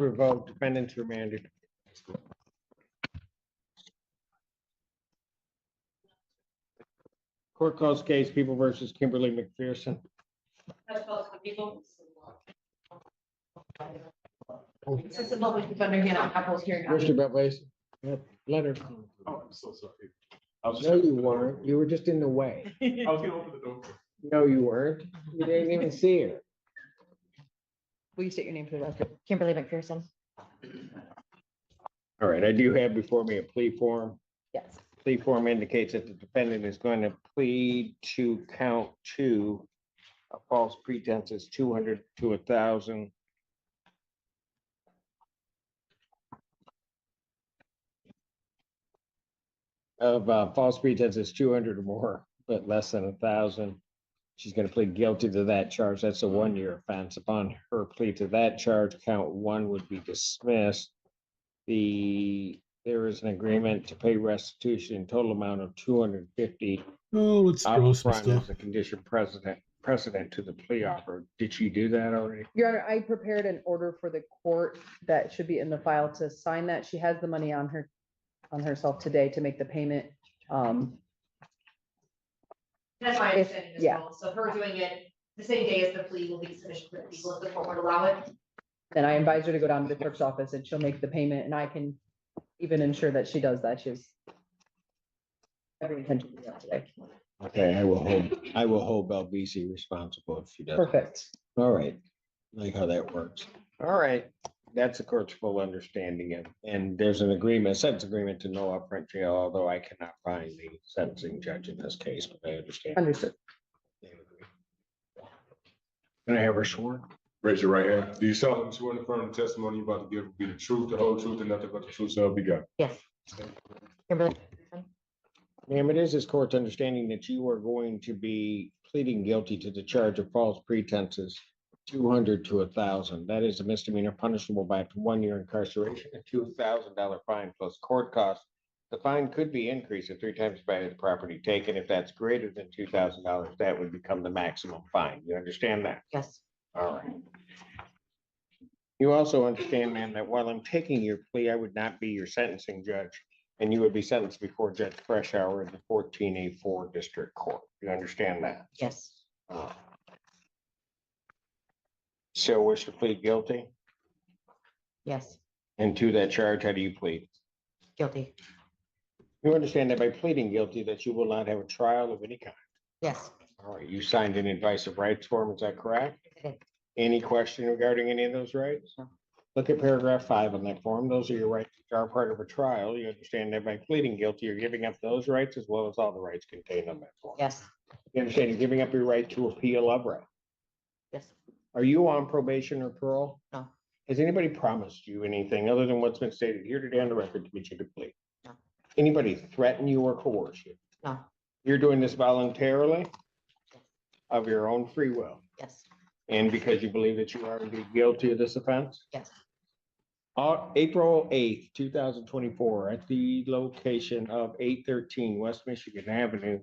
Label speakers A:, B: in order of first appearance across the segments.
A: revoked, defendants remanded. Court calls case People versus Kimberly McPherson.
B: Since the public defender cannot oppose hearing.
A: Mr. Butler, letter.
C: Oh, I'm so sorry.
A: No, you weren't. You were just in the way.
C: I was gonna open the door.
A: No, you weren't. You didn't even see her.
B: Will you state your name for the record?
D: Kimberly McPherson.
A: All right, I do have before me a plea form.
B: Yes.
A: Plea form indicates that the defendant is going to plead to count 2 false pretenses, 200 to 1,000. Of false pretenses, 200 or more, but less than 1,000. She's going to plead guilty to that charge. That's a 1-year offense. Upon her plea to that charge, count 1 would be dismissed. There is an agreement to pay restitution, total amount of 250.
E: Oh, let's throw some
A: Upfront
E: stuff.
A: as a condition precedent to the plea offer. Did she do that already?
B: Your Honor, I prepared an order for the court that should be in the file to sign that. She has the money on herself today to make the payment.
F: That's my understanding as
B: yeah.
F: well. So her doing it the same day as the plea will be sufficient for the people if the court would allow it.
B: Then I advise her to go down to the clerk's office and she'll make the payment, and I can even ensure that she does that. She has every intention to do that today.
A: Okay, I will hold Belvisi responsible if she does.
B: Perfect.
A: All right, like how that works. All right, that's the court's full understanding, and there's an agreement, a sentence agreement to no upfront jail, although I cannot find the sentencing judge in this case, but I understand.
B: Understood.
A: Can I have her sworn?
C: Raise your right hand. Do you solemnly swear in affirm the testimony you're about to give will be the truth, the whole truth, and nothing but the truth, so help you God?
D: Yes. Kimberly.
A: Ma'am, it is this court's understanding that you are going to be pleading guilty to the charge of false pretenses, 200 to 1,000. That is a misdemeanor punishable by up to 1 year incarceration, a $2,000 fine plus court costs. The fine could be increased at 3 times the value of the property taken. If that's greater than $2,000, that would become the maximum fine. You understand that?
D: Yes.
A: All right. You also understand, ma'am, that while I'm taking your plea, I would not be your sentencing judge, and you would be sentenced before Judge Freshour in the 14A4 District Court. You understand that?
D: Yes.
A: So wish to plead guilty?
D: Yes.
A: And to that charge, how do you plead?
D: Guilty.
A: You understand that by pleading guilty, that you will not have a trial of any kind?
D: Yes.
A: All right, you signed an advice of rights form, is that correct?
D: I did.
A: Any question regarding any of those rights?
D: No.
A: Look at paragraph 5 on that form. Those are your rights which are part of a trial. You understand that by pleading guilty, you're giving up those rights as well as all the rights contained on that form.
D: Yes.
A: You understand you're giving up your right to appeal of right.
D: Yes.
A: Are you on probation or parole?
D: No.
A: Has anybody promised you anything other than what's been stated here today on the record to get you to plea?
D: No.
A: Anybody threaten you or coerce you?
D: No.
A: You're doing this voluntarily of your own free will
D: Yes.
A: and because you believe that you are indeed guilty of this offense?
D: Yes.
A: April 8th, 2024, at the location of 813 West Michigan Avenue,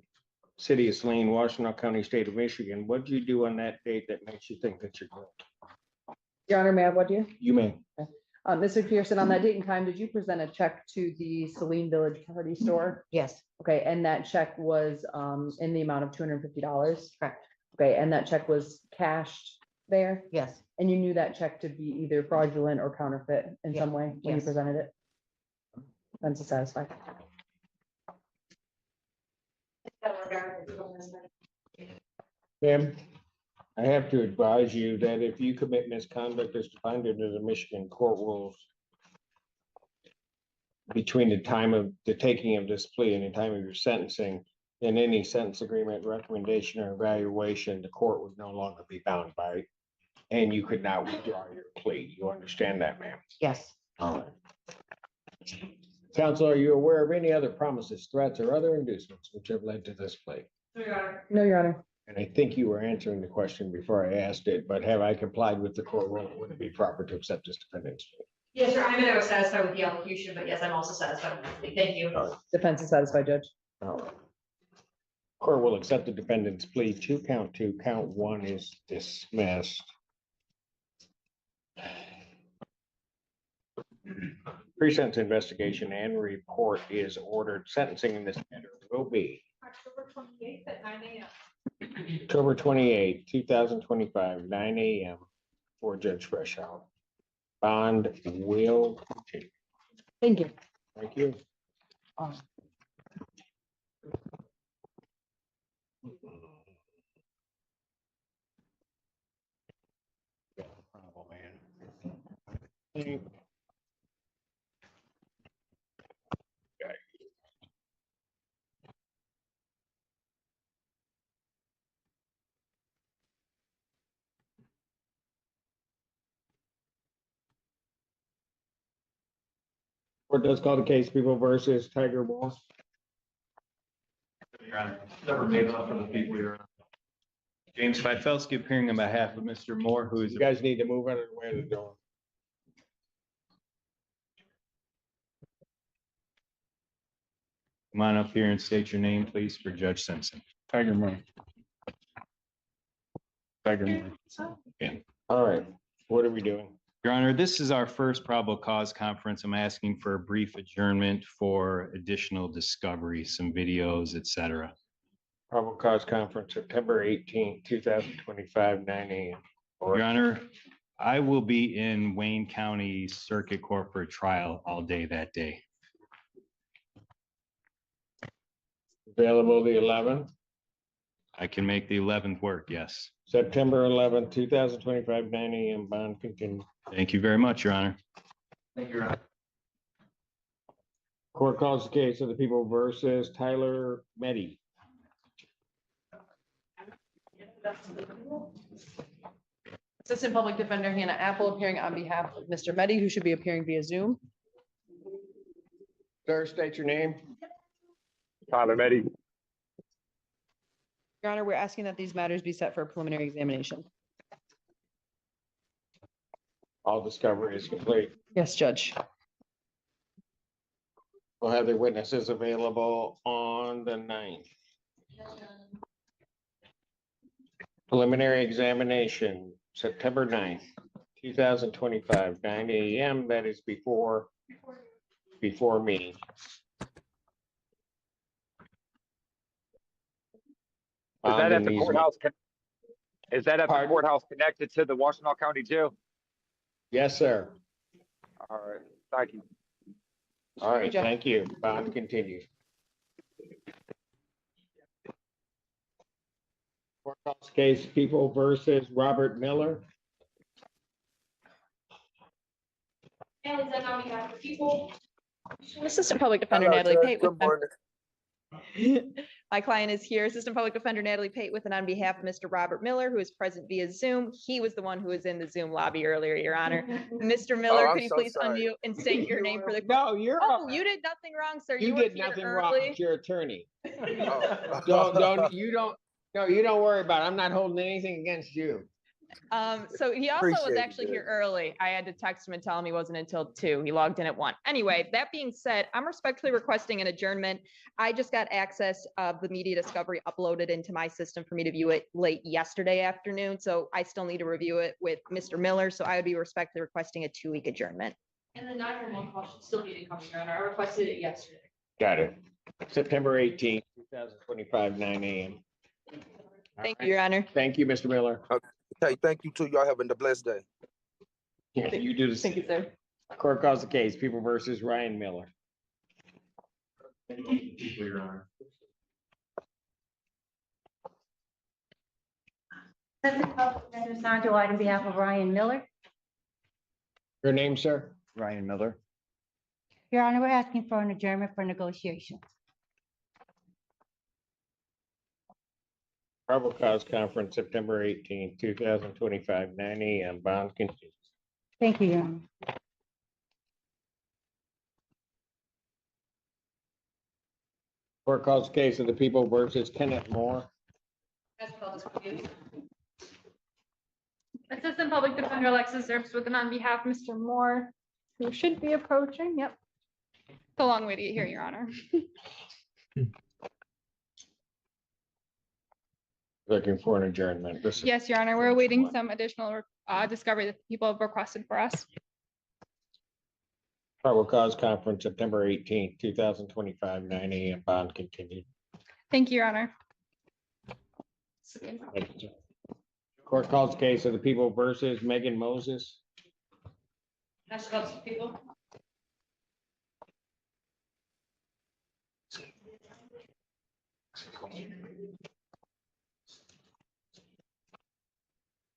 A: City of Saline, Washtenaw County, State of Michigan. What did you do on that date that makes you think that you're guilty?
B: Your Honor, may I have what you?
A: You may.
B: Mr. Pearson, on that date and time, did you present a check to the Saline Village Party Store?
D: Yes.
B: Okay, and that check was in the amount of $250?
D: Correct.
B: Okay, and that check was cashed there?
D: Yes.
B: And you knew that check to be either fraudulent or counterfeit in some way when you
D: Yes.
B: presented it? Defense is satisfied.
A: Ma'am, I have to advise you that if you commit misconduct as defined under the Michigan court rules between the time of the taking of this plea and the time of your sentencing, in any sentence agreement, recommendation, or evaluation, the court would no longer be bound by it, and you could not withdraw your plea. You understand that, ma'am?
D: Yes.
A: All right. Counsel, are you aware of any other promises, threats, or other inducements which have led to this plea?
B: No, Your Honor.
A: And I think you were answering the question before I asked it, but have I complied with the court rule? Would it be proper to accept this defendant's plea?
F: Yes, sir. I'm gonna satisfied with the allocution, but yes, I'm also satisfied with the plea. Thank you.
B: Defense is satisfied, Judge.
A: All right. Court will accept the defendant's plea to count 2. Count 1 is dismissed. pre-sentence investigation and report is ordered. Sentencing in this matter will be
F: October 28th at 9 a.m.
A: October 28th, 2025, 9 a.m. for Judge Freshout. Bond will continue.
B: Thank you.
A: Thank you. Problem, man. Court does call the case People versus Tiger Moore.
E: Your Honor, never paid off for the people here. James Fifelsky appearing on behalf of Mr. Moore, who is
A: You guys need to move out of the way of the door.
E: come on up here and state your name, please, for Judge Simpson.
G: Tiger Moore. Tiger Moore.
A: All right, what are we doing?
E: Your Honor, this is our first probable cause conference. I'm asking for a brief adjournment for additional discovery, some videos, et cetera.
A: Probable cause conference, September 18th, 2025, 9 a.m.
E: Your Honor, I will be in Wayne County Circuit Court for a trial all day that day.
A: Available the 11th,
E: I can make the 11th work, yes.
A: September 11th, 2025, 9 a.m. Bond continue.
E: Thank you very much, Your Honor.
G: Thank you, Your Honor.
A: Court calls the case of the People versus Tyler Meddy.
B: Assistant Public Defender Hannah Apple appearing on behalf of Mr. Meddy, who should be appearing via Zoom.
A: Sir, state your name.
H: Tyler Meddy.
B: Your Honor, we're asking that these matters be set for a preliminary examination.
A: All discovery is complete.
B: Yes, Judge.
A: We'll have the witnesses available on the 9th. Preliminary examination, September 9th, 2025, 9 a.m. That is before me.
H: Is that at the
A: these-
H: courthouse? Is that at the
A: Pardon?
H: courthouse connected to the Washington County Jail?
A: Yes, sir.
H: All right, thank you.
A: All right,
B: Jeff.
A: thank you. Bond continue. Courthouse case People versus Robert Miller.
F: Alexander, on behalf of the people.
B: Assistant Public Defender
I: Hello,
B: Natalie
I: Judge.
B: Pate.
I: Good morning.
B: My client is here, Assistant Public Defender Natalie Pate with and on behalf of Mr. Robert Miller, who is present via Zoom. He was the one who was in the Zoom lobby earlier, Your Honor. Mr. Miller,
I: I'm
B: could you
I: so
B: please
I: sorry.
B: unmute and state your name for the?
A: No, you're.
B: Oh, you did nothing wrong, sir.
A: You
B: were
A: did
B: here
A: nothing wrong.
B: early.
A: It's your attorney.
I: Oh.
A: You don't worry about it. I'm not holding anything against you.
B: So he also was
I: Appreciate it,
B: actually here
I: Judge.
B: early. I had to text him and tell him he wasn't until 2. He logged in at 1. Anyway, that being said, I'm respectfully requesting an adjournment. I just got access of the media discovery uploaded into my system for me to view it late yesterday afternoon. So I still need to review it with Mr. Miller. So I would be respectfully requesting a 2-week adjournment.
F: And the 911 call should still be incoming, Your Honor. I requested it yesterday.
A: Got it. September 18th, 2025, 9 a.m.
B: Thank you, Your Honor.
A: Thank you, Mr. Miller.
I: Okay, thank you too. Y'all having a blessed day.
A: Yeah, you do the
B: Thank you,
A: same.
B: sir.
A: Court calls the case People versus Ryan Miller.
E: Your Honor.
J: Assistant Public Defender Sandra White on behalf of Ryan Miller.
A: Your name, sir?
E: Ryan Miller.
J: Your Honor, we're asking for an adjournment for negotiations.
A: Probable cause conference, September 18th, 2025, 9 a.m. Bond continues.
J: Thank you, Your Honor.
A: Court calls the case of the People versus Kenneth Moore.
F: As well as review. Assistant Public Defender Alexis serves with and on behalf of Mr. Moore, who should be approaching. Yep. It's a long way to get here, Your Honor.
A: Looking for an adjournment. This is
F: Yes, Your Honor, we're awaiting some additional discovery that the people have requested for us.
A: Probable cause conference, September 18th, 2025, 9 a.m. Bond continued.
F: Thank you, Your Honor.
A: Court calls case of the people versus Megan Moses.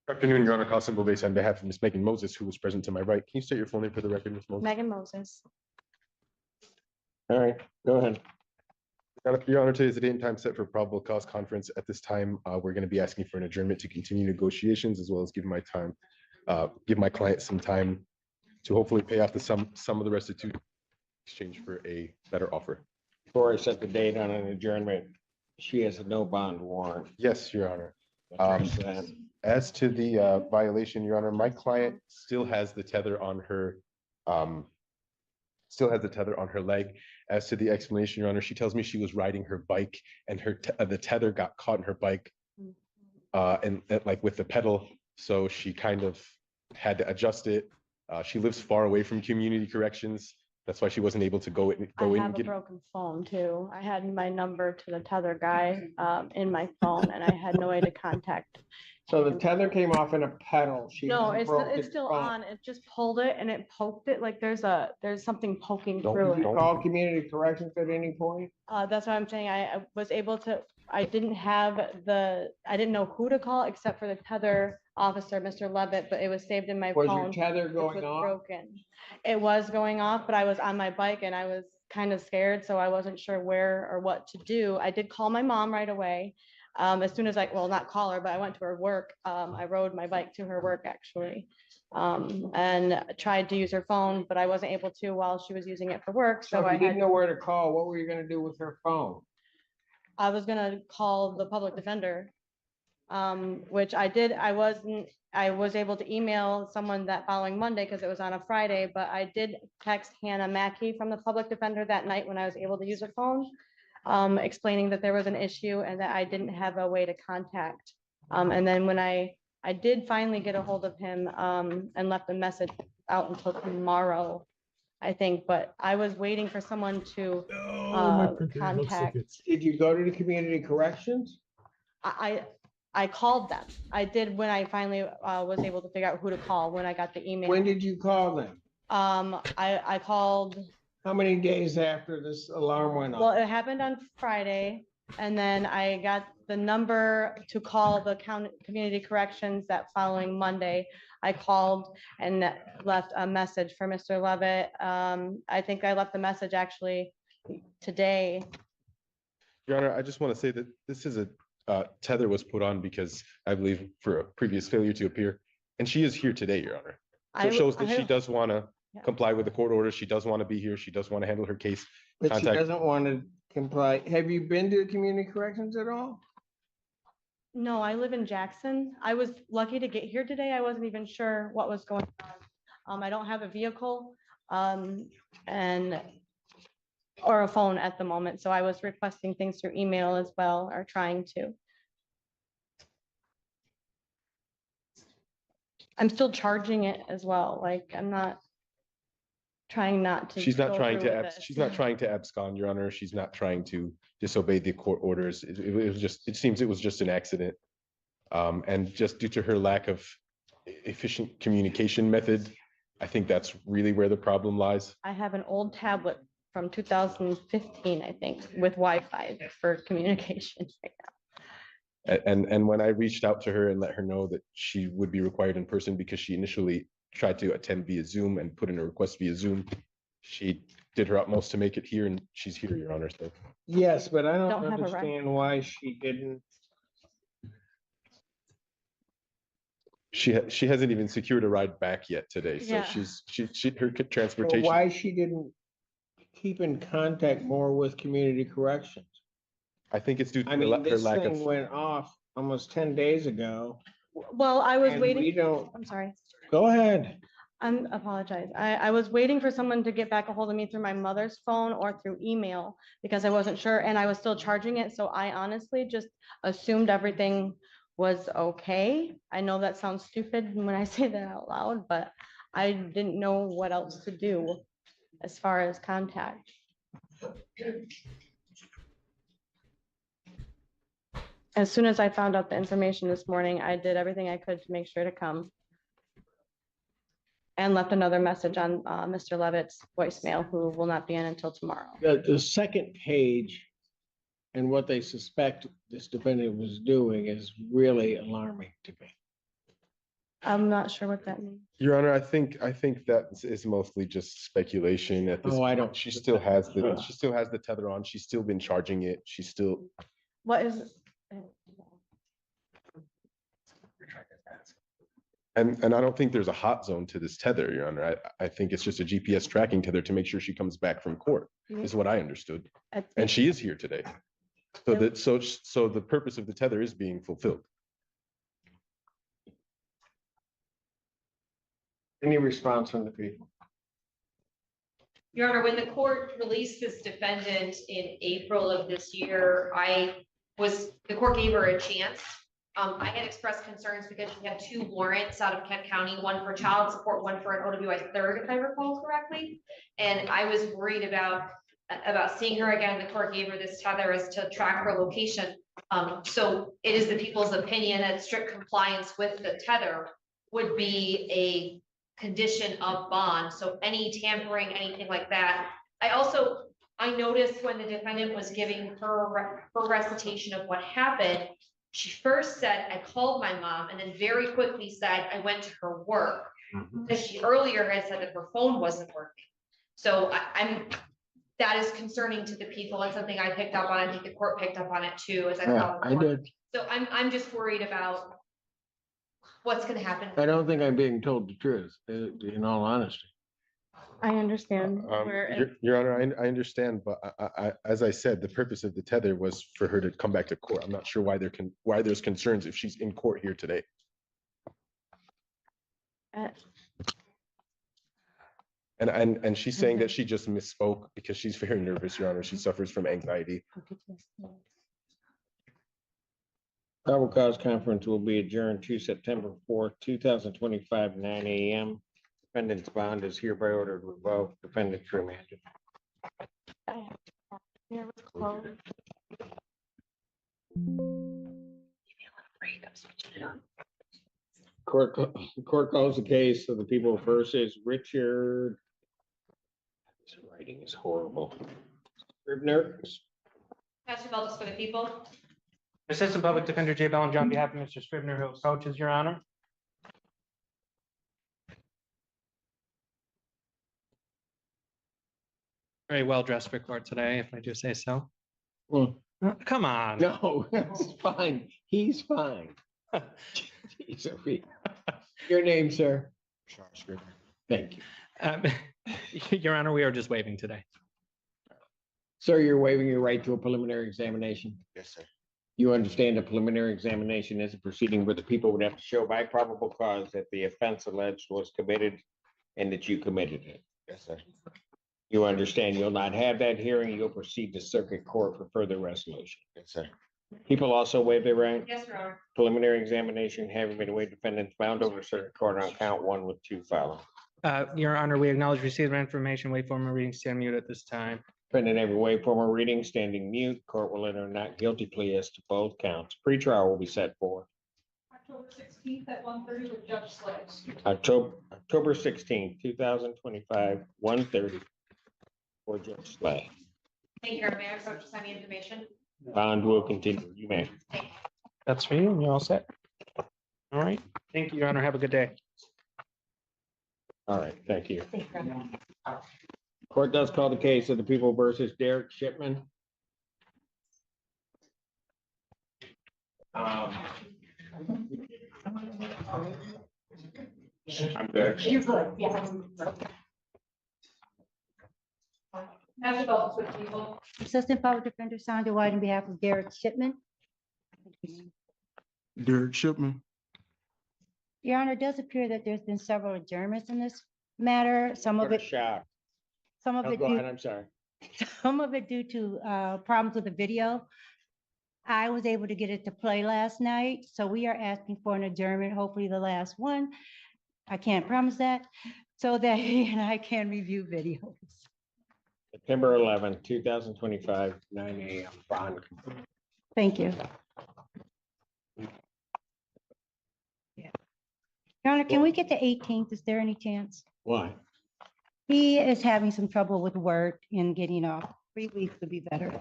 K: Afternoon, Your Honor, Constable Bates, on behalf of Ms. Megan Moses, who was present to my right. Can you state your full name for the record, Ms. Moses?
F: Megan Moses.
A: All right, go ahead.
K: Your Honor, today is the date and time set for probable cause conference. At this time, we're going to be asking for an adjournment to continue negotiations, as well as give my client some time to hopefully pay off some of the restitution in exchange for a better offer.
A: Before I set the date on an adjournment, she has a no bond warrant.
K: Yes, Your Honor.
A: Address that.
K: As to the violation, Your Honor, my client still has the tether on her, leg. As to the explanation, Your Honor, she tells me she was riding her bike and the tether got caught in her bike, and like with the pedal, so she kind of had to adjust it. She lives far away from community corrections. That's why she wasn't able to go in
L: I
K: and
L: have a
K: get.
L: broken phone too. I had my number to the tether guy in my phone and I had no way to contact.
A: So the tether came off in a pedal. She
L: No,
A: has a
L: it's
A: broken
L: still
A: phone.
L: on. It just pulled it and it poked it like there's something poking
K: Don't-
L: through
A: Did you
L: it.
A: call community corrections at any point?
L: That's what I'm saying. I was able to, I didn't know who to call except for the tether officer, Mr. Levitt, but it was saved in my
A: Was your
L: phone.
A: tether
L: which
A: going
L: was
A: off?
L: broken. It was going off, but I was on my bike and I was kind of scared, so I wasn't sure where or what to do. I did call my mom right away. As soon as well, not call her, but I went to her work. I rode my bike to her work actually. And tried to use her phone, but I wasn't able to while she was using it for work.
A: So
L: So
A: if
L: I
A: you didn't
L: had,
A: know where to call, what were you gonna do with her phone?
L: I was gonna call the public defender. Which I did. I was able to email someone that following Monday because it was on a Friday, but I did text Hannah Mackey from the public defender that night when I was able to use her phone, explaining that there was an issue and that I didn't have a way to contact. And then when I did finally get a hold of him, and left a message out until tomorrow, I think, but I was waiting for someone to, contact.
A: Did you go to the community corrections?
L: I called them. I did when I finally was able to figure out who to call when I got the email.
A: When did you call them?
L: I called,
A: How many days after this alarm went
L: well,
A: off?
L: it happened on Friday. And then I got the number to call the community corrections that following Monday. I called and left a message for Mr. Levitt. I think I left the message actually today.
K: Your Honor, I just want to say that this is a tether was put on because I believe for a previous failure to appear, and she is here today, Your Honor. So it shows that she does want to
L: Yeah.
K: comply with the court order. She does want to be here. She does want to handle her case.
A: But she
K: contact-
A: doesn't want to comply. Have you been to community corrections at all?
L: No, I live in Jackson. I was lucky to get here today. I wasn't even sure what was going on. I don't have a vehicle, or a phone at the moment, so I was requesting things through email as well, or trying to. I'm still charging it as well, like, I'm not trying not to.
K: She's not
L: go
K: trying
L: through
K: to,
L: with
K: abs-
L: this.
K: she's not trying to abscond, Your Honor. She's not trying to disobey the court orders. It was just, it seems it was just an accident. And just due to her lack of efficient communication method, I think that's really where the problem lies.
L: I have an old tablet from 2015, I think, with Wi-Fi for communication right now.
K: And when I reached out to her and let her know that she would be required in person because she initially tried to attend via Zoom and put in a request via Zoom, she did her utmost to make it here, and she's here, Your Honor. So
A: Yes, but I don't
L: Don't have a ride.
A: understand why she didn't.
K: she hasn't even secured a ride back yet today. So
L: Yeah.
K: her
A: But
K: transportation.
A: why she didn't keep in contact more with community corrections?
K: I think it's due to
A: I
K: her
A: mean,
K: her
A: this
K: lack
A: thing
K: of.
A: went off almost 10 days ago.
L: Well, I was
A: And we
L: waiting,
A: don't,
L: I'm sorry.
A: go ahead.
L: Apologize. I was waiting for someone to get back a hold of me through my mother's phone or through email because I wasn't sure and I was still charging it. So I honestly just assumed everything was okay. I know that sounds stupid when I say that out loud, but I didn't know what else to do. as far as contact. As soon as I found out the information this morning, I did everything I could to make sure to come. And left another message on Mr. Levitt's voicemail, who will not be in until tomorrow.
A: The second page and what they suspect this defendant was doing is really alarming to me.
L: I'm not sure what that means.
K: Your Honor, I think that is mostly just speculation at this.
A: Oh, I
K: point.
A: don't-
K: She still has the tether on. She's still been charging it. She's still.
L: What is?
K: And I don't think there's a hot zone to this tether, Your Honor. I think it's just a GPS tracking tether to make sure she comes back from court, is what I understood. And she is here today. So so the purpose of the tether is being fulfilled.
A: Any response from the people?
M: Your Honor, when the court released this defendant in April of this year, the court gave her a chance. I had expressed concerns because she had 2 warrants out of Kent County, one for child support, one for an OWI 3rd, if I recall correctly. And I was worried about seeing her again. The court gave her this tether as to track her location. So it is the people's opinion that strict compliance with the tether would be a condition of bond. So any tampering, anything like that. I noticed when the defendant was giving her recitation of what happened, she first said, I called my mom, and then very quickly said, I went to her work. Because she earlier had said that her phone wasn't working. So that is concerning to the people and something I picked up on. I think the court picked up on it too, as I
A: Yeah,
M: called.
A: I did.
M: So I'm just worried about what's gonna happen.
A: I don't think I'm being told the truth, in all honesty.
L: I understand.
K: Your Honor, I understand, but as I said, the purpose of the tether was for her to come back to court. I'm not sure why there's concerns if she's in court here today. And she's saying that she just misspoke because she's very nervous, Your Honor. She suffers from anxiety.
A: Probable cause conference will be adjourned to September 4th, 2025, 9 a.m. Defendant's bond is hereby ordered revoked. Defendant's remanded. Court calls the case of the people versus Richard. His writing is horrible. Scribner.
M: Pastor Feltus for the people.
N: Assistant Public Defender Jay Bellinger on behalf of Mr. Scribner, who approaches, Your Honor. Very well dressed for court today, if I do say so.
A: Well,
N: Come on.
A: no, that's fine. He's fine. Jeez, Sophie. Your name, sir? Thank you.
N: Your Honor, we are just waiting today.
A: Sir, you're waiving your right to a preliminary examination.
G: Yes, sir.
A: You understand a preliminary examination is a proceeding where the people would have to show by probable cause that the offense alleged was committed and that you committed it.
G: Yes, sir.
A: You understand you'll not have that hearing. You'll proceed to circuit court for further resolution.
G: Yes, sir.
A: People also waive their right.
M: Yes, Your Honor.
A: Preliminary examination having been waived, defendants bound over to circuit court on count 1 with 2 following.
N: Your Honor, we acknowledge receipt of information, wait for my reading, stand mute at this time.
A: Defendant having waived formal reading, standing mute. Court will enter a not guilty plea as to both counts. Pretrial will be set for
F: October 16th at 1:30 with Judge Slay.
A: October 16th, 2025, 1:30 for Judge Slay.
M: Thank you, Your Honor. May I approach to sign the information?
A: Bond will continue. You may.
N: That's for you, and you're all set. All right, thank you, Your Honor, have a good day.
A: All right, thank you. Court does call the case of the people versus Derek Shipman. I'm good.
F: You're good, yeah. Pastor Feltus for the people.
J: Assistant Public Defender Sandra White on behalf of Derek Shipman.
G: Derek Shipman.
J: Your Honor, it does appear that there's been several adjournments in this matter. Some of it,
A: Shock.
J: some of
A: Oh,
J: it,
A: go ahead,
J: due-
A: I'm sorry.
J: some of it due to problems with the video. I was able to get it to play last night, so we are asking for an adjournment, hopefully the last one. I can't promise that, so that he and I can review videos.
A: September 11th, 2025, 9 a.m. Bond.
J: Thank you. Your Honor, can we get the 18th? Is there any chance?
A: Why?
J: He is having some trouble with work and getting off. 3 weeks would be better.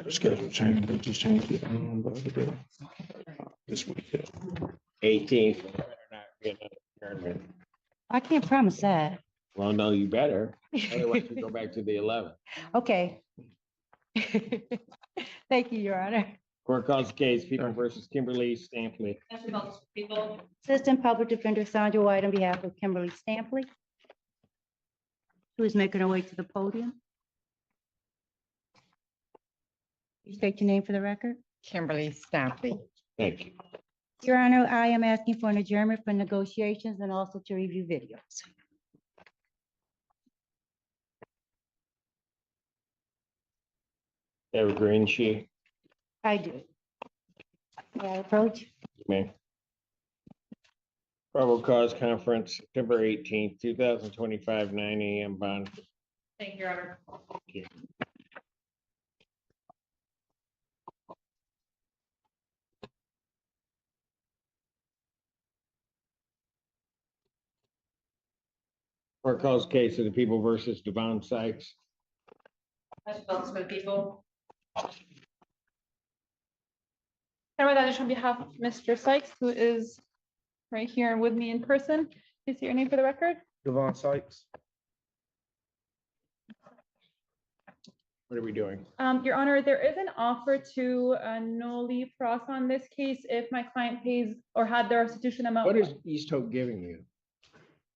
N: Schedule change, they just changed it. This week.
A: 18th.
J: I can't promise that.
A: Well, no, you better. Otherwise, we go back to the 11th.
J: Okay. Thank you, Your Honor.
A: Court calls the case, People versus Kimberly Stampley.
M: People.
J: Assistant Public Defender Sandra White on behalf of Kimberly Stampley, who is making her way to the podium. You state your name for the record.
D: Kimberly Stampley.
A: Thank you.
J: Your Honor, I am asking for an adjournment for negotiations and also to review videos.
A: Have a green sheet,
J: I do. May I approach?
A: man. Probable cause conference, September 18th, 2025, 9 a.m. Bond.
M: Thank you, Your Honor.
A: Court calls case of the People versus Devon Sykes.
M: People.
F: And with that, just on behalf of Mr. Sykes, who is right here with me in person, please say your name for the record.
I: Devon Sykes.
A: What are we doing?
F: Your Honor, there is an offer to nolly pros on this case if my client pays or had the restitution amount.
A: What is East Hope giving you?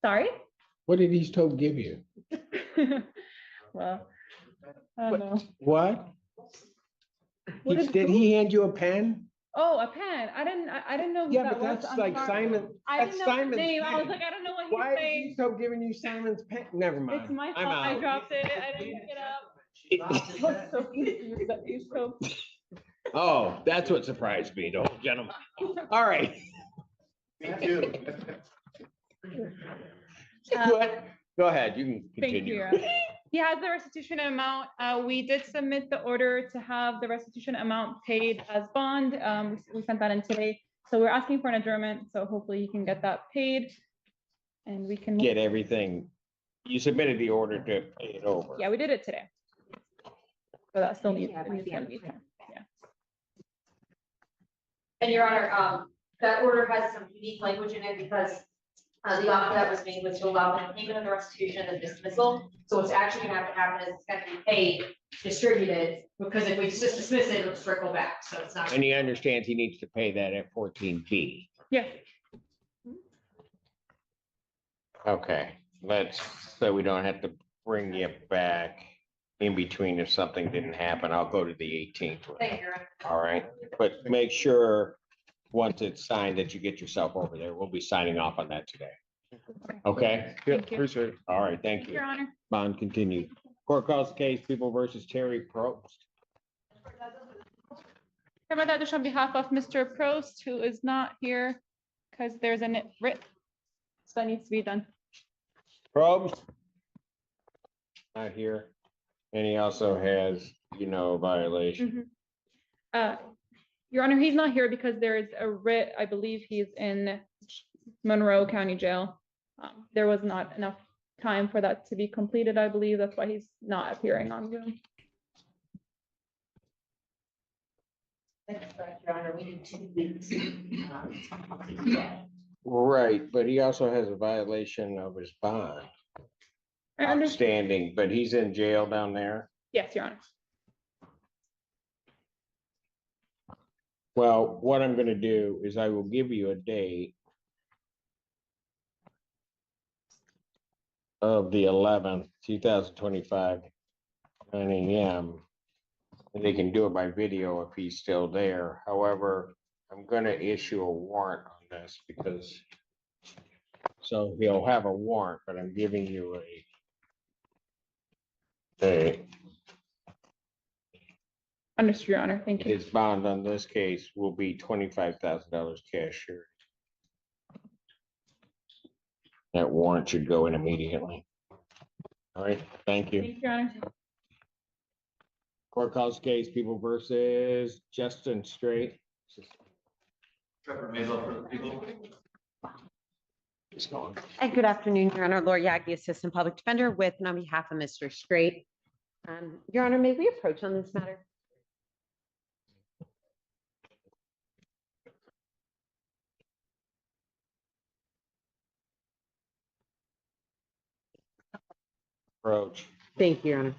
F: Sorry?
A: What did East Hope give you?
F: Well, I don't know.
A: What?
F: What did
A: Did he hand you a pen?
F: Oh, a pen. I didn't know who
A: Yeah,
F: that
A: but
F: was.
A: that's
F: I'm
A: like
F: sorry.
A: Simon.
F: I
A: That's
F: didn't know his
A: Simon's
F: name. I was
A: pen.
F: like, I don't know what
A: Why
F: he's
A: is
F: saying.
A: East Hope giving you Simon's pen? Never mind.
F: It's my
A: I'm
F: fault. I
A: out.
F: dropped it. I didn't pick it up. I was so confused that you spoke.
A: Oh, that's what surprised me, though, gentlemen. All right.
N: Me too.
A: Go ahead, you can
F: Thank you.
A: continue.
F: Your Honor. He has the restitution amount. We did submit the order to have the restitution amount paid as bond. We sent that in today. So we're asking for an adjournment. So hopefully you can get that paid. And we can.
A: Get everything. You submitted the order to pay it over.
F: Yeah, we did it today. So that still needs, it needs to be done. Yeah.
M: And Your Honor, that order has some unique language in it because the offer that was made was to allow the payment of the restitution and dismissal. So what's actually gonna have to happen is it's gonna be paid, distributed, because if we just dismiss it, it'll trickle back, so it's not.
A: And he understands he needs to pay that at 14B.
F: Yeah.
A: Okay, so we don't have to bring you back in between if something didn't happen. I'll go to the 18th.
M: Thank you, Your Honor.
A: All right, but make sure, once it's signed, that you get yourself over there. We'll be signing off on that today. Okay?
F: Thank you.
A: Appreciate it. All right, thank you.
F: Your Honor.
A: Bond continued. Court calls the case, People versus Terry Probst.
F: Remember that just on behalf of Mr. Prost, who is not here because there's a writ. So that needs to be done.
A: Probst? Not here. And he also has, a violation.
F: Your Honor, he's not here because there is a writ. I believe he's in Monroe County Jail. There was not enough time for that to be completed, I believe. That's why he's not appearing on Zoom.
D: Your Honor, we need 2 weeks.
A: Right, but he also has a violation of his bond.
F: I understand.
A: Outstanding, but he's in jail down there.
F: Yes, Your Honor.
A: Well, what I'm gonna do is I will give you a date of the 11th, 2025, 9 a.m. And they can do it by video if he's still there. However, I'm gonna issue a warrant on this because so he'll have a warrant, but I'm giving you a
F: Understood, Your Honor. Thank you.
A: his bond on this case will be $25,000 cash here. That warrant should go in immediately. All right, thank you.
F: Thank you, Your Honor.
A: Court calls case People versus Justin Straight.
G: Trevor Mazel for the people.
O: And good afternoon, Your Honor. Laura Yaggi, Assistant Public Defender with and on behalf of Mr. Straight. Your Honor, may we approach on this matter?
A: Approach.
O: Thank you, Your Honor.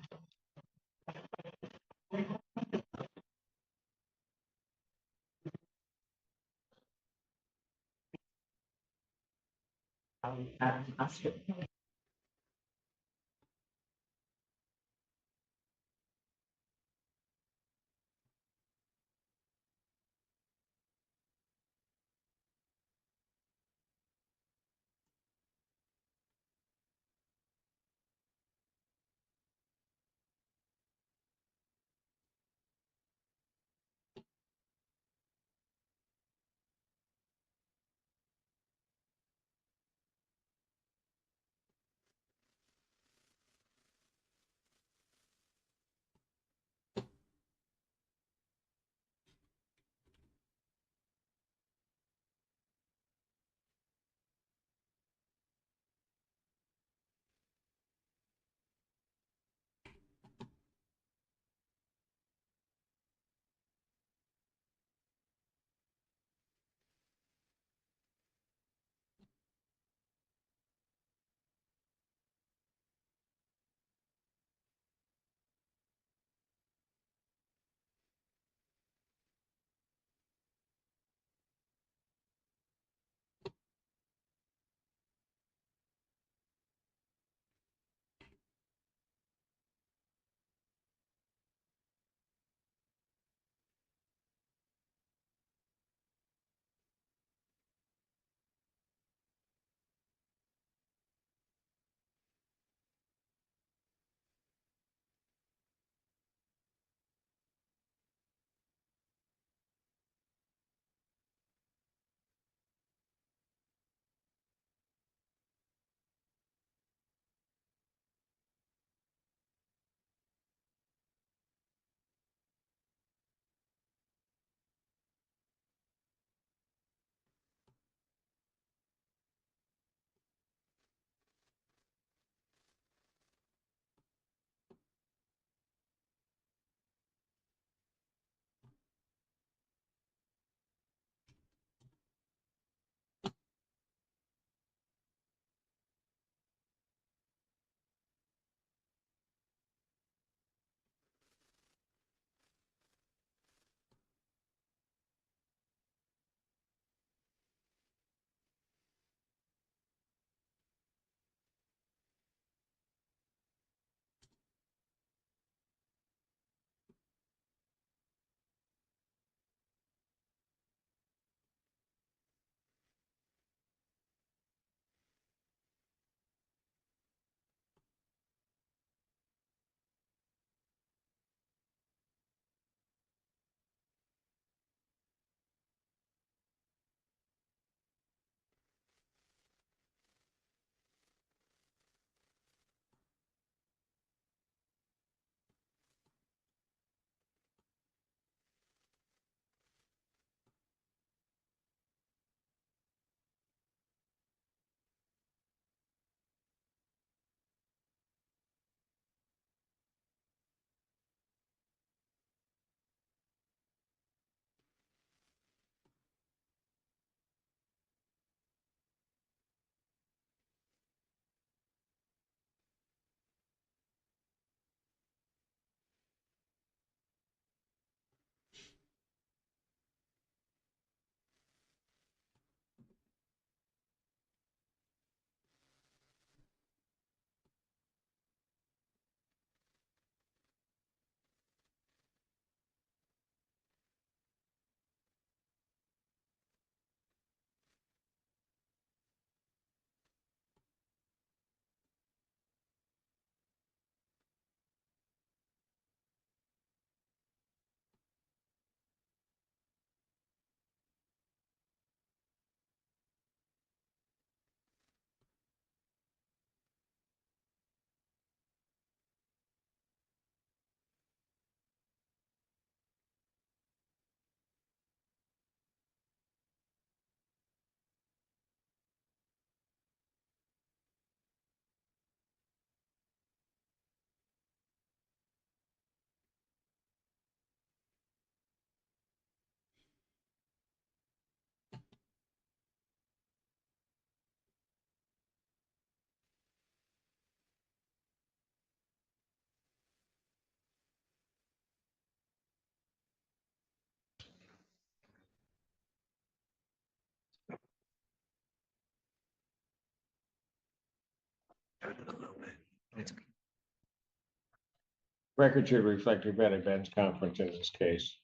A: Record should reflect we've had a bench conference in this case.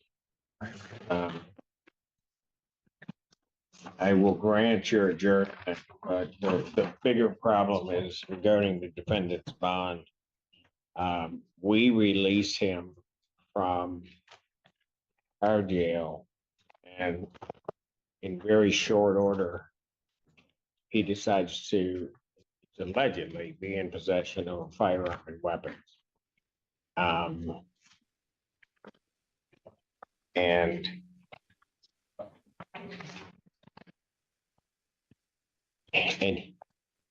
A: I will grant your adjournment, but the bigger problem is regarding the defendant's bond. We release him from our jail, and in very short order, he decides to allegedly be in possession of a firearm and weapons. And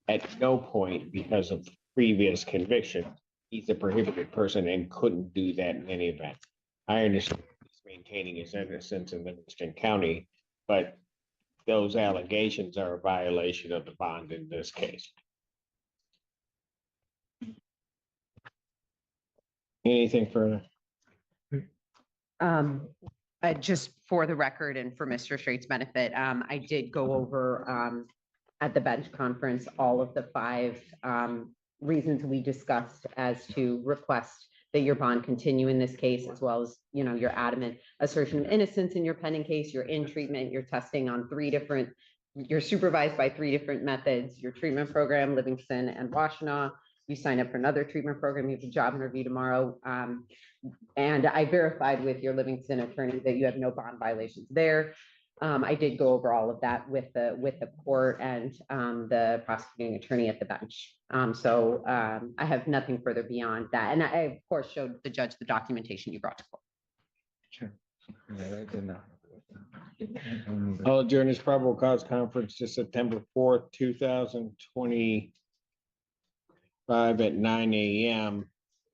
A: at no point, because of previous conviction, he's a prohibited person and couldn't do that in any event. I understand he's maintaining his innocence in Livingston County, but those allegations are a violation of the bond in this case. Anything further?
O: Just for the record and for Mr. Straight's benefit, I did go over at the bench conference all of the 5 reasons we discussed as to request that your bond continue in this case, as well as, you know, your adamant assertion of innocence in your pending case, you're in treatment, you're testing on 3 different, you're supervised by 3 different methods, your treatment program, Livingston and Washtenaw. You sign up for another treatment program, you have a job interview tomorrow. And I verified with your Livingston attorney that you have no bond violations there. I did go over all of that with the court and the prosecuting attorney at the bench. I have nothing further beyond that. And I, of course, showed the judge the documentation you brought to court.
N: Sure.
A: I'll adjourn this probable cause conference to September 4th, 2025 at 9 a.m.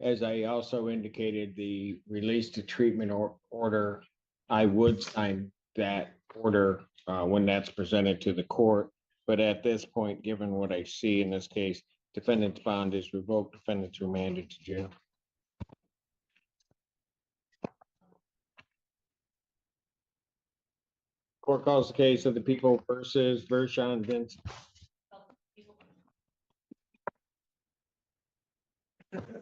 A: As I also indicated, the release to treatment order, I would sign that order when that's presented to the court. But at this point, given what I see in this case, defendant's bond is revoked, defendant's remanded to jail. Court calls the case of the people versus Vershawn Vince.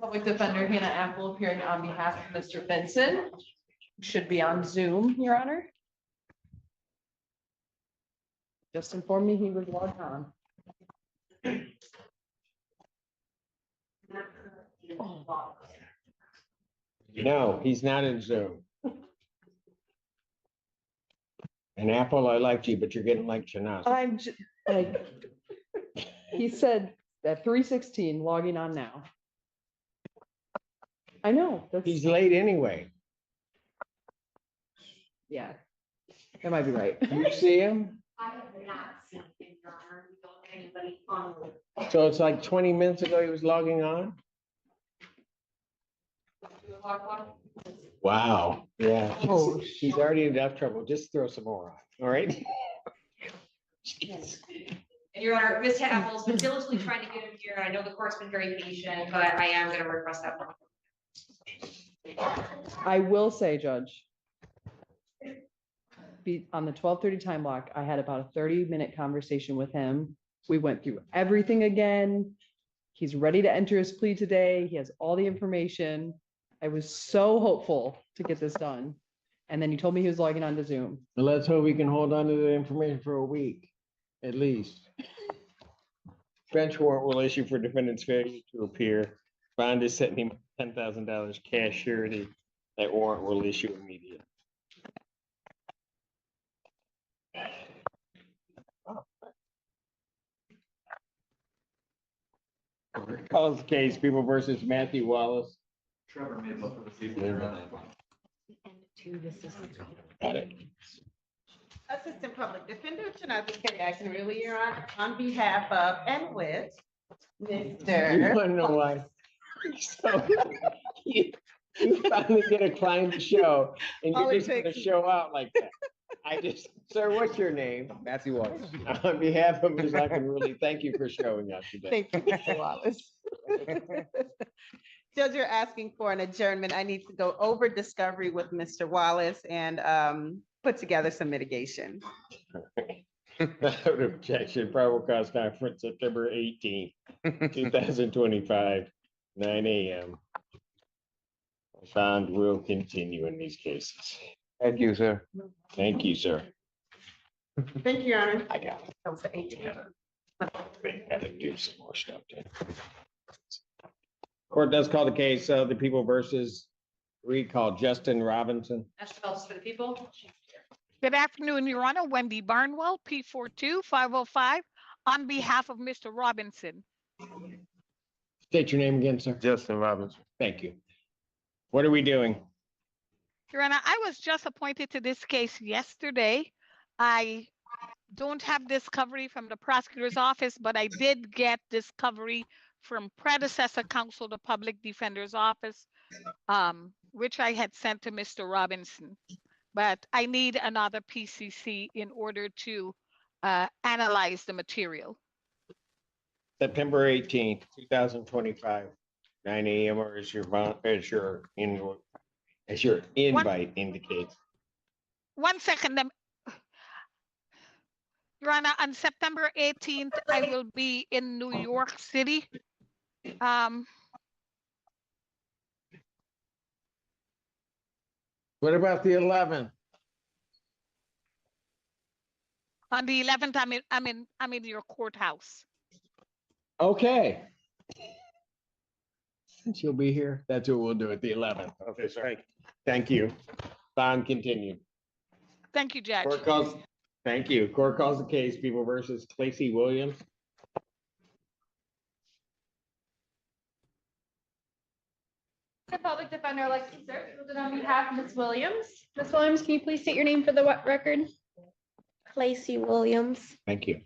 P: Public Defender Hannah Apple appearing on behalf of Mr. Benson. Should be on Zoom, Your Honor. Just informed me he was logged on.
A: No, he's not in Zoom. And Apple, I liked you, but you're getting like Janaz.
P: I'm just like, he said at 3:16 logging on now. I know.
A: He's late anyway.
P: Yeah, that might be right.
A: You see him?
M: I have not seen him, Your Honor. We don't have anybody on.
A: So it's like 20 minutes ago he was logging on? Wow, yeah.
P: Oh,
A: He's already in enough trouble. Just throw some more on, all right?
M: And Your Honor, Ms. Apple's been diligently trying to get him here. I know the court's been very patient, but I am going to request that.
P: I will say, Judge. On the 12:30 time block, I had about a 30-minute conversation with him. We went through everything again. He's ready to enter his plea today. He has all the information. I was so hopeful to get this done. And then he told me he was logging on to Zoom.
A: Well, let's hope we can hold on to the information for a week, at least. Bench warrant will issue for defendant's failure to appear. Bond is setting him $10,000 cash surety. That warrant will issue immediately. Calls the case, people versus Matthew Wallace.
G: Trevor Mazel for the season. Your Honor.
A: Got it.
D: Assistant Public Defender, Tanaka K. Jackson, really, Your Honor, on behalf of and with
A: You
D: Mr.
A: wanna know why? So, you finally get a client to show, and
D: All
A: you're
D: it
A: just gonna
D: takes-
A: show out like that. Sir, what's your name? Matthew Wallace. On behalf of Ms. Really, thank you for showing up today.
D: Thank you, Mr. Wallace. Judge, you're asking for an adjournment. I need to go over discovery with Mr. Wallace and put together some mitigation.
A: Without objection, probable cause conference September 18th, 2025, 9 a.m. Bond will continue in these cases.
H: Thank you, sir.
A: Thank you, sir.
D: Thank you, Your Honor.
A: I got it. We gotta do some more stuff. then. Court does call the case of the people versus recall Justin Robinson.
M: National Office for the People.
Q: Good afternoon, Your Honor. Wendy Barnwell, P42505, on behalf of Mr. Robinson.
A: State your name again, sir.
H: Justin Robinson.
A: Thank you. What are we doing?
Q: Your Honor, I was just appointed to this case yesterday. I don't have discovery from the prosecutor's office, but I did get discovery from predecessor counsel, the public defender's office, which I had sent to Mr. Robinson. But I need another PCC in order to analyze the material.
A: September 18th, 2025, 9 a.m. or as your invite indicates.
Q: 1 second. Your Honor, on September 18th, I will be in New York City.
A: What about the 11th?
Q: On the 11th, I'm in your courthouse.
A: Okay. Since you'll be here, that's what we'll do at the 11th. Okay, sorry. Thank you. Bond continued.
Q: Thank you, Judge.
A: Court calls, thank you. Court calls the case, people versus Clacy Williams.
F: The public defender Alexis Sir, on behalf of Ms. Williams. Ms. Williams, can you please state your name for the record?
R: Clacy Williams.
A: Thank you.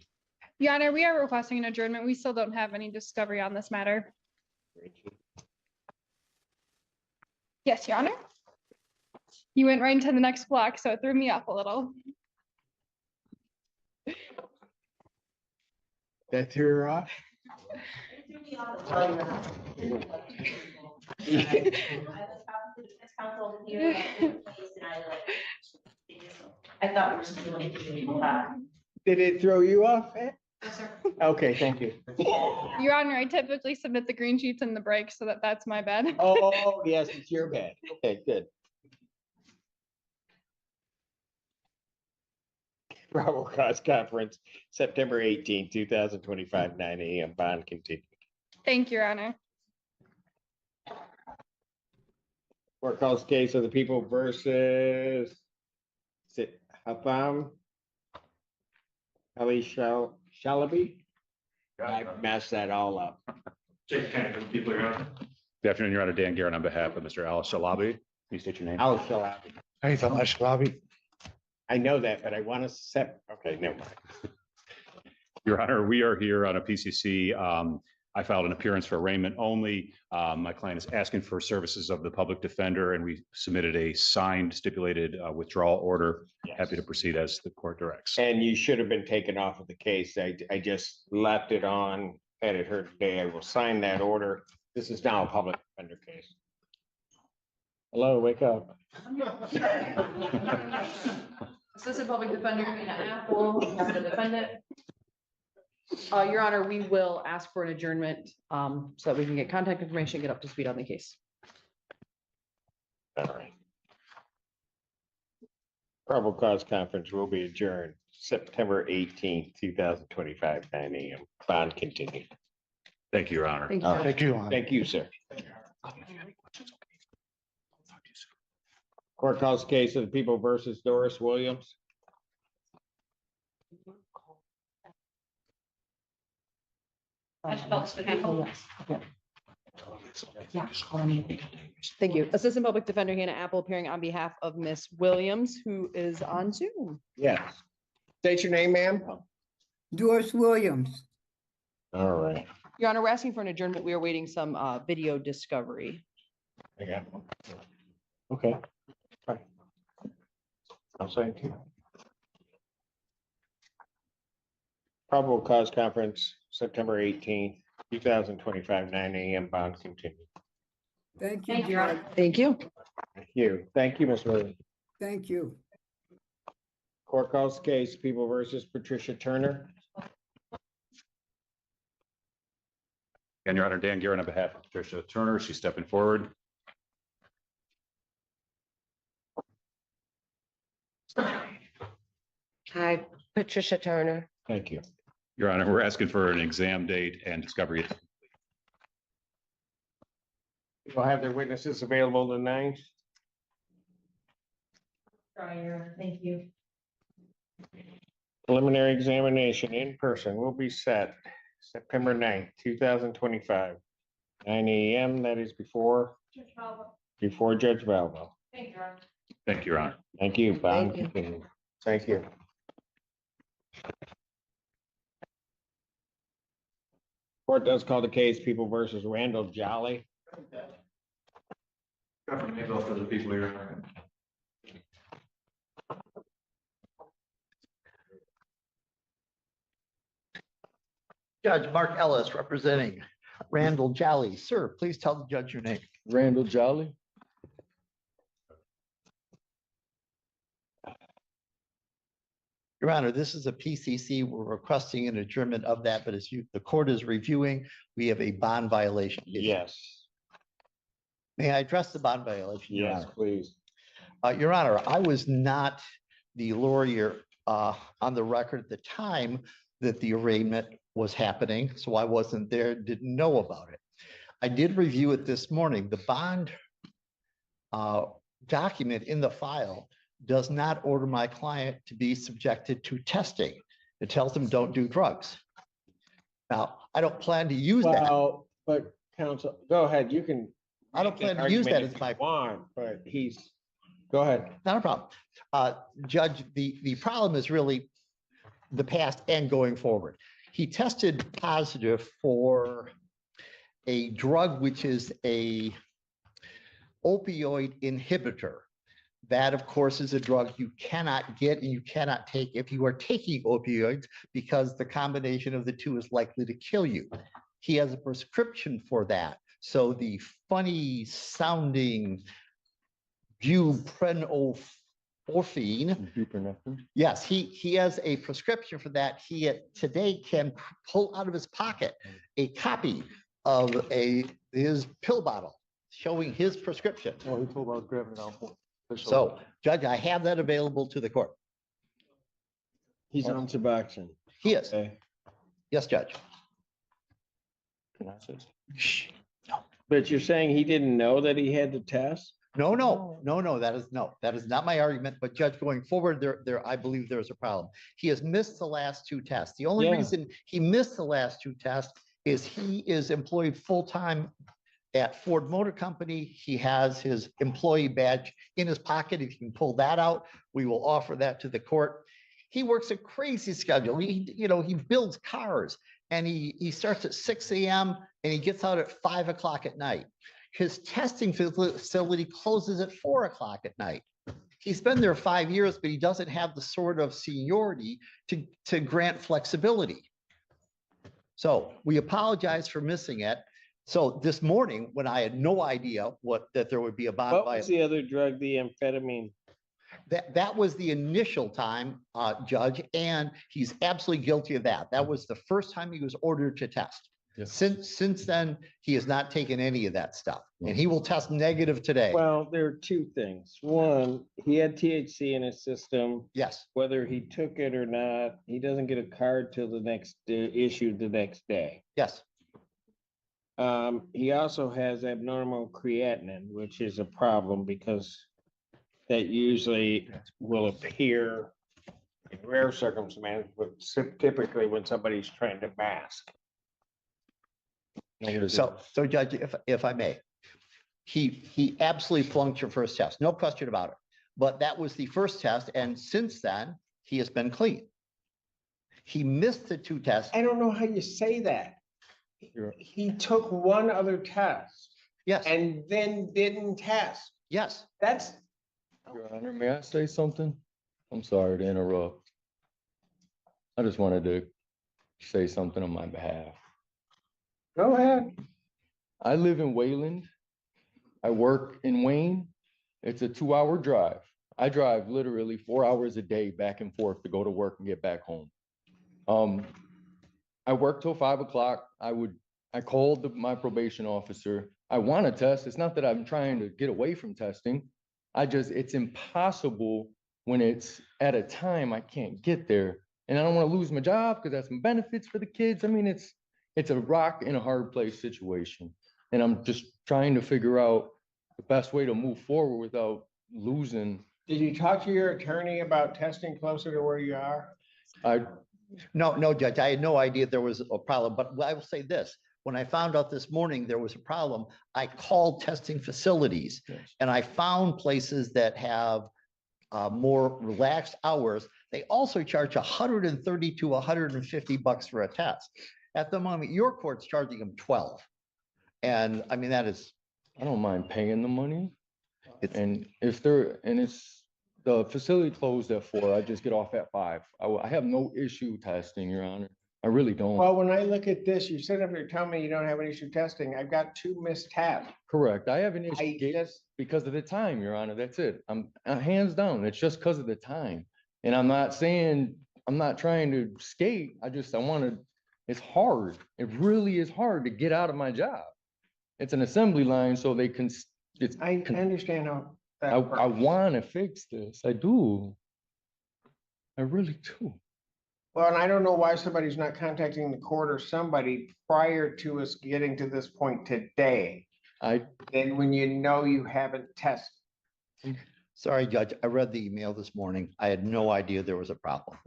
F: Your Honor, we are requesting an adjournment. We still don't have any discovery on this matter. Yes, Your Honor. You went right into the next block, so it threw me off a little.
A: That threw her off?
D: I thought we were.
A: Did it throw you off?
M: Yes, sir.
A: Okay, thank you.
F: Your Honor, I typically submit the green sheets in the break, so that's my bad.
A: Oh, yes, it's your bad. Okay, good. Probable cause conference, September 18th, 2025, 9 a.m. Bond continued.
F: Thank you, Your Honor.
A: Court calls case of the people versus, is it Hafam Ali Shalaby? I messed that all up.
G: Jake Kennedy, for the People, Your Honor.
S: Good afternoon, Your Honor. Dan Garrett on behalf of Mr. Al Shalabi. Please state your name.
A: Al Shalaby.
N: Hey, it's Al Shalabi.
A: I know that, but I want to set, okay, never mind.
S: Your Honor, we are here on a PCC. I filed an appearance for arraignment only. My client is asking for services of the public defender, and we submitted a signed stipulated withdrawal order.
A: Yes.
S: Happy to proceed as the court directs.
A: And you should have been taken off of the case. I just left it on, had it heard today. I will sign that order. This is now a public defender case. Hello, wake up.
P: Assistant Public Defender, Nina Apple, happy to defend it. Your Honor, we will ask for an adjournment, so that we can get contact information, get up to speed on the case.
A: All right. Probable cause conference will be adjourned September 18th, 2025, 9 a.m. Bond continued.
S: Thank you, Your Honor.
P: Thank you.
A: All right.
N: Thank you.
A: Thank you, sir. Court calls case of the people versus Doris Williams.
M: National Office for the People.
P: Thank you. Assistant Public Defender Hannah Apple appearing on behalf of Miss Williams, who is on Zoom.
A: Yes. State your name, ma'am.
T: Doris Williams.
A: All right.
P: Your Honor, we're asking for an adjournment. We are waiting some video discovery.
A: I got one. Okay. All right. I'll say it. Probable cause conference, September 18th, 2025, 9 a.m. Bond continued.
T: Thank you,
M: Thank you, Your Honor.
T: Judge.
P: Thank you.
A: Thank you. Thank you, Ms. Williams.
T: Thank you.
A: Court calls the case, People versus Patricia Turner.
S: And Your Honor, Dan Garrett on behalf of Patricia Turner, she's stepping forward.
U: Hi, Patricia Turner.
A: Thank you.
S: Your Honor, we're asking for an exam date and discovery.
A: We'll have their witnesses available the 9th.
B: Thank you.
A: Preliminary examination in person will be set September 9th, 2025, 9 a.m. That is before Judge Valvo.
B: Thank you, Your Honor.
S: Thank you, Your Honor.
A: Thank you. Bond
U: Thank you.
A: continued. Thank you. Court does call the case People versus Randall Jolly.
G: For the people here.
V: Judge Mark Ellis representing Randall Jolly. Sir, please tell the judge your name.
W: Randall Jolly.
V: Your Honor, this is a PCC. We're requesting an adjournment of that, but as the court is reviewing, we have a bond violation issue.
A: Yes.
V: May I address the bond violation? Your
A: Yes,
V: Honor?
A: please.
V: Your Honor, I was not the lawyer on the record at the time that the arraignment was happening, so I wasn't there, didn't know about it. I did review it this morning. The bond document in the file does not order my client to be subjected to testing. It tells them don't do drugs. Now, I don't plan to use that.
A: Well, but counsel, go ahead. You can.
V: I don't plan to use that as my
A: want, but go ahead.
V: Not a problem. Judge, the problem is really the past and going forward. He tested positive for a drug which is a opioid inhibitor. That, of course, is a drug you cannot get and you cannot take if you are taking opioids because the combination of the two is likely to kill you. He has a prescription for that. So the funny sounding buprenorphine. Yes, he has a prescription for that. He today can pull out of his pocket a copy of his pill bottle showing his prescription.
W: Oh, he told about grabbing it out.
V: So, Judge, I have that available to the court.
A: He's on Suboxone.
V: He is.
A: Okay.
V: Yes, Judge.
A: Can I say? Shh. No. But you're saying he didn't know that he had to test?
V: No, that is not my argument, but Judge, going forward, I believe there's a problem. He has missed the last two tests. The only reason he missed the last two tests is he is employed full-time at Ford Motor Company. He has his employee badge in his pocket. If you can pull that out, we will offer that to the court. He works a crazy schedule. He builds cars and he starts at 6 a.m. and he gets out at 5 o'clock at night. His testing facility closes at 4 o'clock at night. He's been there 5 years, but he doesn't have the sort of seniority to grant flexibility. So we apologize for missing it. So this morning, when I had no idea that there would be a bond
A: What was the other drug, the amphetamine?
V: That was the initial time, Judge, and he's absolutely guilty of that. That was the first time he was ordered to test.
W: Yes.
V: Since then, he has not taken any of that stuff, and he will test negative today.
A: Well, there are two things. One, he had THC in his system.
V: Yes.
A: Whether he took it or not, he doesn't get a card till the next issued the next day.
V: Yes.
A: He also has abnormal creatinine, which is a problem because that usually will appear in rare circumstances, but typically when somebody's trying to mask.
V: So Judge, if I may, he absolutely flunked your first test, no question about it. But that was the first test, and since then, he has been clean. He missed the two tests.
A: I don't know how you say that. He took one other test.
V: Yes.
A: And then didn't test.
V: Yes.
A: That's.
W: Your Honor, may I say something? I'm sorry to interrupt. I just wanted to say something on my behalf.
A: Go ahead.
W: I live in Wayland. I work in Wayne. It's a 2-hour drive. I drive literally 4 hours a day back and forth to go to work and get back home. I work till 5 o'clock. I called my probation officer. I want to test. It's not that I'm trying to get away from testing. It's impossible when it's at a time I can't get there. And I don't want to lose my job because that's some benefits for the kids. I mean, it's a rock in a hard place situation. And I'm just trying to figure out the best way to move forward without losing.
A: Did you talk to your attorney about testing closer to where you are?
V: No, Judge, I had no idea there was a problem, but I will say this. When I found out this morning there was a problem, I called testing facilities and I found places that have more relaxed hours. They also charge 130 to 150 bucks for a test. At the moment, your court's charging them 12. And I mean, that is.
W: I don't mind paying the money. And it's the facility closed at 4, I just get off at 5. I have no issue testing, Your Honor. I really don't.
A: Well, when I look at this, you sit up here telling me you don't have an issue testing. I've got 2 missed tests.
W: Correct. I have an issue because of the time, Your Honor. That's it. I'm hands down. It's just because of the time. And I'm not trying to skate. It's hard. It really is hard to get out of my job. It's an assembly line, so they can.
A: I understand how.
W: I want to fix this. I do. I really do.
A: Well, and I don't know why somebody's not contacting the court or somebody prior to us getting to this point today. Then when you know you haven't tested.
V: Sorry, Judge, I read the email this morning. I had no idea there was a problem.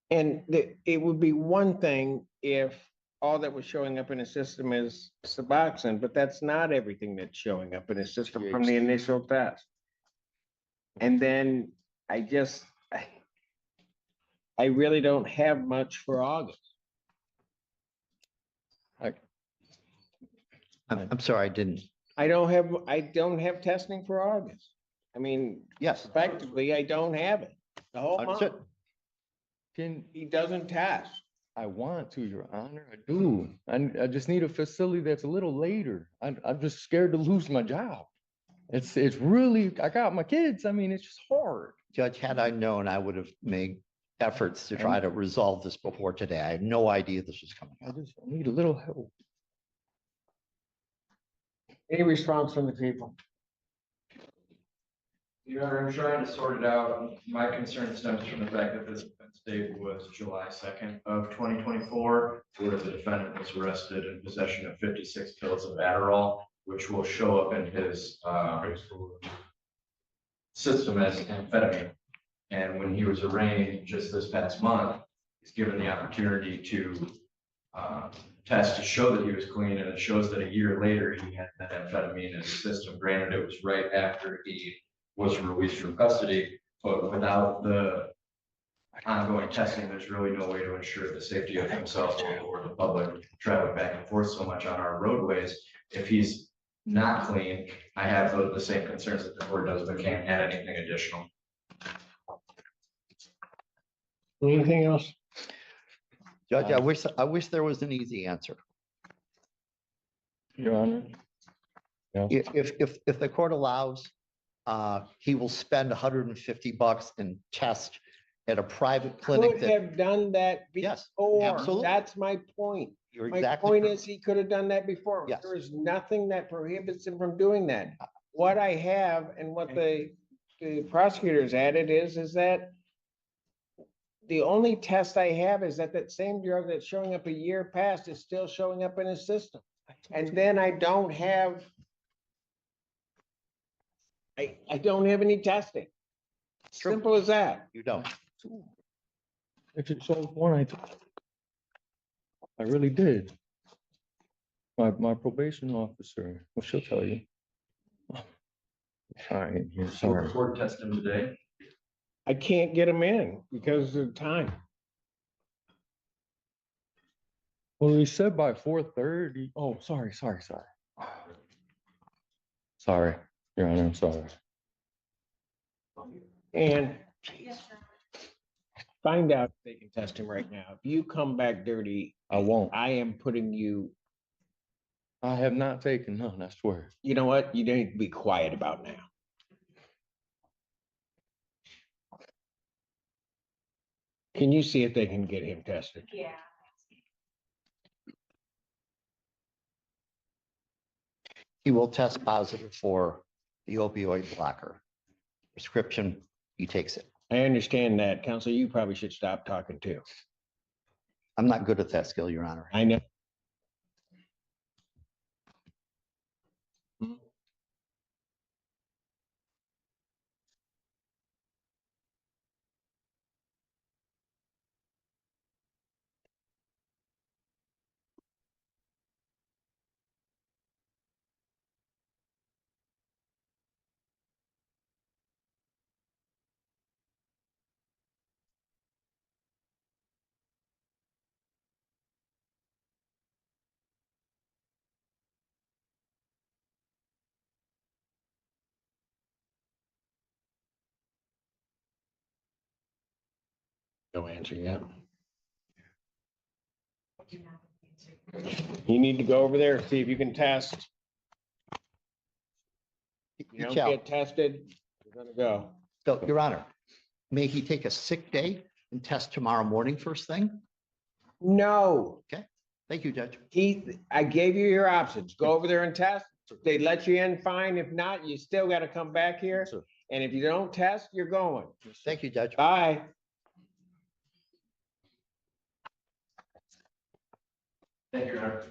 A: And it would be one thing if all that was showing up in a system is Suboxone, but that's not everything that's showing up in a system from the initial test. And then I really don't have much for August.
V: I'm sorry, I didn't.
A: I don't have testing for August. I mean,
V: yes,
A: effectively, I don't have it. The whole month. He doesn't test.
W: I want to, Your Honor. I do. I just need a facility that's a little later. I'm just scared to lose my job. It's really, I got my kids. I mean, it's just hard.
V: Judge, had I known, I would have made efforts to try to resolve this before today. I had no idea this was coming up.
W: I just need a little help.
A: Any response from the people?
G: Your Honor, I'm trying to sort it out. My concern stems from the fact that this offense date was July 2nd of 2024, where the defendant was arrested in possession of 56 pills of Adderall, which will show up in his system as amphetamine. And when he was arraigned just this past month, he's given the opportunity to test to show that he was clean, and it shows that a year later he had that amphetamine in his system. Granted, it was right after he was released from custody, but without the ongoing testing, there's really no way to ensure the safety of himself or the public traveling back and forth so much on our roadways. If he's not clean, I have the same concerns that the court does, but can't add anything additional.
A: Anything else?
V: Judge, I wish there was an easy answer.
W: Your Honor. Yeah.
V: If the court allows, he will spend 150 bucks and test at a private clinic.
A: Could have done that before.
V: Yes, absolutely.
A: That's my point.
V: You're
A: My
V: exactly
A: point
V: correct.
A: is he could have done that before.
V: Yes.
A: There is nothing that prohibits him from doing that. What I have and what the prosecutors added is that the only test I have is that same drug that's showing up a year past is still showing up in his system. And then I don't have any testing. Simple as that.
V: You don't.
W: If it shows one, I really did. My probation officer, well, she'll tell you. All right, here,
G: So
W: sorry.
G: the court test him today.
A: I can't get them in because of time.
W: Well, he said by 4:30. Oh, sorry. Sorry, Your Honor, I'm sorry.
A: And find out if they can test him right now. If you come back dirty,
W: I won't.
A: I am putting you
W: I have not taken none, I swear.
A: You know what? You need to be quiet about now. Can you see if they can get him tested?
M: Yeah.
V: He will test positive for the opioid blocker. Prescription, he takes it.
A: I understand that. Counselor, you probably should stop talking too.
V: I'm not good at that skill, Your Honor.
A: I know. No answer yet. You need to go over there, see if you can test. You don't
V: shall.
A: get tested, you're gonna go.
V: So, Your Honor, may he take a sick day and test tomorrow morning first thing?
A: No.
V: Okay, thank you, Judge.
A: I gave you your options. Go over there and test. If they let you in, fine. If not, you still gotta come back here.
V: Sir.
A: And if you don't test, you're going.
V: Thank you, Judge.
A: Bye.
G: Thank you, Your Honor.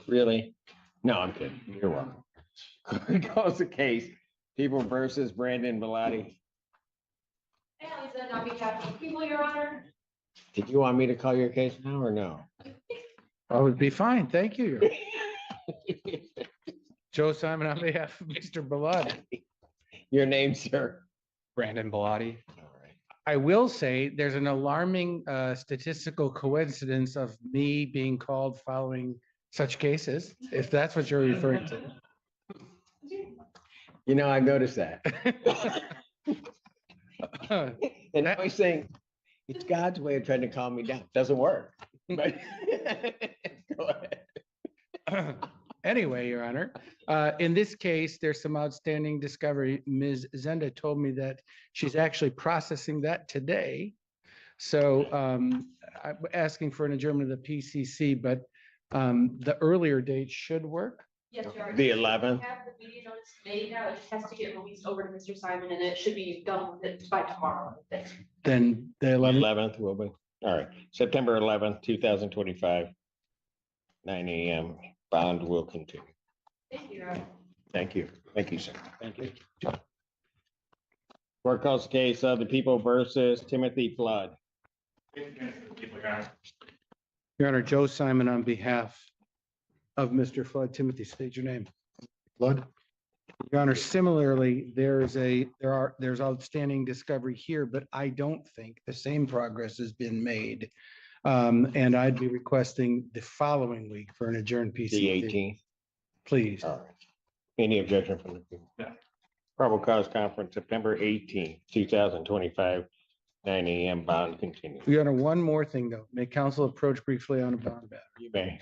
A: Really? No, I'm kidding. You're welcome. Calls the case. People versus Brandon Bellotti.
M: On behalf of the people, Your Honor.
A: Did you want me to call your case now or no?
N: I would be fine. Thank you. Joe Simon on behalf of Mr. Bellotti.
A: Your name, sir?
C: Brandon Bellotti.
N: I will say there's an alarming statistical coincidence of me being called following such cases, if that's what you're referring to.
A: You know, I noticed that. And I was saying, it's God's way of trying to calm me down. Doesn't work. But go ahead.
N: Anyway, Your Honor, in this case, there's some outstanding discovery. Ms. Zenda told me that she's actually processing that today. So I'm asking for an adjournment of the PCC, but the earlier date should work.
M: Yes, Your Honor.
A: The 11th.
M: Have the media notice made now, it just has to get released over to Mr. Simon, and it should be done with it by tomorrow.
N: Then the 11th.
A: 11th will be. All right. September 11th, 2025, 9 a.m. Bond will continue.
M: Thank you, Your Honor.
A: Thank you. Thank you, sir. Thank you. Court calls the case of the people versus Timothy Flood.
N: Your Honor, Joe Simon on behalf of Mr. Flood. Timothy, state your name.
V: Flood.
N: Your Honor, similarly, there's outstanding discovery here, but I don't think the same progress has been made. And I'd be requesting the following week for an adjourned PCC.
A: The 18th.
N: Please.
A: All right. Any objection from the people?
G: No.
A: Probable cause conference, September 18th, 2025, 9 a.m. Bond continue.
N: Your Honor, one more thing though. May counsel approach briefly on a bond matter?
A: You may.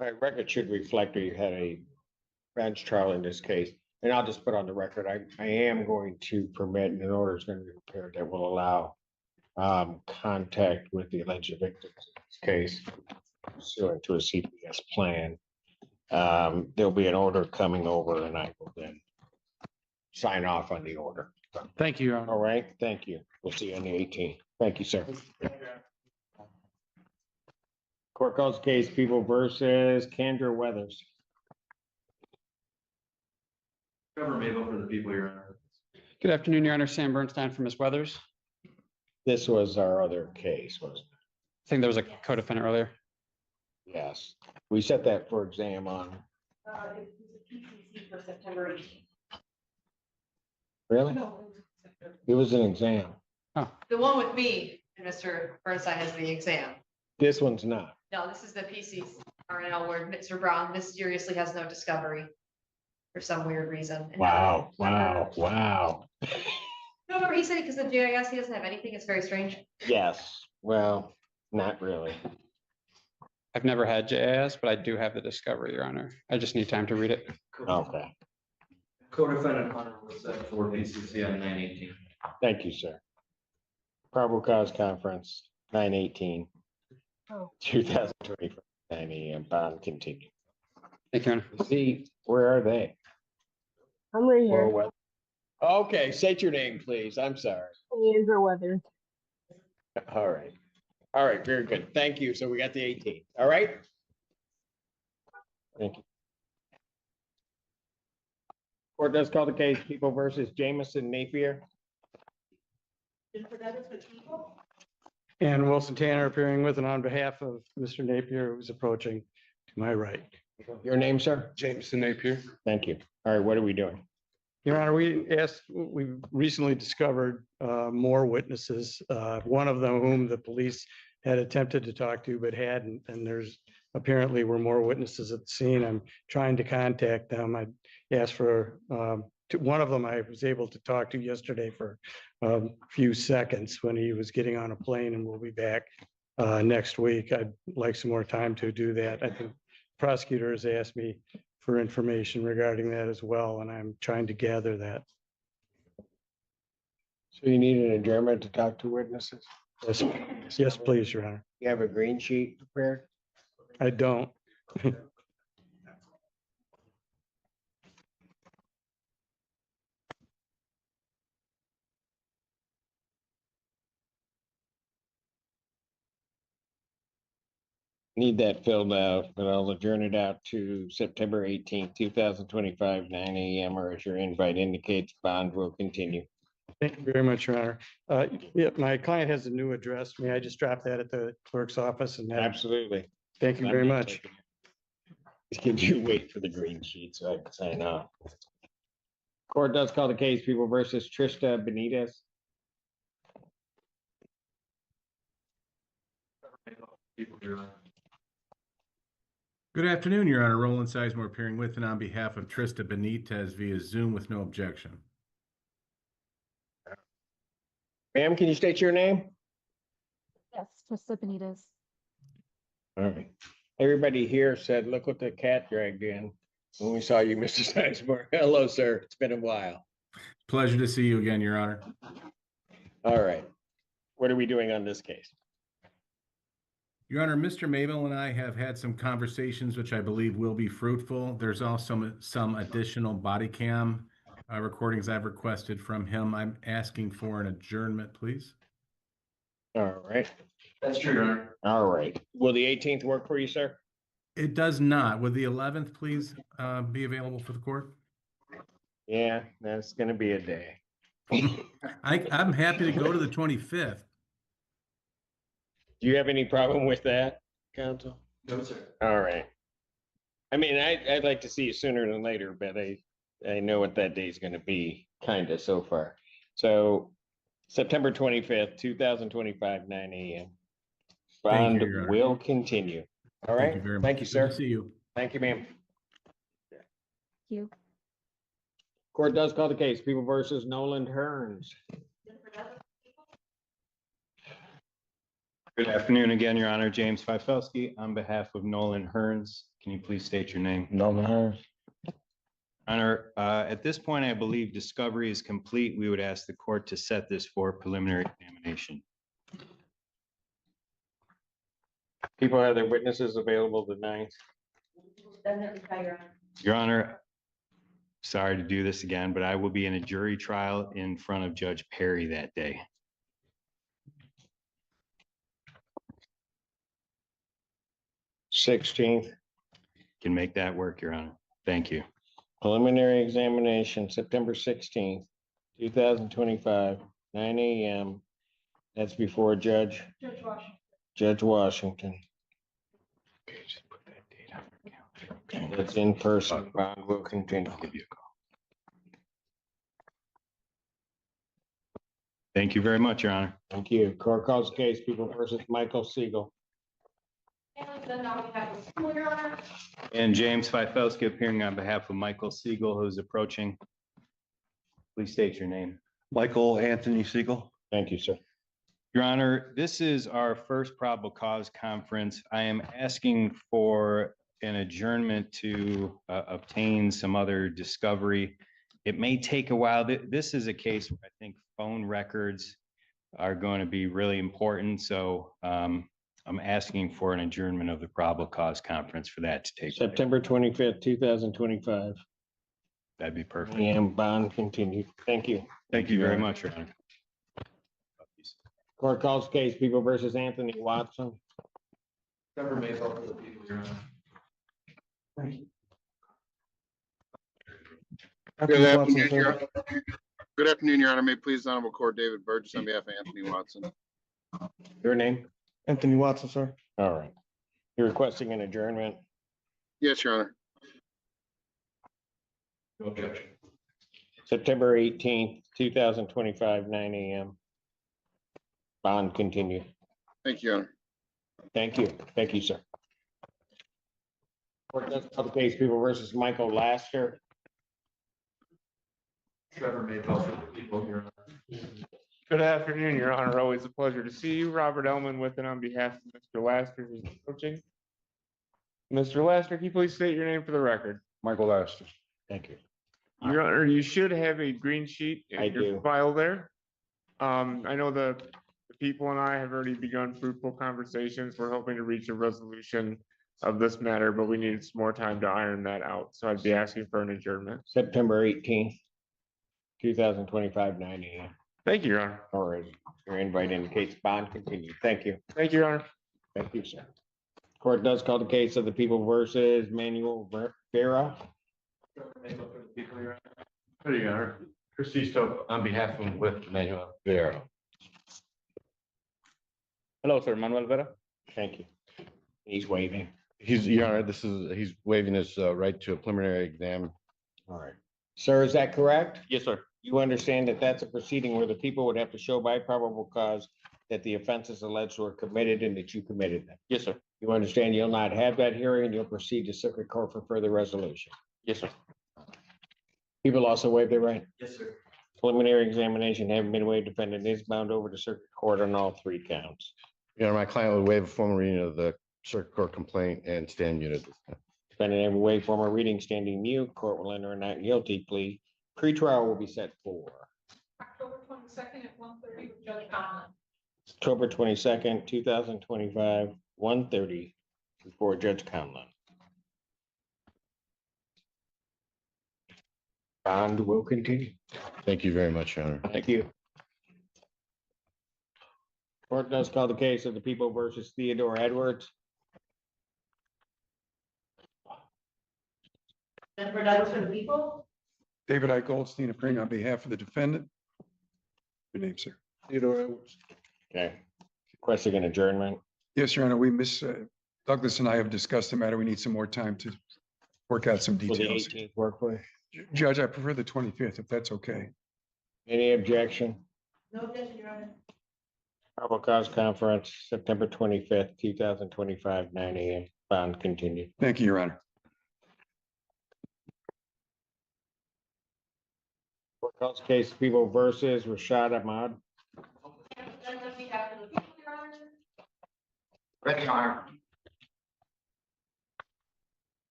A: My record should reflect that you had a bench trial in this case. And I'll just put on the record, I am going to permit, and an order is going to be prepared that will allow contact with the alleged victims in this case pursuant to a CPS plan. There'll be an order coming over and I will then sign off on the order.
N: Thank you, Your Honor.
A: All right, thank you. We'll see you on the 18th. Thank you, sir. Court calls case People versus Kendra Weathers.
G: Trevor Mabel for the people, Your Honor.
C: Good afternoon, Your Honor. Sam Bernstein from Ms. Weathers.
A: This was our other case, wasn't
C: I think there was a co-defendant earlier.
A: it? Yes. We set that for exam on.
M: For September 18th.
A: Really? It was an exam.
M: The one with me and Mr. Burnside has the exam.
A: This one's not.
M: No, this is the PCRNL where Mr. Brown mysteriously has no discovery for some weird reason. And
A: Wow, wow, wow.
M: no, remember he said because the GIS, he doesn't have anything. It's very strange.
A: Yes, well, not really.
C: I've never had JAS, but I do have the discovery, Your Honor. I just need time to read it.
A: Okay,
G: Co-defendant Hunter was set for PCC on 9/18.
A: thank you, sir. Probable cause conference, 9/18, 2025, 9 AM, bond continue.
C: Thank you, Your Honor.
A: See, where are they?
R: I'm right
A: Or
R: here.
A: what? Okay, state your name, please. I'm sorry.
R: Andrew Weathers.
A: All right. All right, very good. Thank you. So we got the 18th. All right? Thank you. Court does call the case People versus Jamison Napier.
N: And Wilson Tanner appearing with and on behalf of Mr. Napier, who's approaching to my right.
A: Your name, sir?
K: Jameson Napier.
A: Thank you. All right, what are we doing?
N: Your Honor, we recently discovered more witnesses, one of them whom the police had attempted to talk to but hadn't, and there's apparently were more witnesses at the scene. I'm trying to contact them. I asked for, one of them I was able to talk to yesterday for a few seconds when he was getting on a plane and will be back next week. I'd like some more time to do that. I think prosecutors asked me for information regarding that as well, and I'm trying to gather that.
A: So you need an adjournment to talk to witnesses?
N: Yes, yes, please, Your Honor.
A: You have a green sheet prepared?
N: I don't.
A: Need that filled out, but I'll adjourn it out to September 18th, 2025, 9 AM, or as your invite indicates, bond will continue.
N: Thank you very much, Your Honor. Yeah, my client has a new address. May I just drop that at the clerk's office and
A: Absolutely.
N: Thank you very much.
A: Can you wait for the green sheet so I can sign off? Court does call the case People versus Trista Benitez.
G: People, Your Honor.
E: Good afternoon, Your Honor. Roland Sizemore appearing with and on behalf of Trista Benitez via Zoom with no objection.
A: Ma'am, can you state your name?
L: Yes, Trista Benitez.
A: All right. Everybody here said, look what the cat dragged in when we saw you, Mr. Sizemore. Hello, sir. It's been a while.
E: Pleasure to see you again, Your Honor.
A: All right. What are we doing on this case?
E: Your Honor, Mr. Mabel and I have had some conversations which I believe will be fruitful. There's also some additional body cam recordings I've requested from him. I'm asking for an adjournment, please.
A: All right.
G: That's true, Your Honor.
A: All right. Will the 18th work for you, sir?
E: It does not. Would the 11th please be available for the court?
A: Yeah, that's going to be a day.
E: I'm happy to go to the 25th.
A: Do you have any problem with that, counsel?
G: No, sir.
A: All right. I mean, I'd like to see you sooner than later, but I know what that day is going to be kind of so far. So September 25th, 2025, 9 AM. Bond will continue. All right.
E: Thank you very much.
A: Thank you, sir.
E: Good to see you.
A: Thank you, ma'am.
L: Thank you.
A: Court does call the case People versus Nolan Hearns.
I: Good afternoon again, Your Honor. James Fifelsky on behalf of Nolan Hearns. Can you please state your name?
A: Nolan Hearns.
I: Honor, at this point, I believe discovery is complete. We would ask the court to set this for preliminary examination.
A: People have their witnesses available tonight.
I: Your Honor, sorry to do this again, but I will be in a jury trial in front of Judge Perry that day.
A: Sixteenth,
I: Can make that work, Your Honor. Thank you.
A: preliminary examination, September 16th, 2025, 9 a.m. That's before Judge Washington.
I: Okay, just put that date on your calendar.
A: That's in person. Bond will continue.
I: I'll give you a call. Thank you very much, Your Honor.
A: Thank you. Court calls case People versus Michael Siegel.
I: And James Fifelsky appearing on behalf of Michael Siegel, who's approaching. Please state your name.
J: Michael Anthony Siegel.
A: Thank you, sir.
I: Your Honor, this is our first probable cause conference. I am asking for an adjournment to obtain some other discovery. It may take a while. This is a case where I think phone records are going to be really important. So I'm asking for an adjournment of the probable cause conference for that to take place.
A: September 25th, 2025.
I: That'd be perfect.
A: And bond continued. Thank you.
I: Thank you very much, Your Honor.
A: Court calls case People versus Anthony Watson.
O: Good afternoon, Good afternoon, Your Honor. May it please the Honorable Court, David Burgess on behalf of Anthony Watson.
A: Your name?
J: Anthony Watson, sir.
A: All right. You're requesting an adjournment.
O: Yes, Your Honor.
A: No objection. September 18th, 2025, 9 a.m. Bond continued.
O: Thank you, Your Honor.
A: Thank you. Thank you, sir. Court does call the case People versus Michael Laster.
X: Trevor Mayfeld for the people here. Good afternoon, Your Honor. Always a pleasure to see you. Robert Ellman with and on behalf of Mr. Laster who's approaching. Mr. Laster, can you please state your name for the record?
J: Michael Laster.
A: Thank you.
X: Your Honor, you should have a green sheet
A: I
X: in your
A: do.
X: file there. I know the people and I have already begun fruitful conversations. We're hoping to reach a resolution of this matter, but we needed some more time to iron that out. So I'd be asking for an adjournment.
A: September 18th, 2025, 9 a.m.
X: Thank you, Your Honor.
A: All right. Your invite indicates bond continued. Thank you.
X: Thank you, Your Honor.
A: Thank you, sir. Court does call the case of the People versus Manuel Vera.
J: Good, Your Honor. Christisto on behalf of with Manuel Vera.
Y: Hello, sir. Manuel Vera.
A: Thank you. He's waving.
J: Your Honor, he's waiving his right to a preliminary exam.
A: All right. Sir, is that correct?
Y: Yes, sir.
A: You understand that that's a proceeding where the people would have to show by probable cause that the offenses alleged were committed and that you committed them?
Y: Yes, sir.
A: You understand you'll not have that hearing and you'll proceed to circuit court for further resolution.
Y: Yes, sir.
A: People also waive their right.
X: Yes, sir.
A: Preliminary examination having been waived, defendant is bound over to circuit court on all three counts.
J: Your Honor, my client will waive a formal reading of the circuit court complaint and stand muted.
A: Defendant having waived formal reading, standing mute, court will enter a not guilty plea. Pretrial will be set for
Q: October 22nd at 1:30 with Judge Conlon.
A: October 22nd, 2025, 1:30 before Judge Conlon. Bond will continue.
J: Thank you very much, Your Honor.
A: Thank you. Court does call the case of the People versus Theodore Edwards.
D: Jennifer Douglas for the people.
Z: David I. Goldstein appearing on behalf of the defendant. Your name, sir.
A: Theodore Edwards. Okay. Requesting an adjournment.
Z: Yes, Your Honor, Douglas and I have discussed the matter. We need some more time to work out some
A: Will the
Z: details.
A: 18th work for you?
Z: Judge, I prefer the 25th, if that's okay.
A: Any objection?
D: No objection, Your Honor.
A: Probable cause conference, September 25th, 2025, 9 a.m. Bond continued.
Z: Thank you, Your Honor.
A: Court calls case People versus Rashad Ahmad.
B: Ready, Your Honor.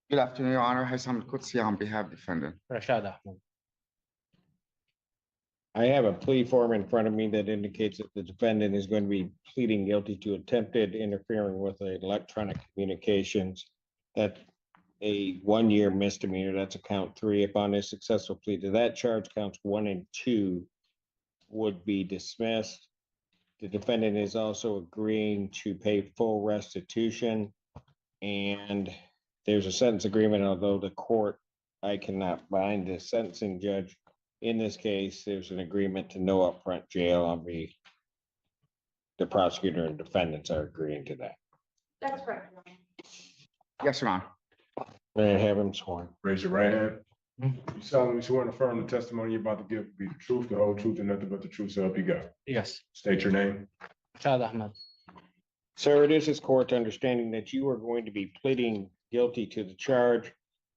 B: Good afternoon, Your Honor. Hassam Al-Qudsi on behalf of defendant.
F: Rashad Ahmed.
A: I have a plea form in front of me that indicates that the defendant is going to be pleading guilty to attempted interfering with electronic communications. That's a 1-year misdemeanor. That's a count 3. Upon a successful plea to that charge, counts 1 and 2 would be dismissed. The defendant is also agreeing to pay full restitution. And there's a sentence agreement, although the court, I cannot bind the sentencing judge. In this case, there's an agreement to no upfront jail. The prosecutor and defendants are agreeing to that.
M: That's correct.
B: Yes, Your Honor.
A: May I have him sworn?
H: Raise your right hand. You solemnly swear and affirm the testimony you're about to give be the truth, the whole truth, and nothing but the truth, so help you God.
F: Yes.
H: State your name.
F: Rashad Ahmed.
A: Sir, it is this court's understanding that you are going to be pleading guilty to the charge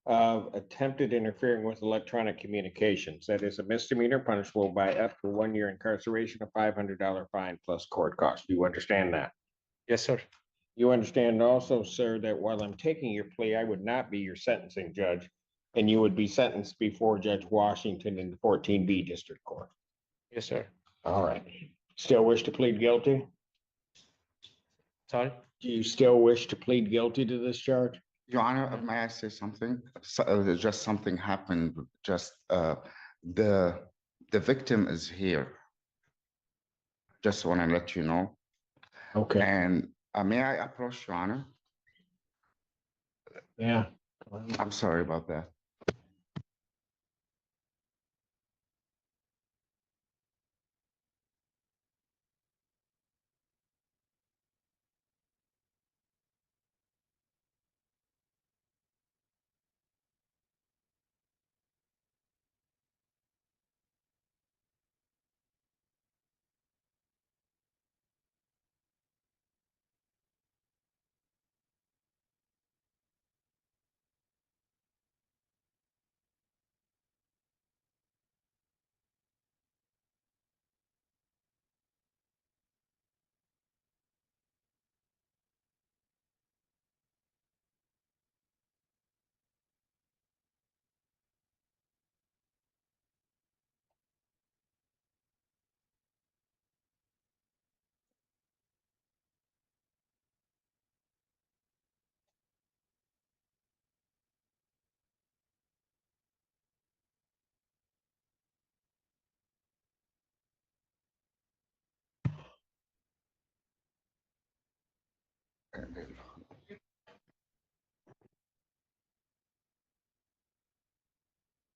A: of attempted interfering with electronic communications. That is a misdemeanor punishable by up to 1 year incarceration, a $500 fine plus court costs. Do you understand that?
F: Yes, sir.
A: You understand also, sir, that while I'm taking your plea, I would not be your sentencing judge, and you would be sentenced before Judge Washington in the 14B District Court.
F: Yes, sir.
A: All right. Still wish to plead guilty?
F: Sorry?
A: Do you still wish to plead guilty to this charge?
B: Your Honor, may I say something? Just something happened, the victim is here. Just want to let you know.
A: Okay.
B: And may I approach, Your Honor?
A: Yeah.
B: I'm sorry about that.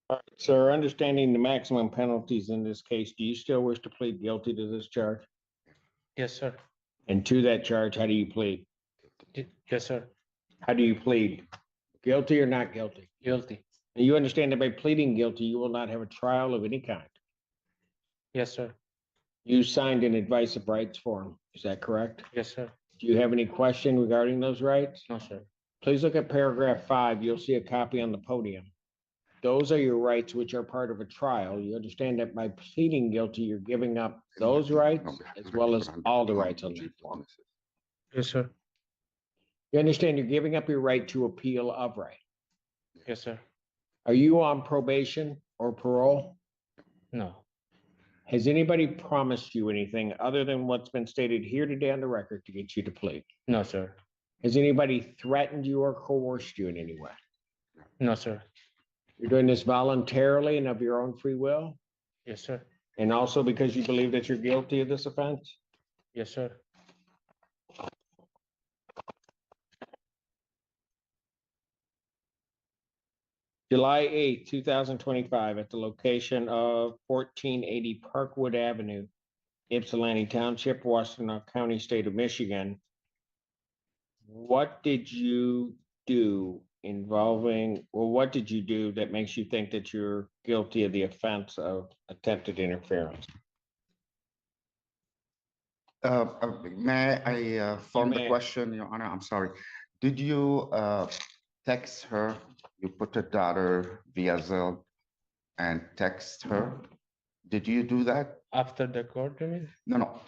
A: All right, sir, understanding the maximum penalties in this case, do you still wish to plead guilty to this charge?
F: Yes, sir.
A: And to that charge, how do you plead?
F: Yes, sir.
A: How do you plead? Guilty or not guilty?
F: Guilty.
A: And you understand that by pleading guilty, you will not have a trial of any kind.
F: Yes, sir.
A: You signed an advice of rights form. Is that correct?
F: Yes, sir.
A: Do you have any question regarding those rights?
F: No, sir.
A: Please look at paragraph 5. You'll see a copy on the podium. Those are your rights, which are part of a trial. You understand that by pleading guilty, you're giving up those rights as well as all the rights on that form.
F: Yes, sir.
A: You understand you're giving up your right to appeal of right.
F: Yes, sir.
A: Are you on probation or parole?
F: No.
A: Has anybody promised you anything other than what's been stated here today on the record to get you to plead?
F: No, sir.
A: Has anybody threatened you or coerced you in any way?
F: No, sir.
A: You're doing this voluntarily and of your own free will?
F: Yes, sir.
A: And also because you believe that you're guilty of this offense?
F: Yes, sir.
A: July 8th, 2025, at the location of 1480 Parkwood Avenue, Ypsilanti Township, Washtenaw County, State of Michigan. What did you do what did you do that makes you think that you're guilty of the offense of attempted interference?
B: May I form the question, Your Honor? I'm sorry. Did you text her? You put a daughter via Zelle and text her? Did you do that?
F: After the court, you mean?
B: No, no.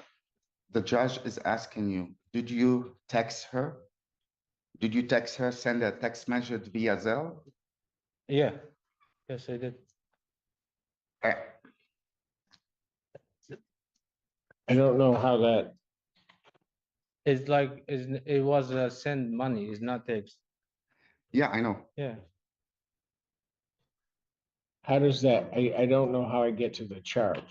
B: The judge is asking you, did you text her? Did you text her, send a text message via Zelle?
F: Yeah, yes, I did.
B: Eh,
A: I don't know how that,
F: It's like, it was send money, it's not text.
B: Yeah, I know.
F: Yeah,
A: how does that, I don't know how I get to the charge.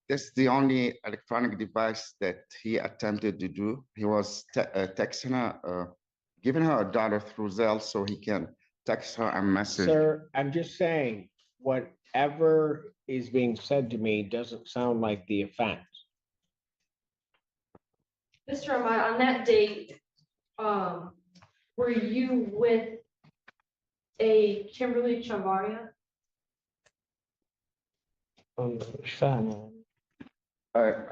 B: This is the only electronic device that he attempted to do. He was texting her, giving her $1 through Zelle so he can text her a message.
A: Sir, I'm just saying, whatever is being said to me doesn't sound like the offense.
M: Mr. Ahmad, on that date, were you with a Kimberly Chavaria?
F: مش فاهم.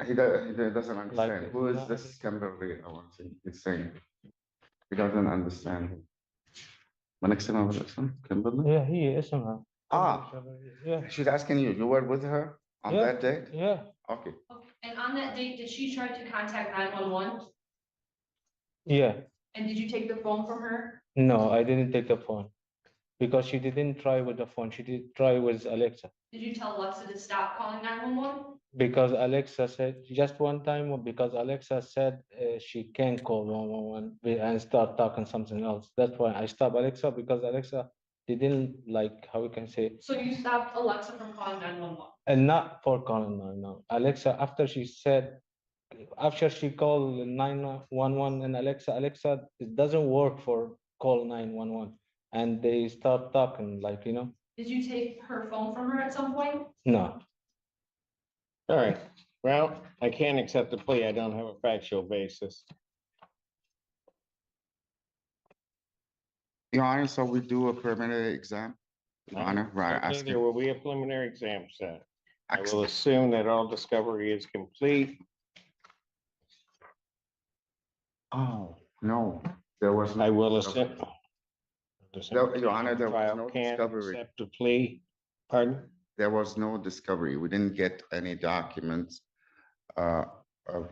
B: He doesn't understand. Who is this Kimberly? I want to, he's saying. He doesn't understand. ما نكسبها بالاسم Kimberly?
F: Yeah, هي اسمها. Yeah.
B: She's asking you, you were with her on
F: Yeah.
B: that date?
F: Yeah.
B: Okay.
M: And on that date, did she try to contact 911?
F: Yeah.
M: And did you take the phone from her?
F: No, I didn't take the phone because she didn't try with the phone. She did try with Alexa
M: Did you tell Alexa to stop calling 911?
F: because Alexa said just one time because Alexa said she can call 111 and start talking something else. That's why I stopped Alexa because Alexa didn't like how we can say
M: So you stopped Alexa from calling 911?
F: and not for calling no. Alexa after she called 911 and Alexa it doesn't work for call 911 and they start talking like
M: Did you take her phone from her at some point?
F: no.
A: All right, well, I can't accept the plea. I don't have a factual basis.
B: Your Honor, so we do a preliminary exam? Your Honor, right,
A: Okay,
B: asking.
A: there will be a preliminary exam set. I will assume that all discovery is complete.
B: Oh, no, there was.
A: I will assume.
B: Your Honor, there was
A: Trial
B: no
A: can't
B: discovery.
A: accept a plea. Pardon?
B: There was no discovery. We didn't get any documents,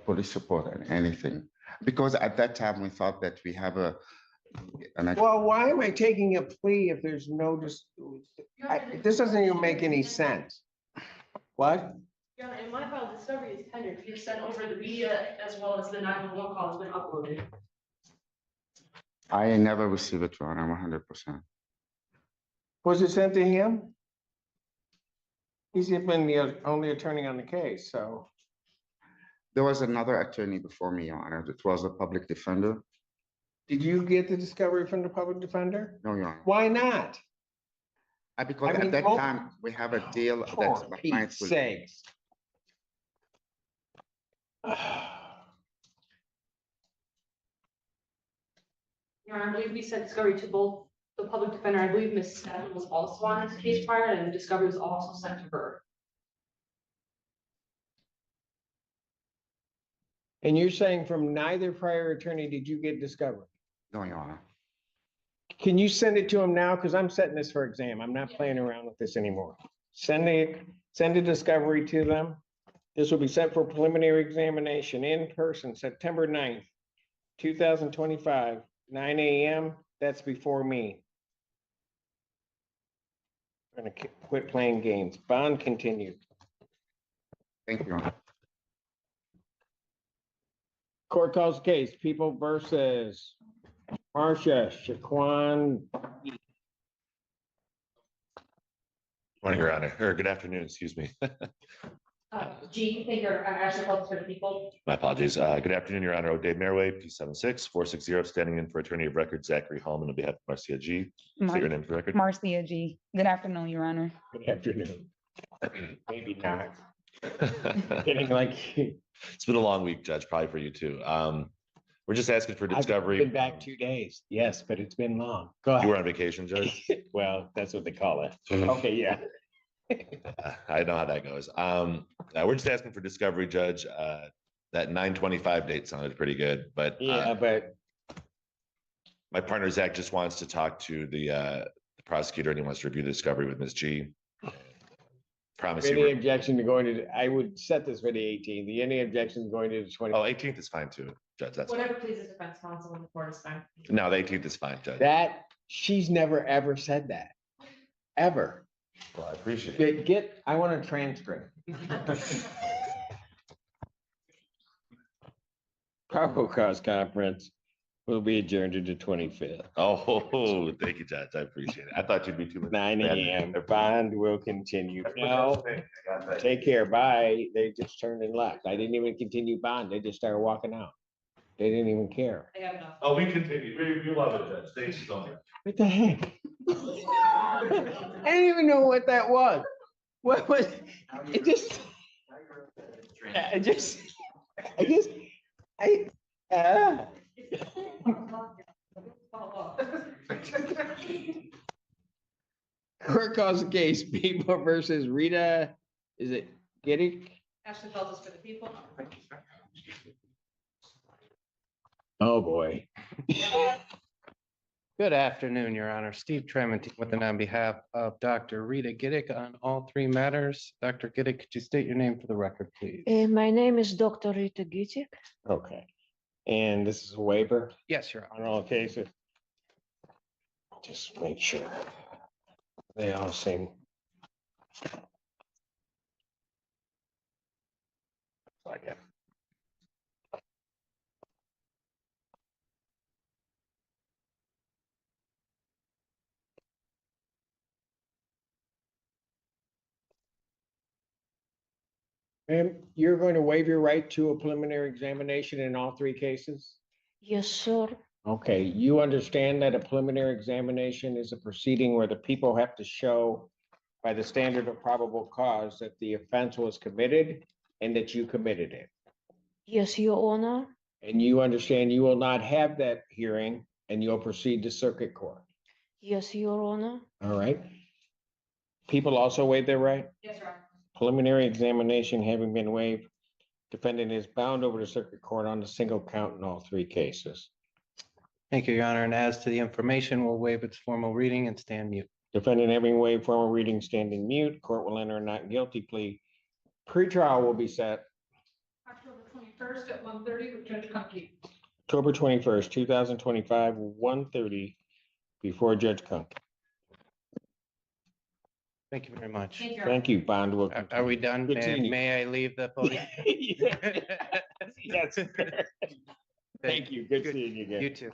B: police report and anything. Because at that time, we thought that we have
A: Well, why am I taking a plea if there's no, this doesn't even make any sense. What?
M: Yeah, and my file discovery is tendered. You've sent over the media as well as the 911 call has been uploaded.
B: I never received it, Your Honor, 100%.
A: Was it sent to him? He's been the only attorney on the case, so.
B: There was another attorney before me, Your Honor. It was a public defender.
A: Did you get the discovery from the public defender?
B: No, Your Honor.
A: Why not?
B: Because
A: I mean,
B: at that time, we have a deal that
A: For
B: the clients
A: Pete's
B: will.
A: sakes.
M: Your Honor, I believe we sent discovery to both the public defender. I believe Ms. Stedman was also on this case prior, and the discovery was also sent to her.
A: And you're saying from neither prior attorney did you get discovery?
B: No, Your Honor.
A: Can you send it to him now? Because I'm setting this for exam. I'm not playing around with this anymore. Send a discovery to them. This will be set for preliminary examination in person, September 9th, 2025, 9 a.m. That's before me. I'm gonna quit playing games. Bond continued.
B: Thank you, Your Honor.
A: Court calls case, People versus Marcia Shaquan.
P: Morning, Your Honor, or good afternoon, excuse me.
M: G, thank you. I'm actually called for the people.
P: My apologies. Good afternoon, Your Honor. Dave Merway, P76460, standing in for attorney of record Zachary Hallman on behalf of Marcia G. Say your name for the record.
S: Marcia G. Good afternoon, Your Honor.
A: Good afternoon. Maybe not. Getting like.
P: It's been a long week, Judge, probably for you too. We're just asking for discovery.
A: I've been back 2 days. Yes, but it's been long. Go ahead.
P: You were on vacation, Judge?
A: Well, that's what they call it. Okay, yeah.
P: I know how that goes. We're just asking for discovery, Judge. That 9/25 date sounded pretty good, but
A: yeah, but
P: my partner Zach just wants to talk to the prosecutor and he wants to review the discovery with Ms. G. Promise
A: Any
P: you.
A: objection to going to, I would set this for the 18th. Any objection to going to the 20?
P: Oh, 18th is fine too, Judge. That's fine.
M: Whatever pleases defense counsel when the court is fine.
P: No, the 18th is fine, Judge.
A: That, she's never, ever said that. Ever.
P: Well, I appreciate it.
A: I want a transcript. Probable cause conference will be adjourned to the 25th.
P: Oh, thank you, Judge. I appreciate it. I thought you'd be too.
A: 9 a.m. Bond will continue. No, take care. Bye. They just turned and left. I didn't even continue bond. They just started walking out. They didn't even care.
M: I have enough.
P: Oh, we continue. We love it, Judge. Thank you so much.
A: What the heck? I didn't even know what that was. What was, it just, Court calls the case, People versus Rita, is it Giddick?
M: Ashley Feltus for the people.
A: Oh, boy.
F: Good afternoon, Your Honor. Steve Tremonti with and on behalf of Dr. Rita Giddick on all three matters. Dr. Giddick, could you state your name for the record, please?
C: My name is Dr. Rita Gittik.
A: Okay. And this is a waiver
F: Yes, Your Honor.
A: on all cases? Just make sure they all seem. Like it. And you're going to waive your right to a preliminary examination in all three cases?
C: Yes, sir.
A: Okay, you understand that a preliminary examination is a proceeding where the people have to show by the standard of probable cause that the offense was committed and that you committed it.
C: Yes, Your Honor.
A: And you understand you will not have that hearing and you'll proceed to circuit court.
C: Yes, Your Honor.
A: All right. People also waive their right?
M: Yes, Your Honor.
A: Preliminary examination having been waived, defendant is bound over to circuit court on a single count in all three cases.
F: Thank you, Your Honor. And as to the information, we'll waive its formal reading and stand mute.
A: Defendant having waived formal reading, standing mute, court will enter a not guilty plea. Pretrial will be set
Q: October 21st at 1:30 with Judge Conkey.
A: October 21st, 2025, 1:30 before Judge Kunk.
F: Thank you very much.
M: Thank you.
A: Thank you, bond will.
F: Are we done?
A: Good seeing you.
F: May I leave the podium?
A: Yes. Thank you. Good seeing you again.
F: You too.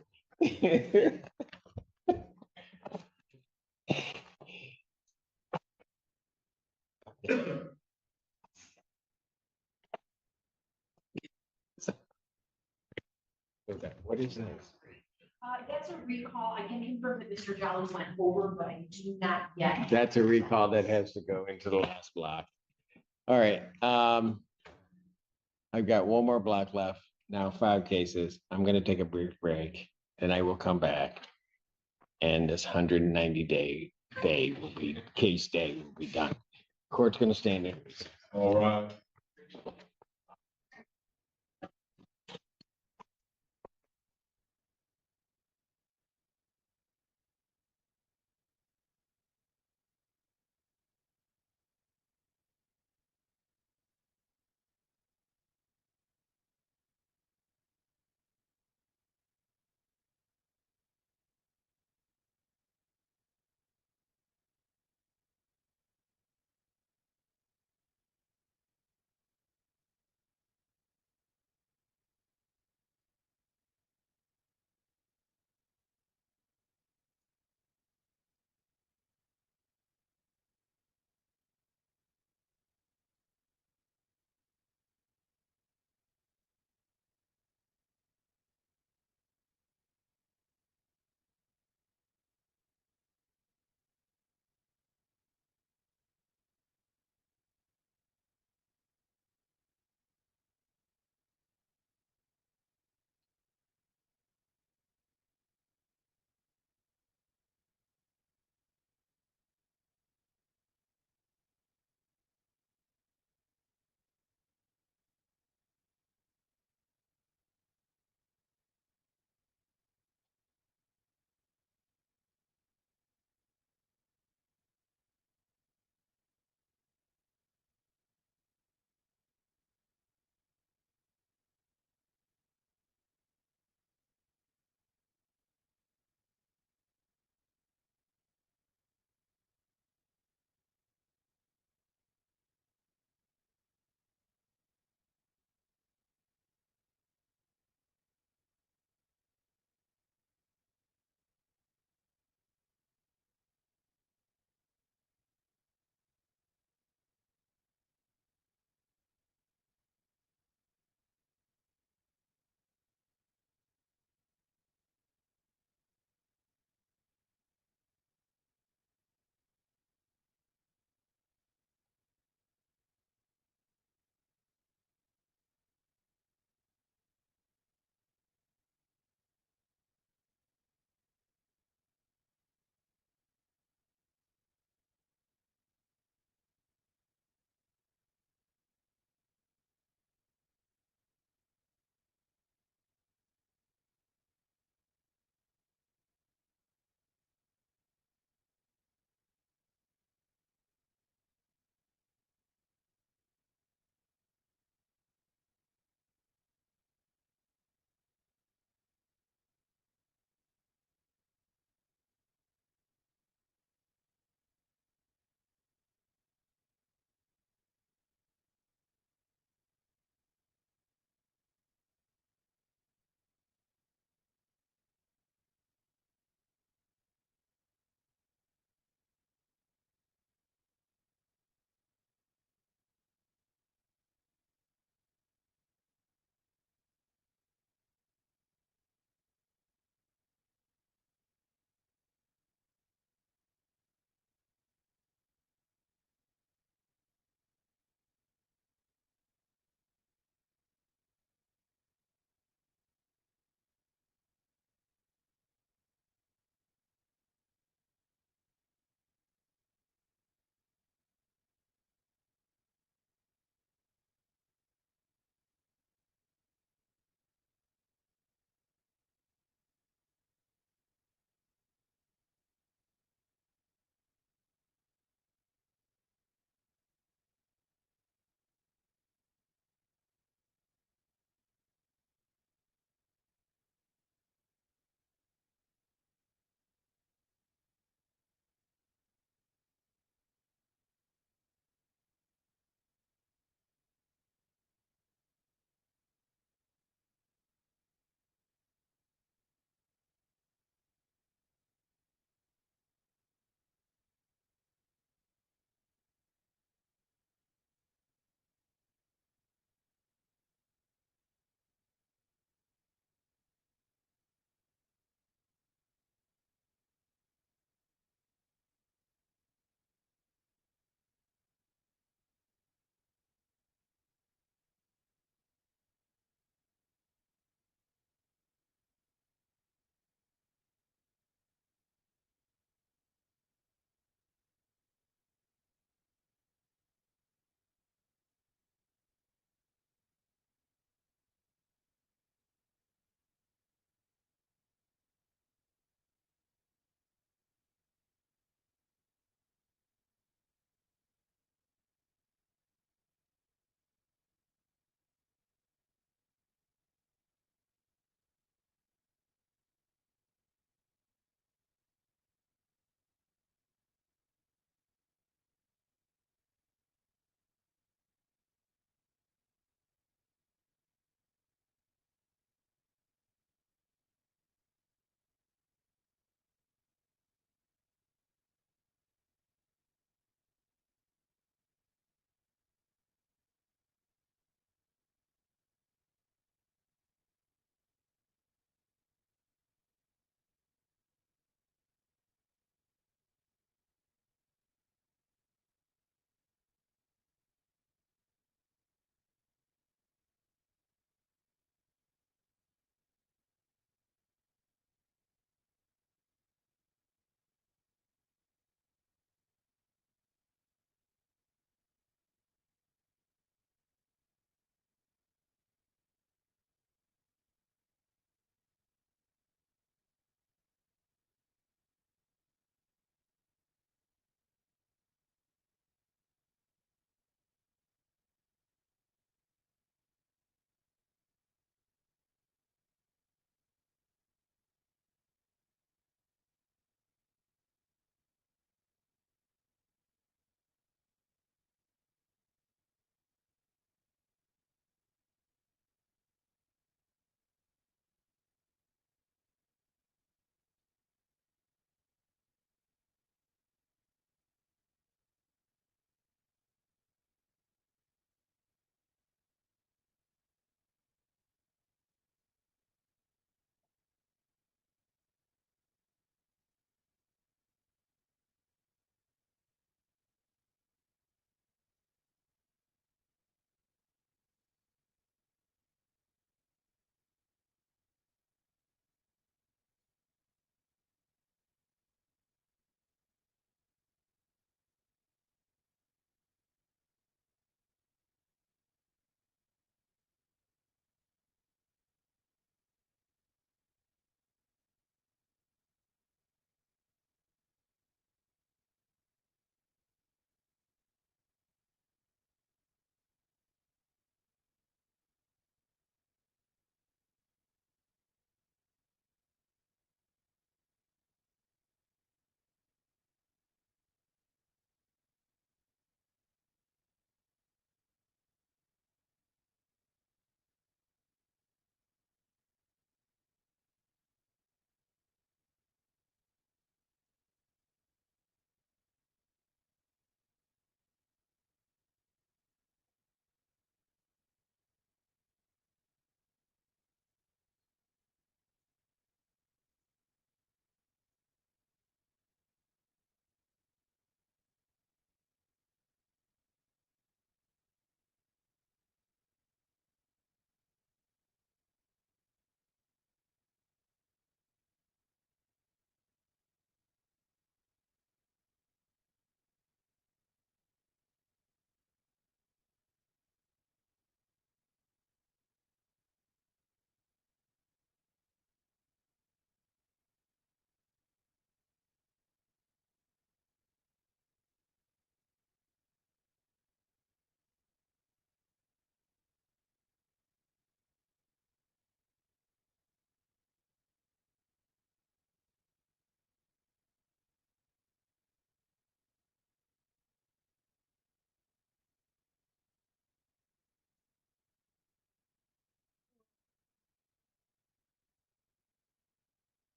A: What is this?
M: That's a recall. I can confirm that Mr. Jolly went over, but I do not yet.
A: That's a recall that has to go into the last block. All right, I've got one more block left, now 5 cases. I'm gonna take a brief break, and I will come back. And this 190-day case day will be done. Court's gonna stand in.
H: All right.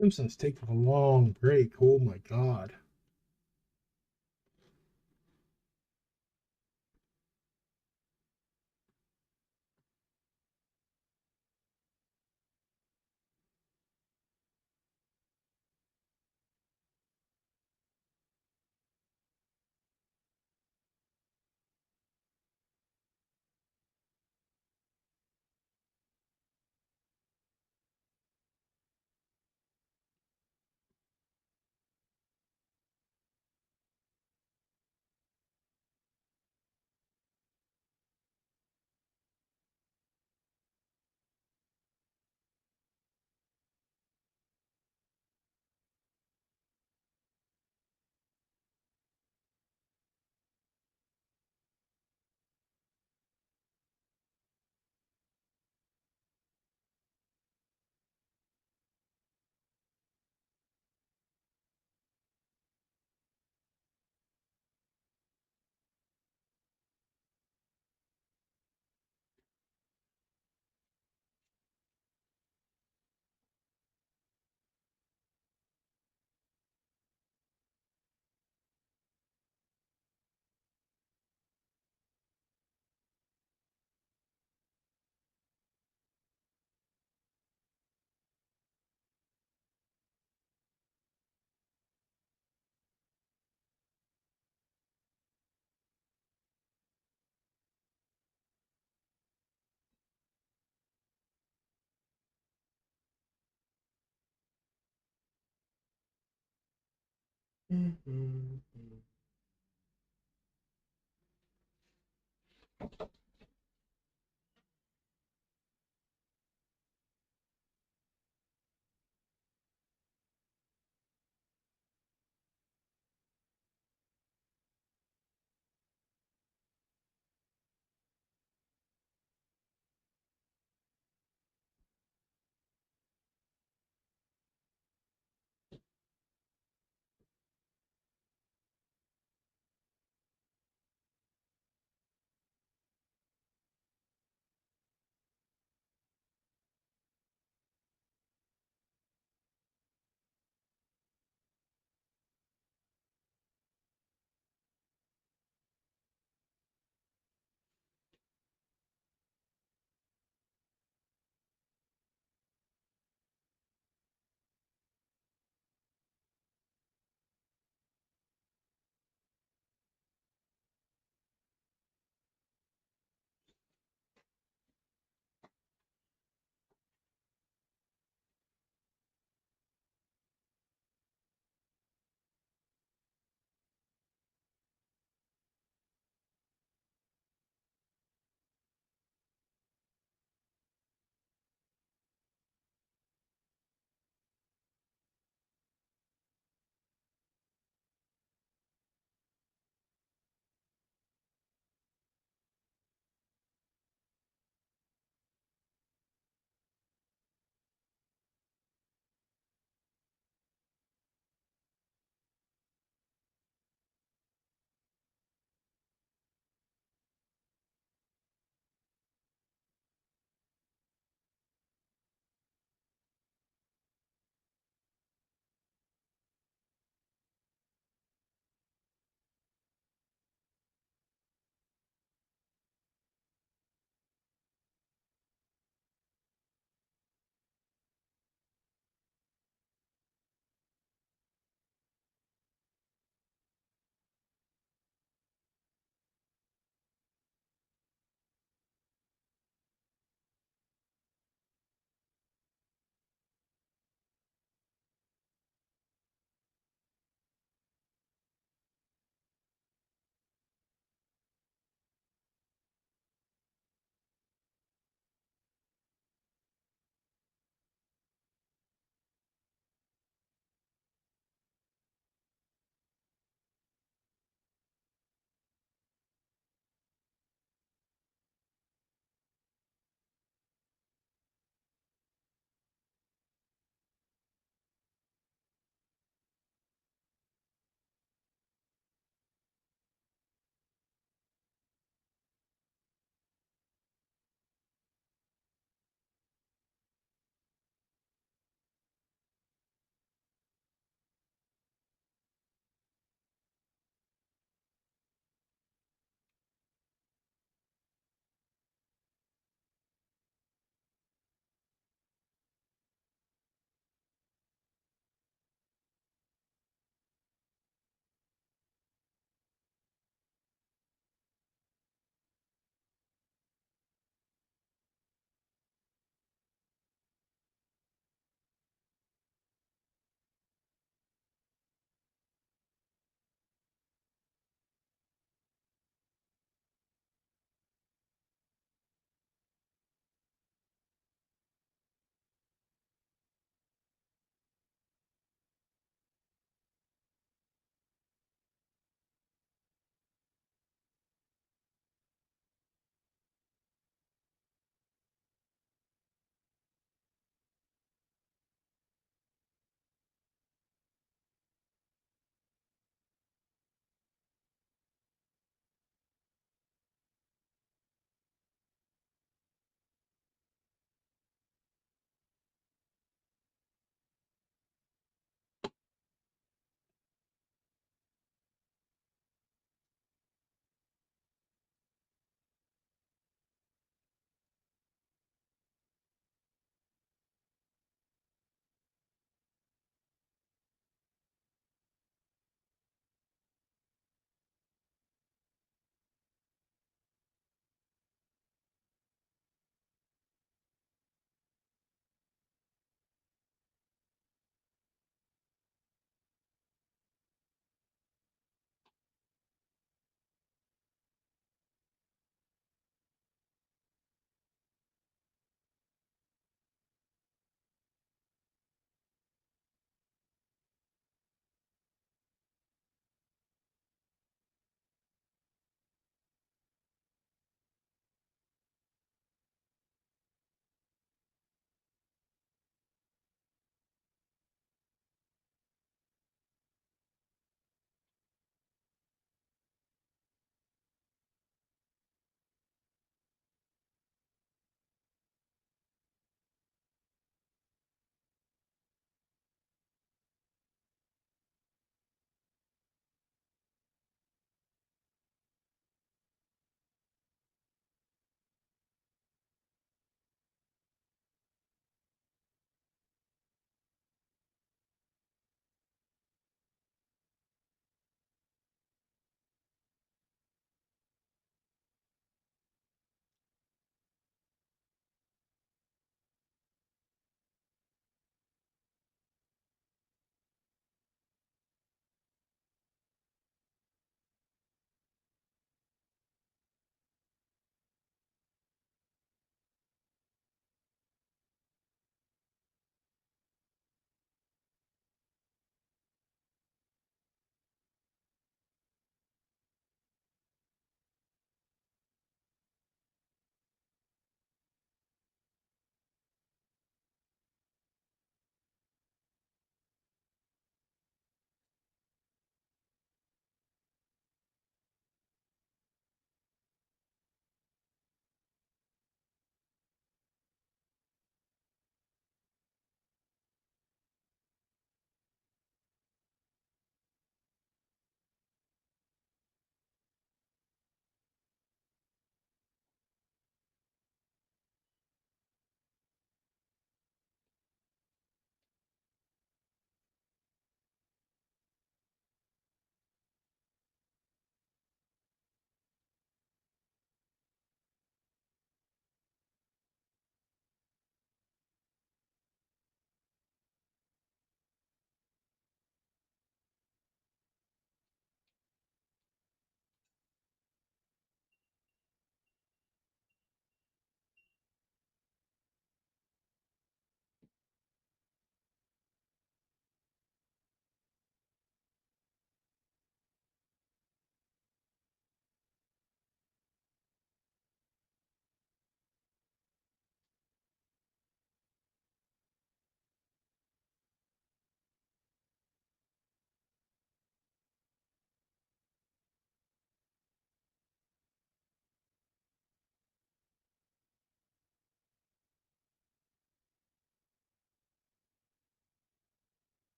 K: Simpsons taking a long break. Oh my God.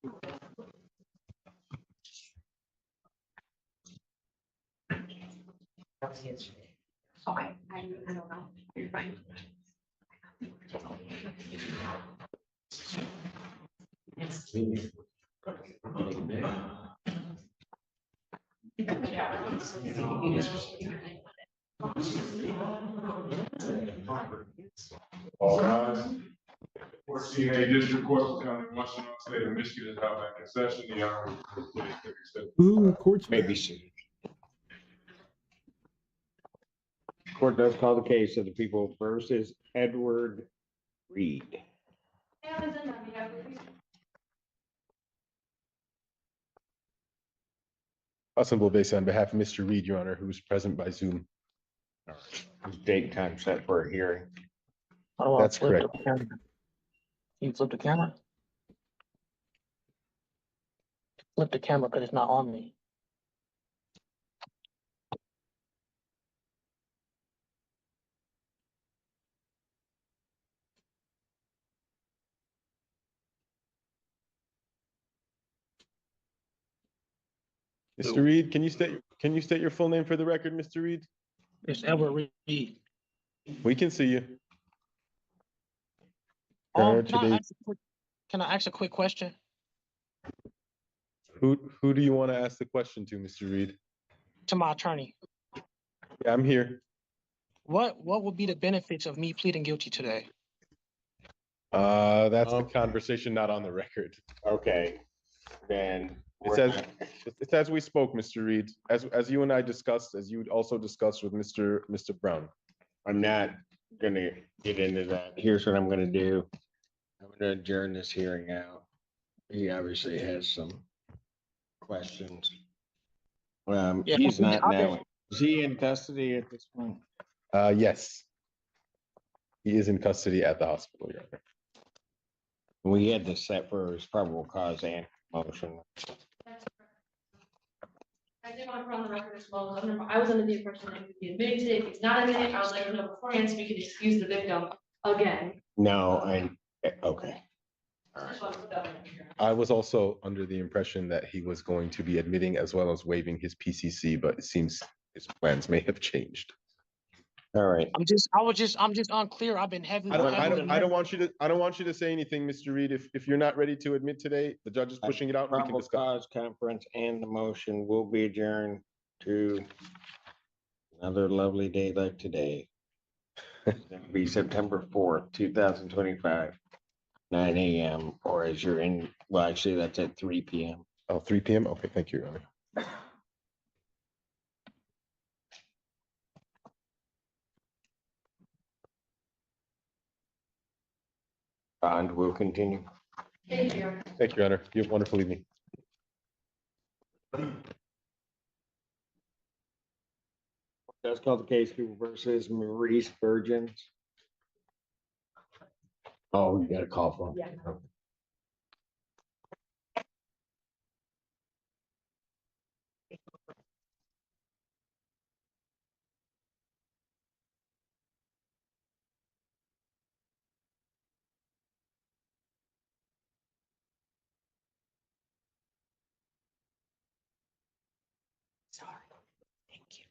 M: Okay, I don't know. You're fine.
H: All rise. CNA District Court, County of Washington, State of Michigan is now back in session. The honorable please take a step.
K: Ooh, court's
A: Maybe
K: back.
A: soon. Court does call the case of the people versus Edward Reed.
H: Hassan Bobese on behalf of Mr. Reed, Your Honor, who is present by Zoom.
A: Date and time set for a hearing.
H: That's correct.
F: Can you flip the camera? Flip the camera because it's not on me.
H: Mr. Reed, can you state your full name for the record, Mr. Reed?
F: It's Edward Reed.
H: We can see you.
F: Can
H: Today,
F: I ask a quick question?
H: who do you want to ask the question to, Mr. Reed?
F: To my attorney.
H: Yeah, I'm here.
F: What would be the benefits of me pleading guilty today?
H: That's the conversation not on the record.
A: Okay, then.
H: It's as we spoke, Mr. Reed, as you and I discussed, as you also discussed with Mr. Brown.
A: I'm not gonna get into that. Here's what I'm gonna do. I'm gonna adjourn this hearing out. He obviously has some questions.
F: Yeah,
A: He's not
F: I've
A: now. Is he in custody at this point?
H: Yes. He is in custody at the hospital, Your Honor.
A: We had this set for his probable cause and motion.
M: I did want to put on the record as well, I was under the impression that he would be admitted today. If he's not admitted, I would like to know beforehand so we could excuse the victim again.
A: No, okay.
M: Just want to put that on the record.
H: I was also under the impression that he was going to be admitting as well as waiving his PCC, but it seems his plans may have changed.
A: All right.
F: I'm just unclear. I've been heavily.
H: I don't want you to say anything, Mr. Reed. If you're not ready to admit today, the judge is pushing it out. We can
A: Probable
H: discuss.
A: cause conference and the motion will be adjourned to another lovely day like today. That'll be September 4th, 2025, 9 a.m. or as you're in, well, actually that's at 3 p.m.
H: Oh, 3 p.m. Okay, thank you, Your Honor.
A: Bond will continue.
M: Thank you.
H: Thank you, Your Honor. You have a wonderful evening.
A: That's called the case people versus Maurice Virgins. Oh, we got a call from.
M: Yeah.
F: Sorry. Thank you.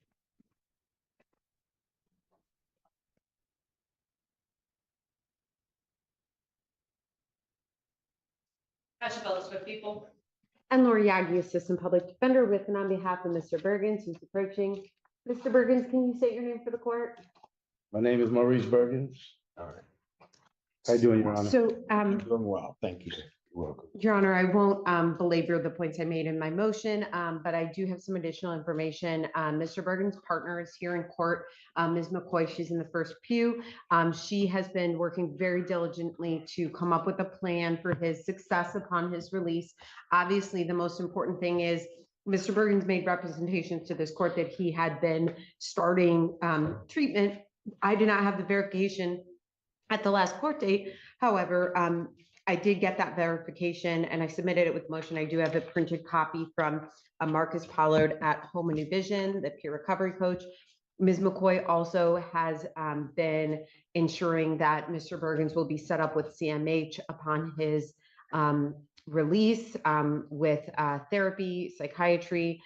M: I should spell this with people.
N: And Lori Yagi, Assistant Public Defender, with and on behalf of Mr. Bergens, who's approaching. Mr. Bergens, can you state your name for the court?
R: My name is Maurice Bergens.
A: All right.
R: How you doing, Your Honor?
N: So,
A: Doing well, thank you. You're welcome.
N: Your Honor, I won't belabor the points I made in my motion, but I do have some additional information. Mr. Bergen's partner is here in court. Ms. McCoy, she's in the first pew. She has been working very diligently to come up with a plan for his success upon his release. Obviously, the most important thing is Mr. Bergen's made representations to this court that he had been starting treatment. I did not have the verification at the last court date. However, I did get that verification and I submitted it with motion. I do have a printed copy from Marcus Pollard at Home and New Vision, the peer recovery coach. Ms. McCoy also has been ensuring that Mr. Bergens will be set up with CMH upon his release with therapy, psychiatry.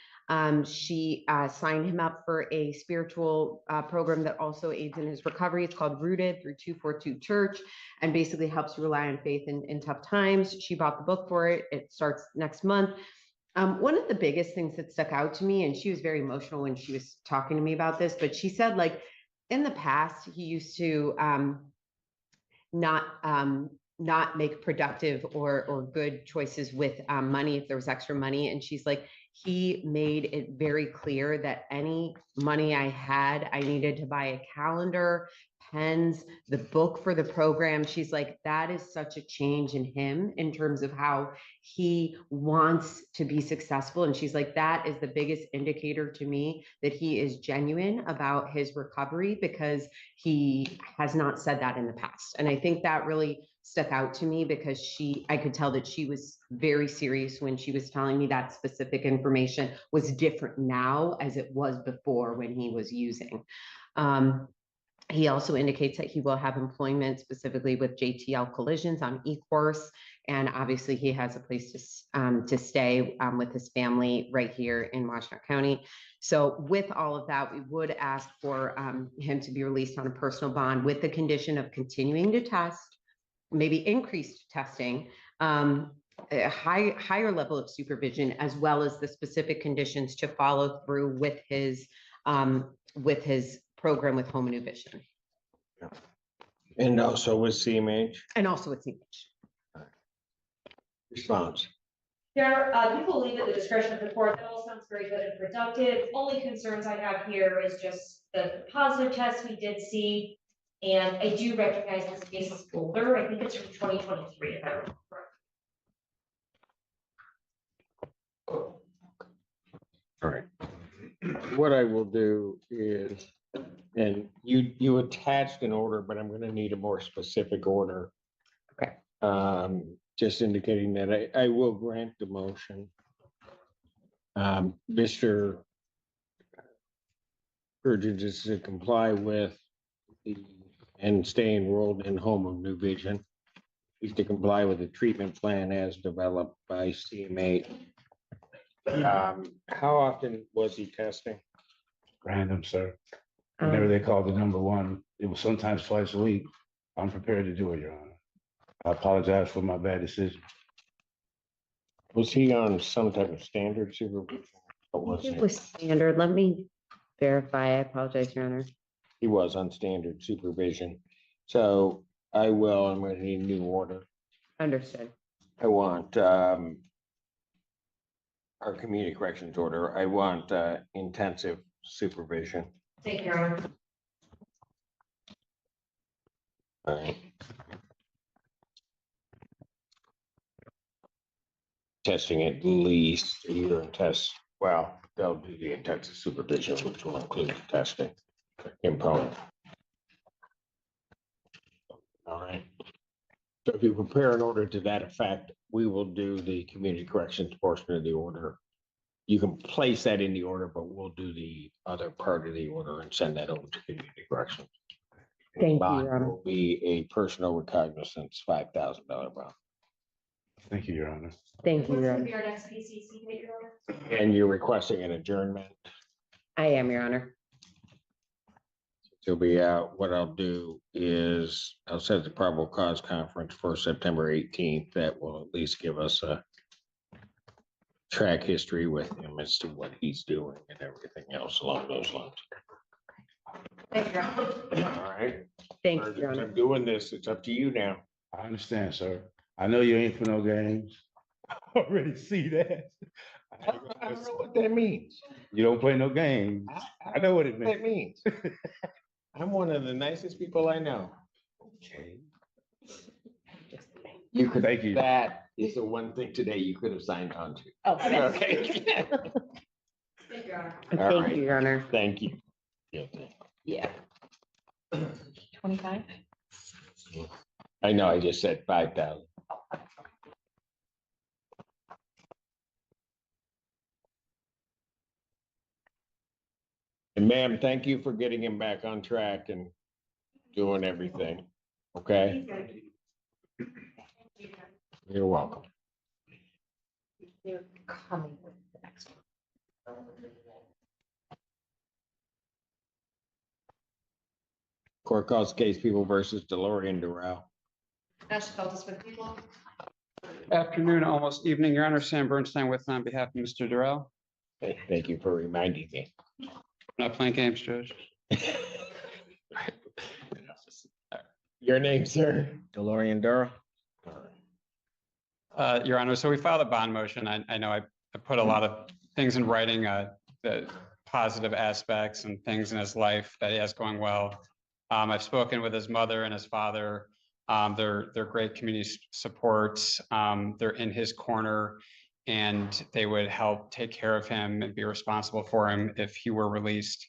N: She signed him up for a spiritual program that also aids in his recovery. It's called Rooted through 242 Church, and basically helps you rely on faith in tough times. She bought the book for it. It starts next month. One of the biggest things that stuck out to me, and she was very emotional when she was talking to me about this, but she said, like, in the past, he used to not make productive or good choices with money if there was extra money. And she's like, he made it very clear that any money I had, I needed to buy a calendar, pens, the book for the program. She's like, that is such a change in him in terms of how he wants to be successful. And she's like, that is the biggest indicator to me that he is genuine about his recovery, because he has not said that in the past. And I think that really stuck out to me, because I could tell that she was very serious when she was telling me that specific information was different now as it was before when he was using. He also indicates that he will have employment specifically with JTL Collisions on eCourse. And obviously he has a place to stay with his family right here in Washtenaw County. So with all of that, we would ask for him to be released on a personal bond with the condition of continuing to test, maybe increased testing, a higher level of supervision, as well as the specific conditions to follow through with his program with Home and New Vision.
A: And also with CMH.
N: And also with CMH.
A: Response.
M: You will leave at the discretion of the court. That all sounds very good and productive. Only concerns I have here is just the positive test we did see. And I do recognize this case is older. I think it's from 2023, if I remember correctly.
A: All right. What I will do is, and you attached an order, but I'm gonna need a more specific order.
N: Okay.
A: Just indicating that I will grant the motion. Mr. Urgent is to comply with and stay enrolled in Home of New Vision. He's to comply with the treatment plan as developed by CMA. How often was he testing?
R: Random, sir. Whenever they called the number one, it was sometimes twice a week. I'm prepared to do it, Your Honor. I apologize for my bad decision.
A: Was he on some type of standard supervision?
N: It was standard. Let me verify. I apologize, Your Honor.
A: He was on standard supervision. So I'm gonna need a new order.
N: Understood.
A: I want our community corrections order. I want intensive supervision.
M: Thank you, Your Honor.
A: All right. Testing at least a year in tests. Well, they'll do the intensive supervision, which will include the testing component. All right. So if you prepare an order to that effect, we will do the community corrections portion of the order. You can place that in the order, but we'll do the other part of the order and send that over to community corrections.
N: Thank you,
A: Bond
N: Your Honor.
A: will be a personal recognizance, $5,000 bond.
R: Thank you, Your Honor.
N: Thank you,
M: What's
N: Your
M: gonna
N: Honor.
M: be our next PCC date, Your Honor?
A: And you're requesting an adjournment.
N: I am, Your Honor.
A: To be out, what I'll do is I'll set the probable cause conference for September 18th. That will at least give us a track history with him as to what he's doing and everything else along those lines.
M: Thank you, Your Honor.
A: All right.
N: Thank you, Your Honor.
A: I'm doing this. It's up to you now.
R: I understand, sir. I know you ain't for no games. I already see that.
A: I don't know what that means.
R: You don't play no games. I know what it
A: That
R: means.
A: means. I'm one of the nicest people I know.
R: Okay.
A: You could,
R: Thank you.
A: that is the one thing today you could have signed on to.
N: Oh,
A: Okay.
M: Thank you, Your Honor.
A: All
N: Thank
A: right.
N: you, Your Honor.
A: Thank you. Guilty.
N: Yeah.
L: 25?
A: I know, I just said 5,000. And ma'am, thank you for getting him back on track and doing everything. Okay? You're welcome.
N: They're coming with the next one.
A: Court calls case People versus DeLorean Durrell.
M: Ash Feltus for the people.
E: Afternoon, almost evening, Your Honor. Sam Bernstein with on behalf of Mr. Durrell.
A: Thank you for reminding me.
E: Not playing games, Judge.
A: Your name, sir? DeLorean Durrell.
E: Your Honor, so we filed a bond motion. I know I put a lot of things in writing, the positive aspects and things in his life that he has going well. I've spoken with his mother and his father. They're great community supports. They're in his corner and they would help take care of him and be responsible for him if he were released.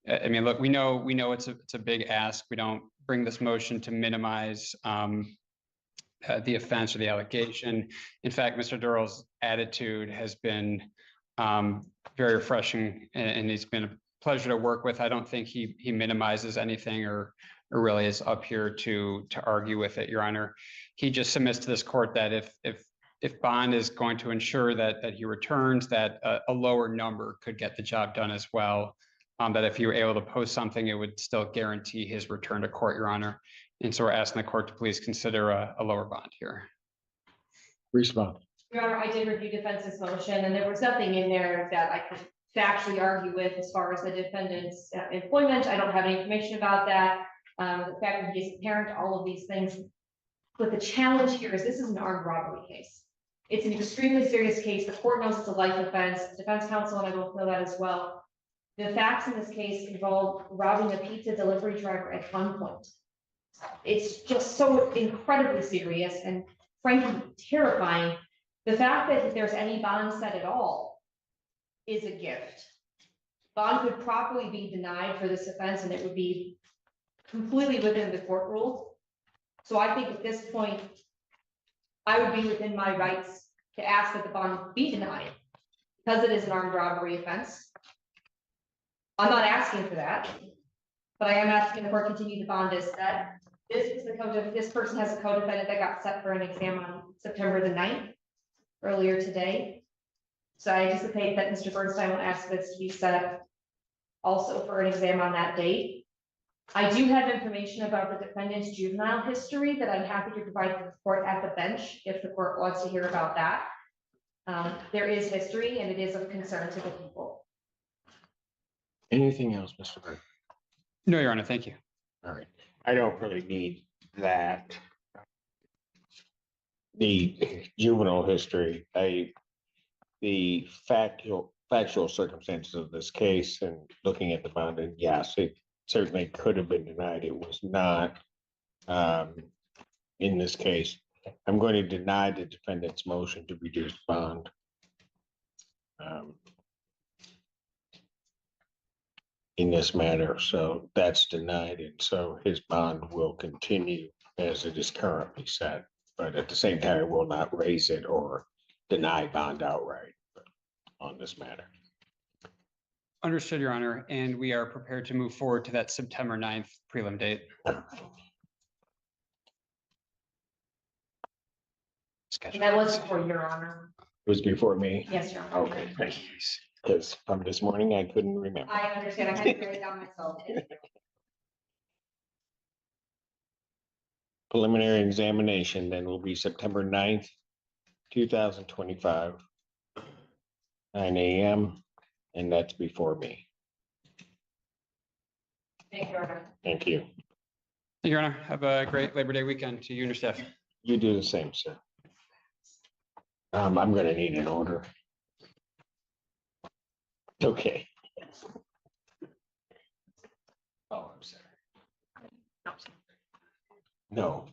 E: I mean, look, we know it's a big ask. We don't bring this motion to minimize the offense or the allegation. In fact, Mr. Durrell's attitude has been very refreshing and he's been a pleasure to work with. I don't think he minimizes anything or really is up here to argue with it, Your Honor. He just submits to this court that if bond is going to ensure that he returns, that a lower number could get the job done as well. That if you were able to post something, it would still guarantee his return to court, Your Honor. And so we're asking the court to please consider a lower bond here.
A: Respond.
M: Your Honor, I did review defense's motion and there was nothing in there that I could factually argue with as far as the defendant's employment. I don't have any information about that. The fact that he's a parent, all of these things. But the challenge here is this is an armed robbery case. It's an extremely serious case. The court knows it's a life offense. Defense counsel and I both know that as well. The facts in this case involve robbing a pizza delivery driver at gunpoint. It's just so incredibly serious and frankly terrifying. The fact that if there's any bond set at all is a gift. Bond could properly be denied for this offense and it would be completely within the court rules. So I think at this point, I would be within my rights to ask that the bond be denied because it is an armed robbery offense. I'm not asking for that, but I am asking the court continue the bond is that this person has a co-defendant that got set for an exam on September the 9th, earlier today. So I anticipate that Mr. Bernstein will ask this to be set also for an exam on that date. I do have information about the defendant's juvenile history that I'm happy to provide to the court at the bench if the court wants to hear about that. There is history and it is of concern to the people.
A: Anything else, Mr. Burke?
E: No, Your Honor, thank you.
A: All right. I don't really need that. The juvenile history, the factual circumstances of this case and looking at the bond, and yes, it certainly could have been denied. It was not in this case. I'm going to deny the defendant's motion to reduce bond. In this matter, so that's denied, and so his bond will continue as it is currently set. But at the same time, I will not raise it or deny bond outright on this matter.
E: Understood, Your Honor, and we are prepared to move forward to that September 9th prelim date.
M: That was for Your Honor.
A: It was before me?
M: Yes, Your Honor.
A: Okay, thank you. Because from this morning, I couldn't remember.
M: I understand. I had to write it down myself.
A: Preliminary examination then will be September 9th, 2025, 9 a.m., and that's before me.
M: Thank you, Your Honor.
A: Thank you.
E: Thank you, Your Honor. Have a great Labor Day weekend to you and your staff.
A: You do the same, sir. I'm going to need an order. Okay. Oh, I'm sorry. No.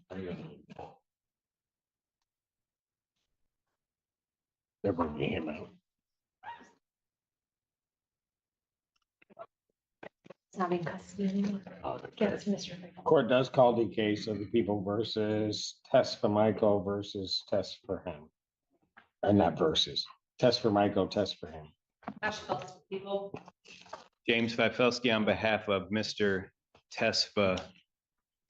A: They're bringing him out.
C: It's not in custody anymore. Get it to Mr.
A: Court does call the case of the People versus Test for Michael versus Test for him. Not versus. Test for Michael, Test for him.
M: Ash Feltus, people.
I: James Fifelski on behalf of Mr. Tesfa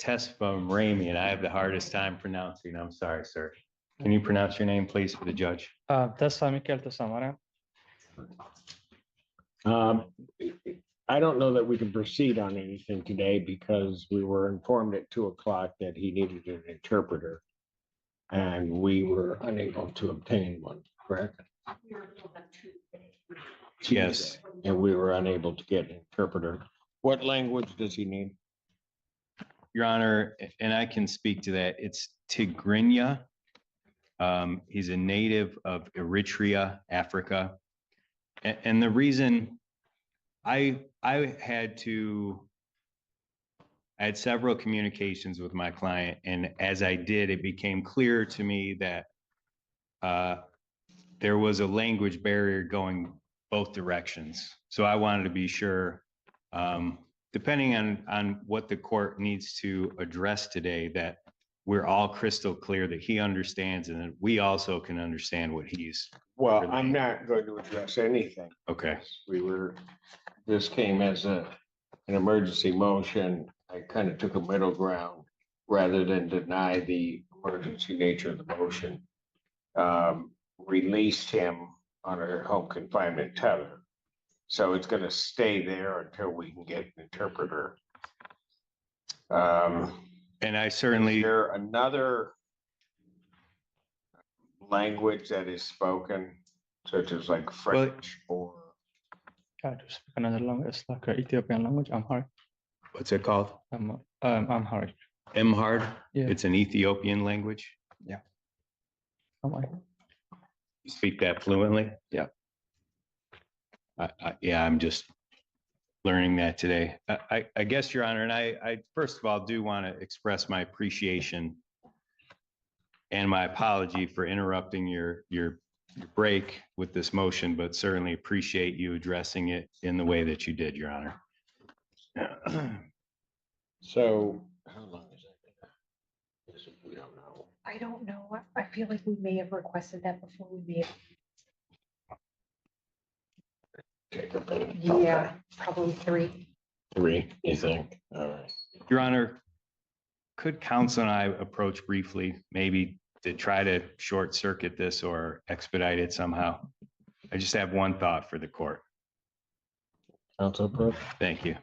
I: Ramey, and I have the hardest time pronouncing. I'm sorry, sir. Can you pronounce your name, please, for the judge?
F: Tessa Michael Tessamara.
A: I don't know that we can proceed on anything today because we were informed at 2 o'clock that he needed an interpreter. And we were unable to obtain one, correct?
I: Yes.
A: And we were unable to get an interpreter. What language does he need?
I: Your Honor, and I can speak to that. It's Tigrinya. He's a native of Eritrea, Africa. And the reason I had several communications with my client, and as I did, it became clear to me that there was a language barrier going both directions. So I wanted to be sure, depending on what the court needs to address today, that we're all crystal clear that he understands and that we also can understand what he's.
A: Well, I'm not going to address anything.
I: Okay.
A: This came as an emergency motion. I kind of took a middle ground rather than deny the emergency nature of the motion. Released him on a home confinement tether. So it's going to stay there until we can get an interpreter.
I: And I certainly.
A: Is there another language that is spoken, such as like French or?
Y: Try to speak another language, like Ethiopian language, Amharic.
I: What's it called?
Y: Amharic.
I: Amharic?
Y: Yeah.
I: It's an Ethiopian language.
Y: Yeah. Amharic.
I: You speak that fluently?
Y: Yeah.
I: Yeah, I'm just learning that today. I guess, Your Honor, and I first of all do want to express my appreciation and my apology for interrupting your break with this motion, but certainly appreciate you addressing it in the way that you did, Your Honor.
A: So how long is that? We don't know.
C: I don't know. I feel like we may have requested that before we made. Yeah, probably 3.
A: 3, you think? All right.
I: Your Honor, could counsel and I approach briefly, maybe to try to short circuit this or expedite it somehow? I just have one thought for the court.
A: Counsel approach.
I: Thank you.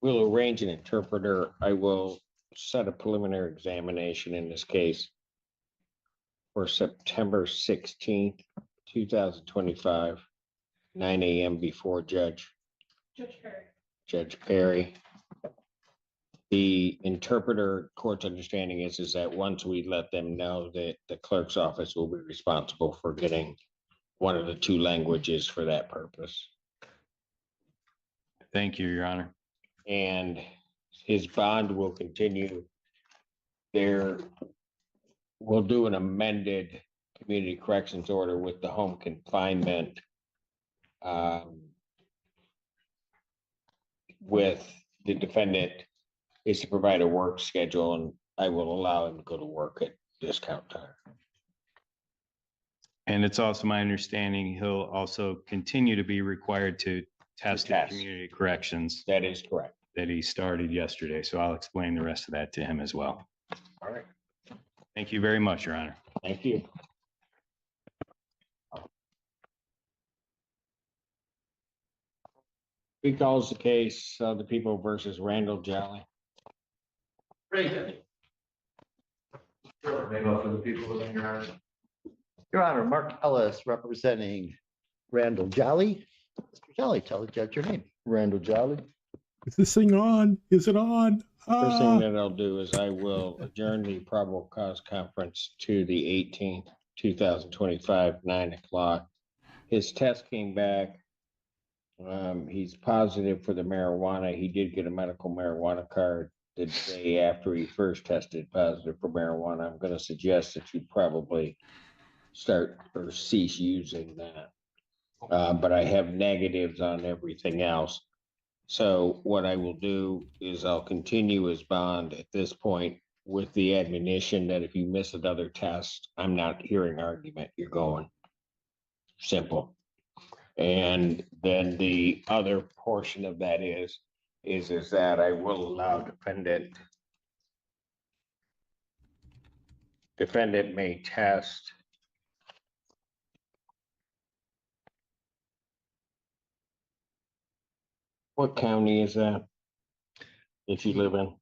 A: We'll arrange an interpreter. I will set a preliminary examination in this case for September 16th, 2025, 9 a.m. before Judge Perry. The interpreter court's understanding is that once we let them know that the clerk's office will be responsible for getting one of the two languages for that purpose.
I: Thank you, Your Honor.
A: And his bond will continue. There, we'll do an amended community corrections order with the home confinement. With the defendant is to provide a work schedule, and I will allow him to go to work at discount time.
I: And it's also my understanding he'll also continue to be required to test at community corrections
A: That is correct.
I: that he started yesterday. So I'll explain the rest of that to him as well.
A: All right.
I: Thank you very much, Your Honor.
A: Thank you. He calls the case, the people versus Randall Jolly.
G: Your Honor, Mark Ellis representing Randall Jolly. Mr. Jolly, tell the judge your name.
J: Randall Jolly.
K: Is this thing on? Is it on?
A: First thing that I'll do is I will adjourn the probable cause conference to the 18th, 2025, 9 o'clock. His test came back. He's positive for the marijuana. He did get a medical marijuana card the day after he first tested positive for marijuana. I'm going to suggest that you probably start or cease using that. But I have negatives on everything else. So what I will do is I'll continue his bond at this point with the admonition that if you miss another test, I'm not hearing argument. You're going. Simple. And then the other portion of that is that I will allow defendant may test what county is that? If you live in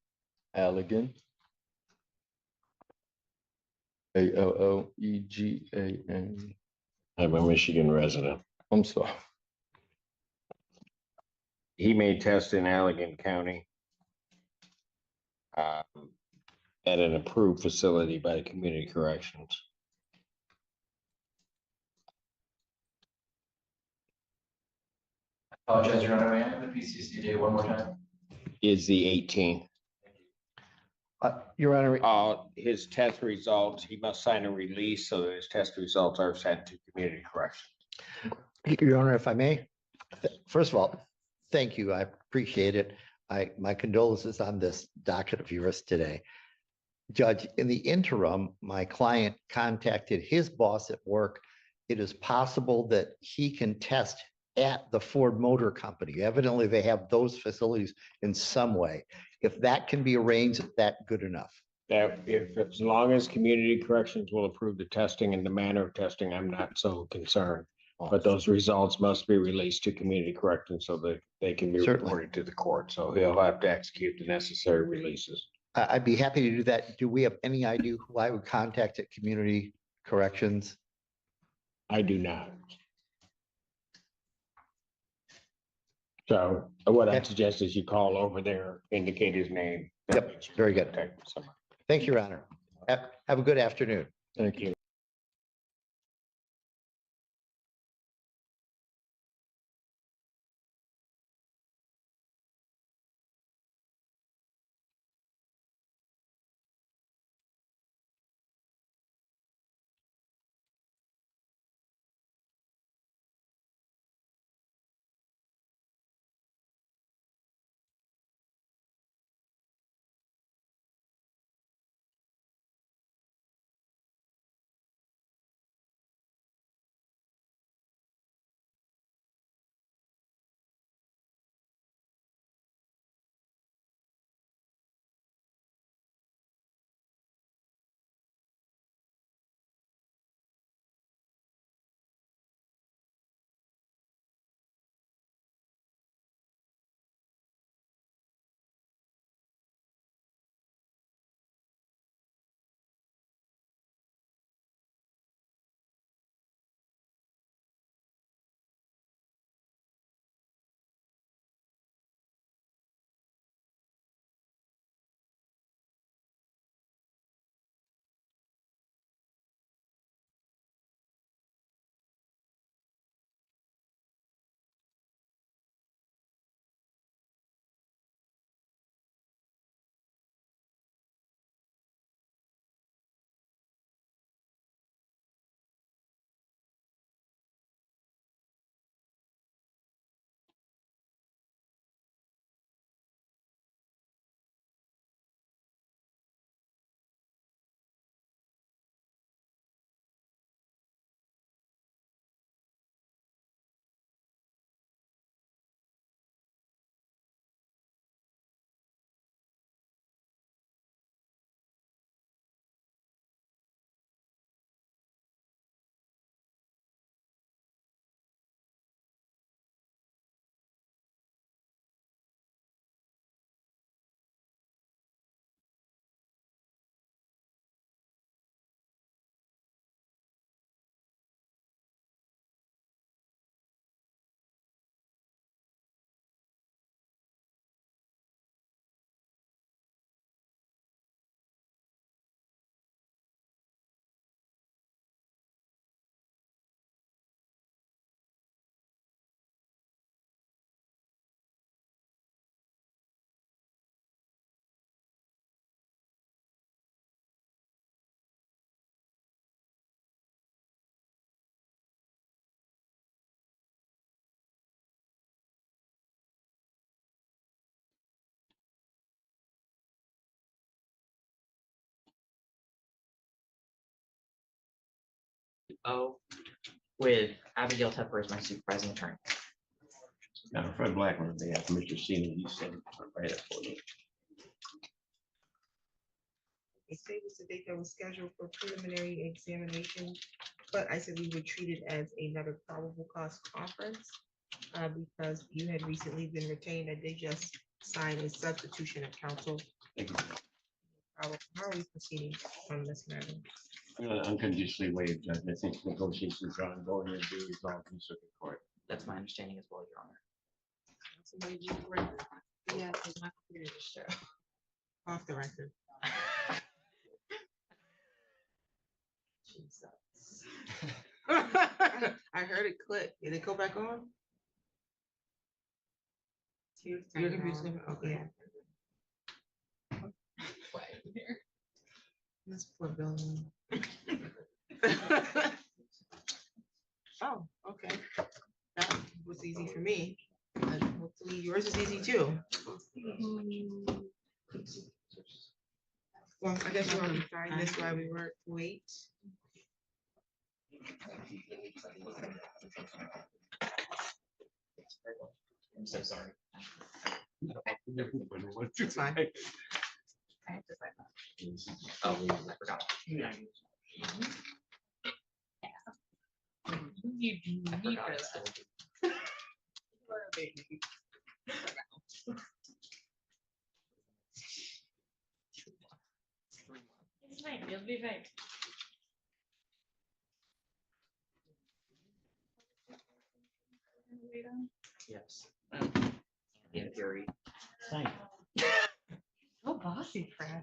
J: Allegan. Allegan.
A: I'm a Michigan resident.
J: I'm sorry.
A: He may test in Allegan County at an approved facility by the community corrections.
O: Apologize, Your Honor, may I have the PCC date one more time?
A: Is the 18th.
G: Your Honor,
A: his test results, he must sign a release so that his test results are sent to community corrections.
G: Your Honor, if I may, first of all, thank you. I appreciate it. My condolences on this docket of yours today. Judge, in the interim, my client contacted his boss at work. It is possible that he can test at the Ford Motor Company. Evidently, they have those facilities in some way. If that can be arranged, is that good enough?
A: That if, as long as community corrections will approve the testing and the manner of testing, I'm not so concerned. But those results must be released to community corrections so that they can be reported to the court. So he'll have to execute the necessary releases.
G: I'd be happy to do that. Do we have any idea who I would contact at community corrections?
A: I do not. So what I suggest is you call over there, indicate his name.
G: Yep, very good. Thank you, Your Honor. Have a good afternoon.
A: Thank you.
O: O with Abigail Tepper as my supervising attorney.
D: Now, Fred Blackman, they have Mr. Cena, he said, right up for me.
T: Today was the date that was scheduled for preliminary examination, but I said we would treat it as another probable cause conference because you had recently been retained and they just signed a substitution of counsel. How are we proceeding on this matter?
D: Unconditionally waived, Judge. I think negotiations are ongoing and be resolved in circuit court.
O: That's my understanding as well, Your Honor.
T: Somebody use the word. Yeah, because my computer just shut off the record. Jesus. I heard it click. Did it go back on? Your computer's gonna, okay. This poor building. Oh, okay. That was easy for me. And hopefully yours is easy too. Well, I guess you want to sign this while we work, wait.
O: I'm so sorry.
T: It's fine.
O: I have to sign that. Oh, I forgot.
T: You need for that.
C: It's fine, you'll be fine.
O: Yes. In theory.
T: So bossy, Fred.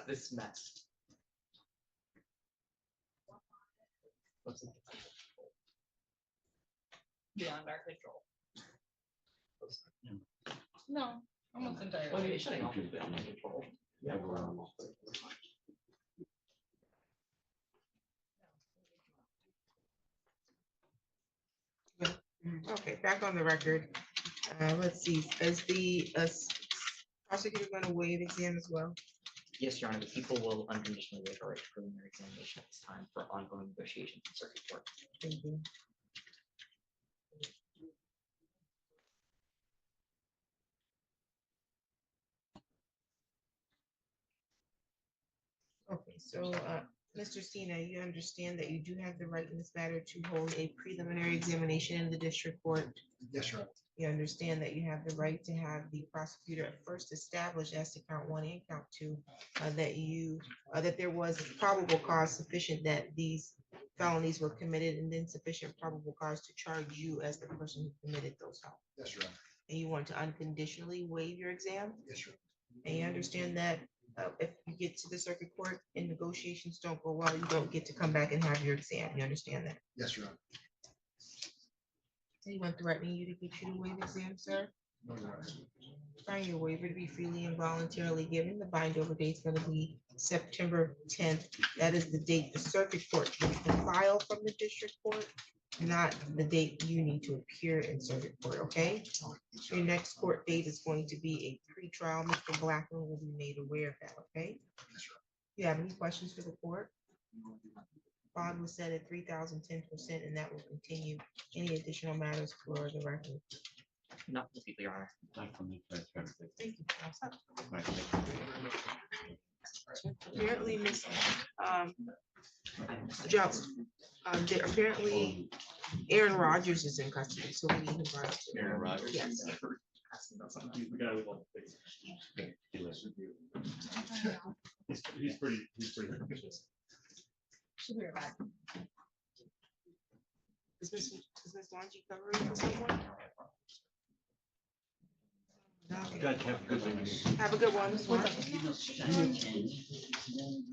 O: This mess.
S: Beyond our control. No, almost entirely.
O: Well, it shouldn't all be beyond my control. Yeah.
T: Okay, back on the record. Let's see, is the prosecutor going to waive exam as well?
O: Yes, Your Honor, the people will unconditionally waive our right to preliminary examination at this time for ongoing negotiations in circuit court.
T: Thank you. Okay, so, Mr. Sina, you understand that you do have the right in this matter to hold a preliminary examination in the district court?
U: Yes, Your Honor.
T: You understand that you have the right to have the prosecutor at first establish as to count one and count two, that there was probable cause sufficient that these felonies were committed and then sufficient probable cause to charge you as the person who committed those felonies.
U: Yes, Your Honor.
T: And you want to unconditionally waive your exam?
U: Yes, Your Honor.
T: And you understand that if you get to the circuit court and negotiations don't go well, you don't get to come back and have your exam. You understand that?
U: Yes, Your Honor.
T: Anyone threatening you to get you to waive exam, sir?
U: No, Your Honor.
T: Find your waiver to be freely and voluntarily given. The bind over date is going to be September 10th. That is the date the circuit court needs to file from the district court, not the date you need to appear in circuit court, okay? Your next court date is going to be a pretrial. Mr. Blackman will be made aware of that, okay? You have any questions for the court? Bond was set at 3,010%, and that will continue. Any additional matters for the record?
O: Not the people, Your Honor.
T: Thank you. Apparently, Miss Joe, apparently Aaron Rodgers is in custody, so we need him brought up.
D: Aaron Rodgers?
T: Yes.
H: He's pretty.
S: She'll be right back.
T: Is Miss Wanji covering for someone?
D: Judge, have a good one.
T: Have a good one, Miss Wanji.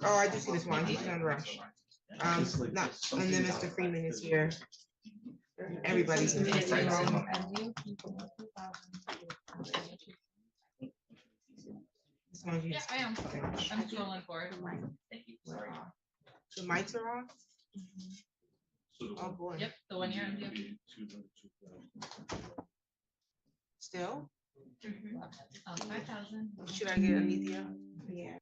T: Oh, I do see Miss Wanji, she's on the rush. Not, and then Mr. Freeman is here. Everybody's in the room. Miss Wanji.
S: Yeah, I am. I'm scrolling for it.
T: The mics are off? Oh, boy.
S: Yep, the one year. Yep.
T: Still,
S: 5,000.
T: should I get an easier? Yeah.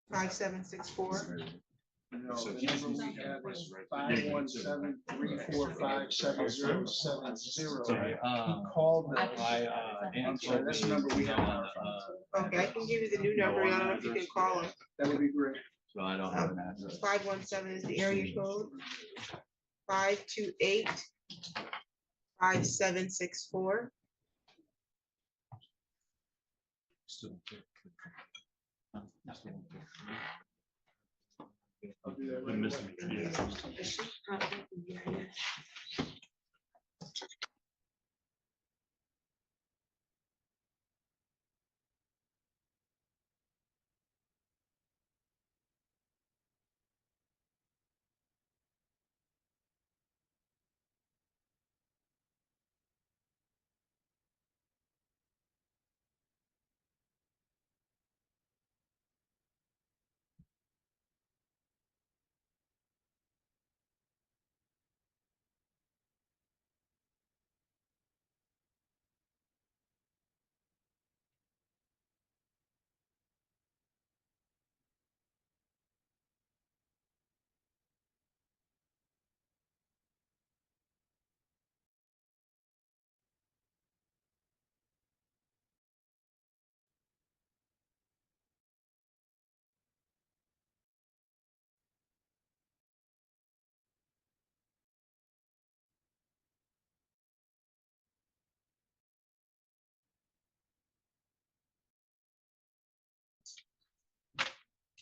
T: Five, 764.
A: No, the number we have is 517-345-7070. He called me. I'm sorry, that's the number we have on our phone.
T: Okay, I can give you the new number. I don't know if you can call them.
A: That would be great.
D: So I don't have an address.
T: 517 is the area code. 528-5764.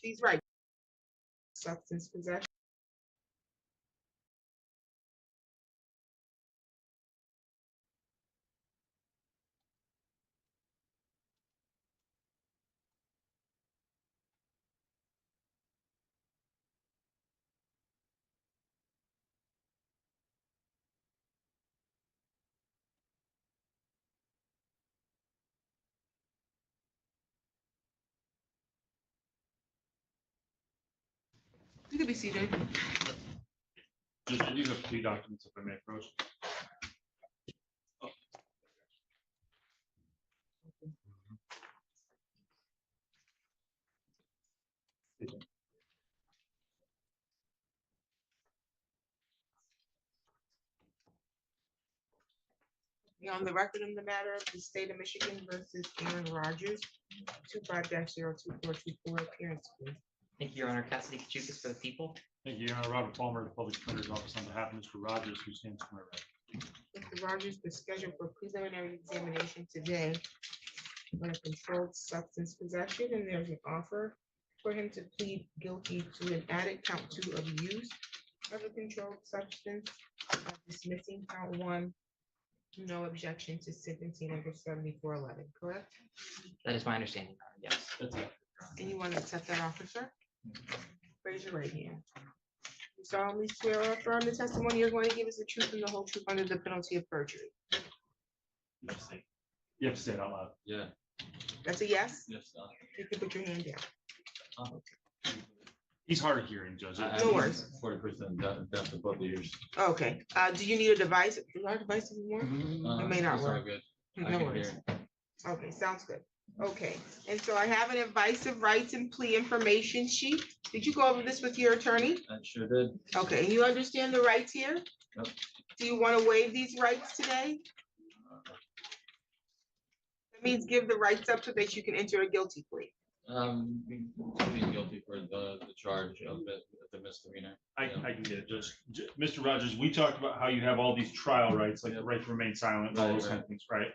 T: He's right. Substance possession. You can be seated.
H: Just, I do have 2 documents if I may approach.
T: On the record in the matter of the state of Michigan versus Aaron Rodgers, 25-02424, appearance, please.
O: Thank you, Your Honor. Cassidy Kachukas for the people.
H: Thank you, Your Honor. Robert Palmer, the Public Defender's Office, on behalf of Mr. Rogers, who stands to my right.
T: Mr. Rogers is scheduled for preliminary examination today on a controlled substance possession, and there's an offer for him to plead guilty to an added count 2 of use of a controlled substance, dismissing count 1. No objection to sentencing under 7411, correct?
O: That is my understanding, Your Honor. Yes.
H: That's it.
T: And you want to accept that offer, sir? Raise your right hand. You solemnly swear or affirm the testimony you're going to give us the truth and the whole truth under the penalty of perjury.
H: You have to say it out loud.
D: Yeah.
T: That's a yes?
D: Yes.
T: You can put your hand down.
H: He's hard of hearing, Judge.
T: No worries.
D: 40% deaf in both ears.
T: Okay, do you need a device? Is our device anymore? It may not
D: It's all
T: work.
D: good. I
T: No
D: can
T: worries.
D: hear.
T: Okay, sounds good. Okay, and so I have an advice of rights and plea information sheet. Did you go over this with your attorney?
D: I sure did.
T: Okay, and you understand the rights here?
D: Yep.
T: Do you want to waive these rights today? That means give the rights up so that you can enter a guilty plea.
D: Being guilty for the charge of the misdemeanor.
H: I can get it, Judge. Mr. Rogers, we talked about how you have all these trial rights, like the right to remain silent, all those kind of things, right?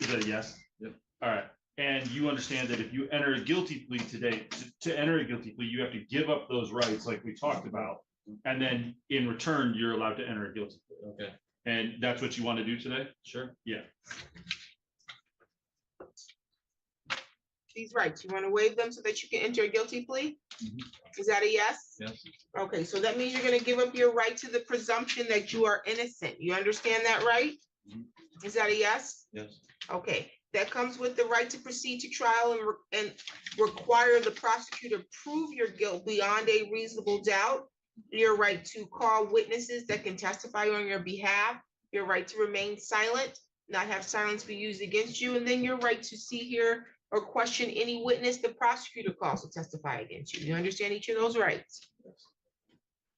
H: Is that a yes?
D: Yep.
H: All right.
B: And you understand that if you enter a guilty plea today, to enter a guilty plea, you have to give up those rights like we talked about. And then in return, you're allowed to enter a guilty plea.
O: Okay,
B: And that's what you want to do today?
O: sure.
B: Yeah.
T: These rights, you want to waive them so that you can enter a guilty plea? Is that a yes?
O: Yes.
T: Okay, so that means you're gonna give up your right to the presumption that you are innocent. You understand that, right? Is that a yes?
O: Yes.
T: Okay, that comes with the right to proceed to trial and require the prosecutor prove your guilt beyond a reasonable doubt. Your right to call witnesses that can testify on your behalf, your right to remain silent, not have silence be used against you, and then your right to see, hear, or question any witness the prosecutor calls to testify against you. You understand each of those rights?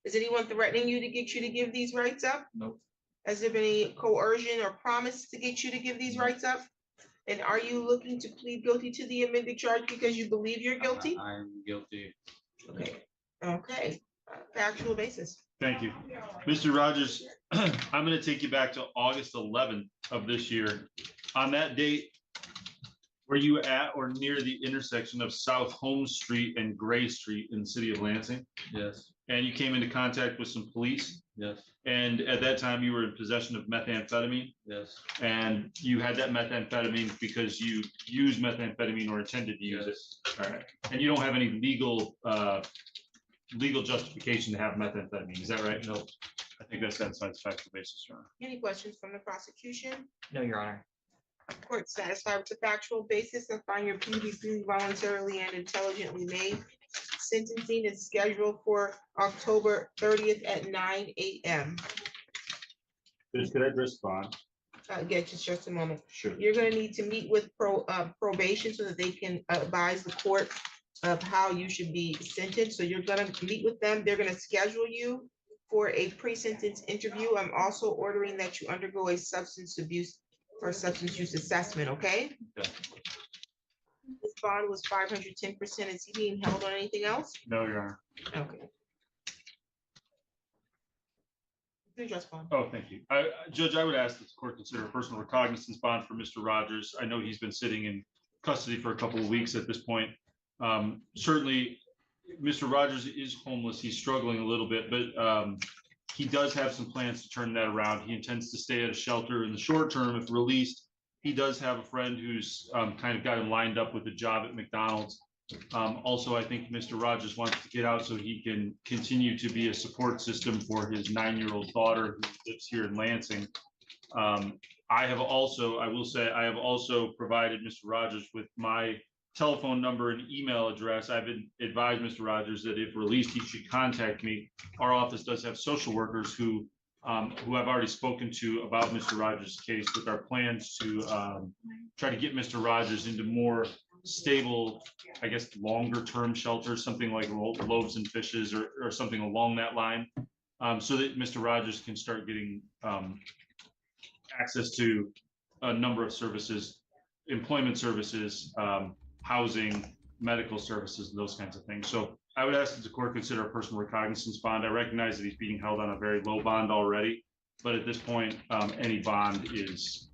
T: Is anyone threatening you to get you to give these rights up?
O: Nope.
T: Has there been any coercion or promise to get you to give these rights up? And are you looking to plead guilty to the amended charge because you believe you're guilty?
O: I'm guilty.
T: Okay, okay, factual basis.
B: Thank you. Mr. Rogers, I'm going to take you back to August 11th of this year. On that date, were you at or near the intersection of South Holmes Street and Gray Street in the city of Lansing?
O: Yes.
B: And you came into contact with some police?
O: Yes.
B: And at that time, you were in possession of methamphetamine?
O: Yes.
B: And you had that methamphetamine because you used methamphetamine or intended to use it? All right. And you don't have any legal justification to have methamphetamine, is that right?
O: No.
B: I think that satisfies the factual basis, Your Honor.
T: Any questions from the prosecution?
O: No, Your Honor.
T: Court satisfied with the factual basis and find your plea to be voluntarily and intelligently made. Sentencing is scheduled for October 30th at 9 a.m.
B: Could I address bond?
T: Get just a moment.
B: Sure.
T: You're gonna need to meet with probation so that they can advise the court of how you should be sentenced. So you're gonna meet with them. They're gonna schedule you for a pre-sentence interview. I'm also ordering that you undergo a substance abuse or substance use assessment, okay?
B: Okay.
T: This bond was 510%. Is he being held on anything else?
B: No, Your Honor.
T: Okay. Address bond.
B: Oh, thank you. Judge, I would ask that the court consider a personal recognizance bond for Mr. Rogers. I know he's been sitting in custody for a couple of weeks at this point. Certainly, Mr. Rogers is homeless. He's struggling a little bit, but he does have some plans to turn that around. He intends to stay at a shelter in the short term if released. He does have a friend who's kind of got him lined up with a job at McDonald's. Also, I think Mr. Rogers wants to get out so he can continue to be a support system for his 9-year-old daughter who lives here in Lansing. I will say, I have also provided Mr. Rogers with my telephone number and email address. I've advised Mr. Rogers that if released, he should contact me. Our office does have social workers who I've already spoken to about Mr. Rogers' case with our plans to try to get Mr. Rogers into more stable, I guess, longer term shelters, something like Loaves and Fishes or something along that line, so that Mr. Rogers can start getting access to a number of services, employment services, housing, medical services, and those kinds of things. So I would ask that the court consider a personal recognizance bond. I recognize that he's being held on a very low bond already, but at this point, any bond is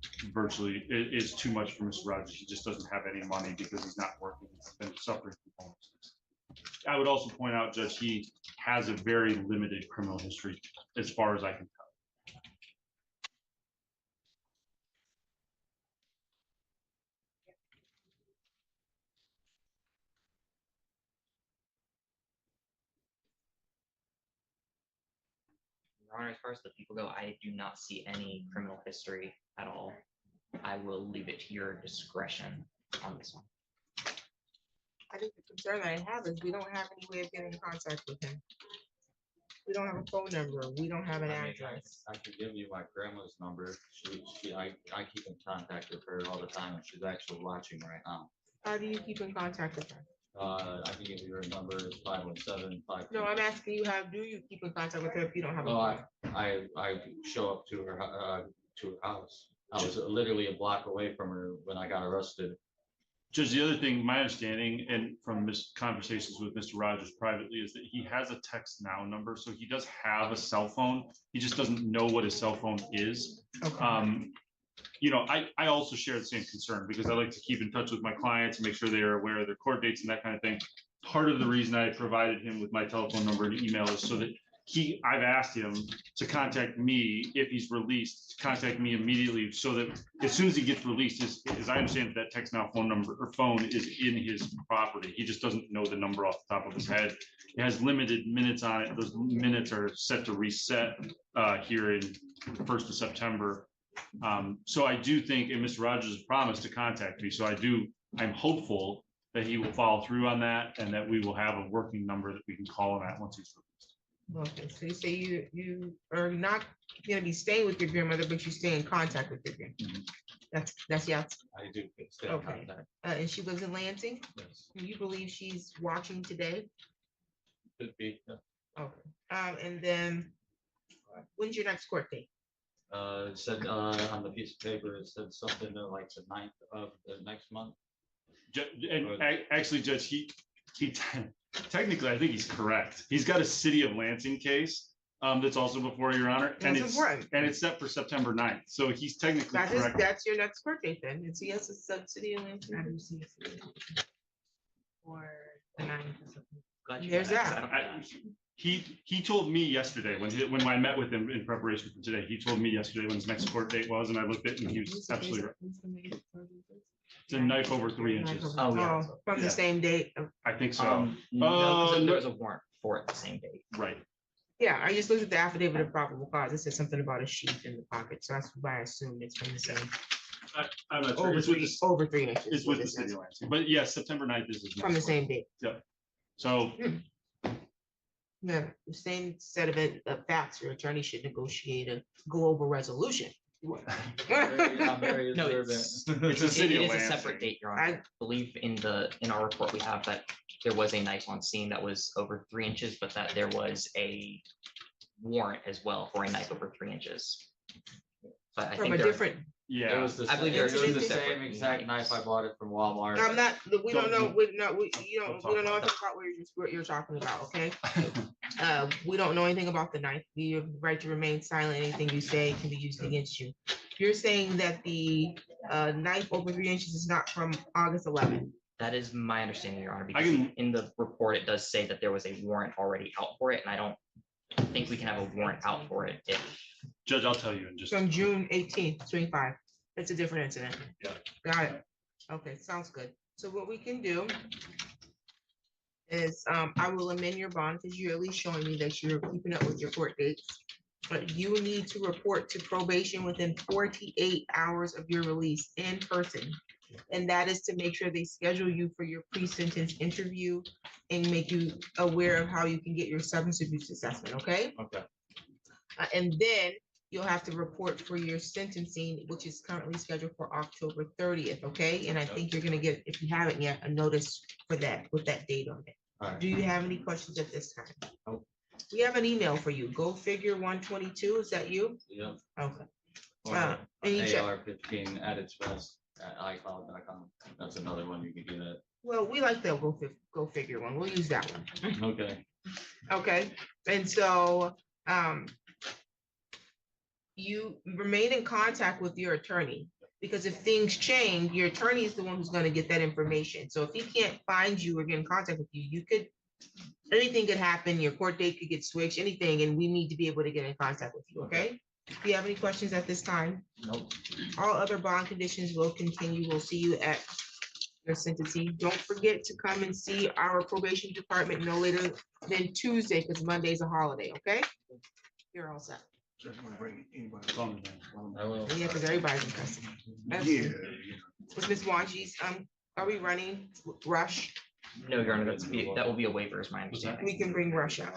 B: is too much for Mr. Rogers. He just doesn't have any money because he's not working. He's been suffering from homelessness. I would also point out, Judge, he has a very limited criminal history as far as I can tell.
O: Your Honor, as far as the people go, I do not see any criminal history at all. I will leave it to your discretion on this one.
T: I think the concern that I have is we don't have any way of getting in contact with him. We don't have a phone number. We don't have an address.
P: I could give you my grandma's number. I keep in contact with her all the time, and she's actually watching right now.
T: How do you keep in contact with her?
P: I can give you her number, 517-5.
T: No, I'm asking you, how do you keep in contact with her if you don't have a
P: Oh,
T: phone?
P: I show up to her house. I was literally a block away from her when I got arrested.
B: Judge, the other thing, my understanding, and from conversations with Mr. Rogers privately, is that he has a text now number, so he does have a cell phone. He just doesn't know what his cell phone is. I also share the same concern because I like to keep in touch with my clients and make sure they are aware of their court dates and that kind of thing. Part of the reason I provided him with my telephone number and email is so that I've asked him to contact me if he's released, to contact me immediately so that as soon as he gets released, as I understand that text now phone number or phone is in his property. He just doesn't know the number off the top of his head. It has limited minutes on it. Those minutes are set to reset here in the 1st of September. So I do think, and Mr. Rogers has promised to contact me, so I'm hopeful that he will follow through on that and that we will have a working number that we can call him at once he's released.
T: Okay, so you say you are not gonna be staying with your grandmother, but you stay in contact with your grandmother. That's yes.
P: I do stay in
T: Okay.
P: contact.
T: And she lives in Lansing?
P: Yes.
T: And you believe she's watching today?
P: Could be. Yeah.
T: Okay, and then when's your next court date?
P: It said on the piece of paper, it said something like the 9th of the next month.
B: And actually, Judge, he technically, I think he's correct. He's got a City of Lansing case that's also before Your Honor, and
T: That's important.
B: it's set for September 9th. So he's technically correct.
T: That's your next court date then. It's yes, it's subsidy of Lansing. Or the 9th. There's that.
B: He told me yesterday when I met with him in preparation for today, he told me yesterday when his next court date was, and I looked at it and he was absolutely right. It's a knife over 3 inches.
O: Oh, yeah.
T: From the
B: Yeah.
T: same date.
B: I think so.
O: No, because
B: no.
O: there was a warrant for it the same date.
B: Right.
T: Yeah, I just looked at the affidavit of probable cause. It said something about a sheath in the pocket, so that's why I assumed it's from the same.
B: I'm not sure.
T: Over
B: It's with
T: three,
B: the-
T: over 3 inches.
B: It's with the City of Lansing, but yes, September 9th is his
T: From the
B: next
T: same
B: court.
T: date.
B: Yep. So
T: Yeah, the same set of facts, your attorney should negotiate a global resolution.
P: I'm very
O: No,
P: observant.
B: it's a City
O: It
B: of
O: is a
B: Lansing.
O: separate date, Your Honor. I believe in our report, we have that there was a knife on scene that was over 3 inches, but that there was a warrant as well for a knife over 3 inches. But I
T: From
O: think
T: a
O: they're-
T: different,
P: It was the
O: I believe
P: same,
O: there
P: it
O: are
P: was
O: two
P: the
O: separate
P: same exact knife I bought it from Walmart.
T: I'm not, we don't know,
B: Don't-
T: we don't know anything about what you're talking about, okay? We don't know anything about the knife. You have the right to remain silent. Anything you say can be used against you. You're saying that the knife over 3 inches is not from August 11th.
O: That is my understanding, Your Honor,
B: I
O: because
B: can-
O: in the report, it does say that there was a warrant already out for it, and I don't think we can have a warrant out for it if
B: Judge, I'll tell you in just.
T: From June 18th, 25. It's a different incident.
B: Yeah.
T: Got it. Okay, sounds good. So what we can do is I will amend your bond because you're at least showing me that you're keeping up with your court dates. But you need to report to probation within 48 hours of your release in person. And that is to make sure they schedule you for your pre-sentence interview and make you aware of how you can get your substance abuse assessment, okay?
B: Okay.
T: And then you'll have to report for your sentencing, which is currently scheduled for October 30th, okay? And I think you're gonna get, if you haven't yet, a notice for that, with that date on it.
P: All right.
T: Do you have any questions at this time?
P: Nope.
T: We have an email for you. Go figure 122, is that you?
P: Yep.
T: Okay.
P: Or
T: and you check-
P: AR15@icloud.com. That's another one you can get at.
T: Well, we like the go figure one. We'll use that one.
P: Okay.
T: Okay, and so, you remain in contact with your attorney, because if things change, your attorney is the one who's gonna get that information. So if he can't find you or get in contact with you, anything could happen, your court date could get switched, anything, and we need to be able to get in contact with you, okay? Do you have any questions at this time?
P: Nope.
T: All other bond conditions will continue. We'll see you at your sentencing. Don't forget to come and see our probation department no later than Tuesday, because Monday's a holiday, okay? You're all set.
P: I will.
T: Yeah, because everybody's in custody.
K: Yeah.
T: With Ms. Wanji's, are we running rush?
O: no, Your Honor, that will be a waiver, is my understanding.
T: We can bring rush out.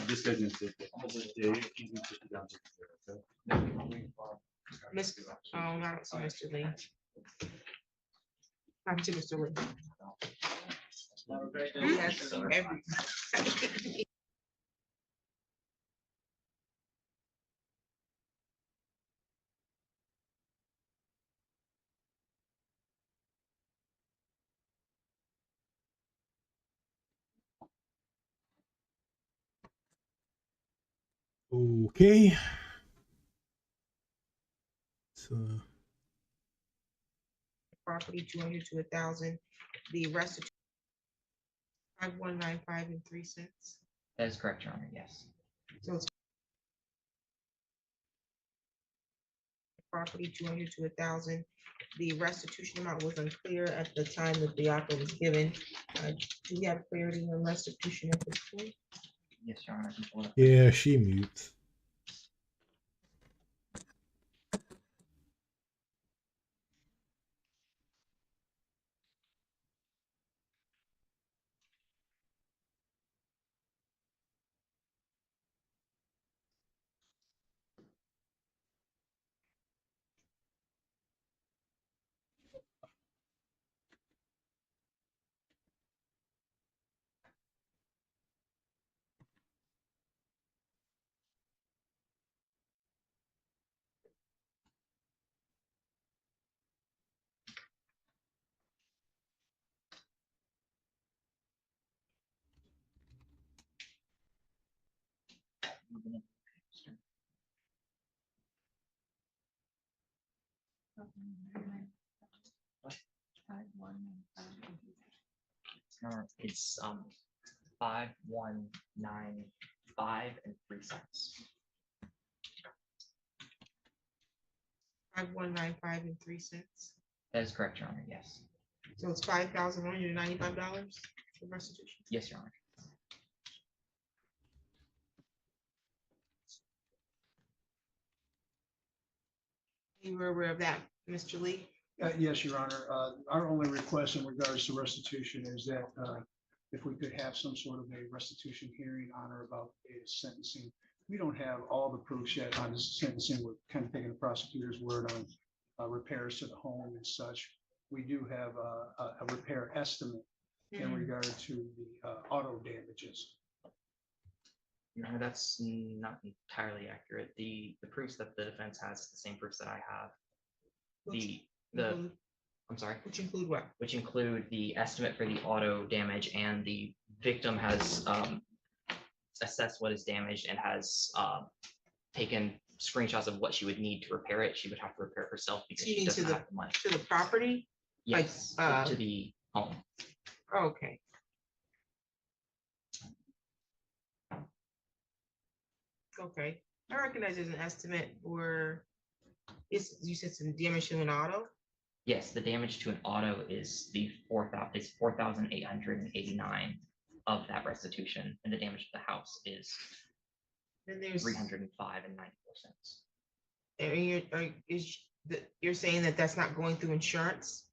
B: This guy's gonna take it.
T: Miss, oh, not to Mr. Lee. Not to Mr. Lee. Yes, every.
K: Okay. So
T: property, 200 to 1,000. The restitution 5195.03.
O: That is correct, Your Honor, yes.
T: So it's property, 200 to 1,000. The restitution amount was unclear at the time that the offer was given. Do we have clarity on restitution at this point?
O: Yes, Your Honor. I can pull it up.
K: Yeah, she mutes.
O: It's 5195.03.
T: 5195.03.
O: That is correct, Your Honor, yes.
T: So it's $5,195 for restitution.
O: Yes, Your Honor.
T: You were aware of that, Mr. Lee?
Q: Yes, Your Honor. Our only request in regards to restitution is that if we could have some sort of a restitution hearing on or about a sentencing. We don't have all the proofs yet on this sentencing. We're kind of taking the prosecutor's word on repairs to the home and such. We do have a repair estimate in regard to the auto damages.
O: Your Honor, that's not entirely accurate. The proofs that the defense has is the same proofs that I have. I'm sorry.
T: Which include what?
O: Which include the estimate for the auto damage, and the victim has assessed what is damaged and has taken screenshots of what she would need to repair it. She would have to repair it herself because she doesn't have the money.
T: To the property?
O: Yes, to the home.
T: Okay. Okay, I recognize there's an estimate where you said some damage to an auto?
O: Yes, the damage to an auto is the 4,889 of that restitution, and the damage to the house is
T: Then there's
O: 305.94.
T: And you're saying that that's not going through insurance?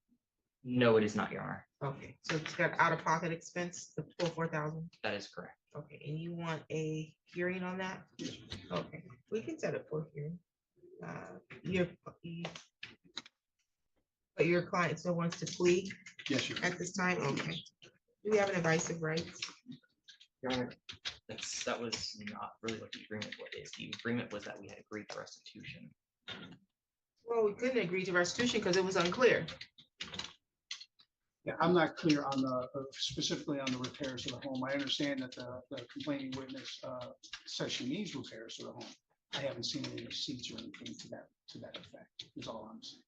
O: No, it is not, Your Honor.
T: Okay, so it's got out-of-pocket expense, the full 4,000?
O: That is correct.
T: Okay, and you want a hearing on that? Okay, we can set it for a hearing. But your client still wants to plead?
Q: Yes, Your Honor.
T: At this time, okay. Do we have an advice of rights?
O: Your Honor, that was not really what the agreement is. The agreement was that we had agreed to restitution.
T: Well, we couldn't agree to restitution because it was unclear.
Q: Yeah, I'm not clear on the, specifically on the repairs to the home. I understand that the complaining witness says she needs repairs to the home. I haven't seen any receipts or anything to that effect, is all I'm saying.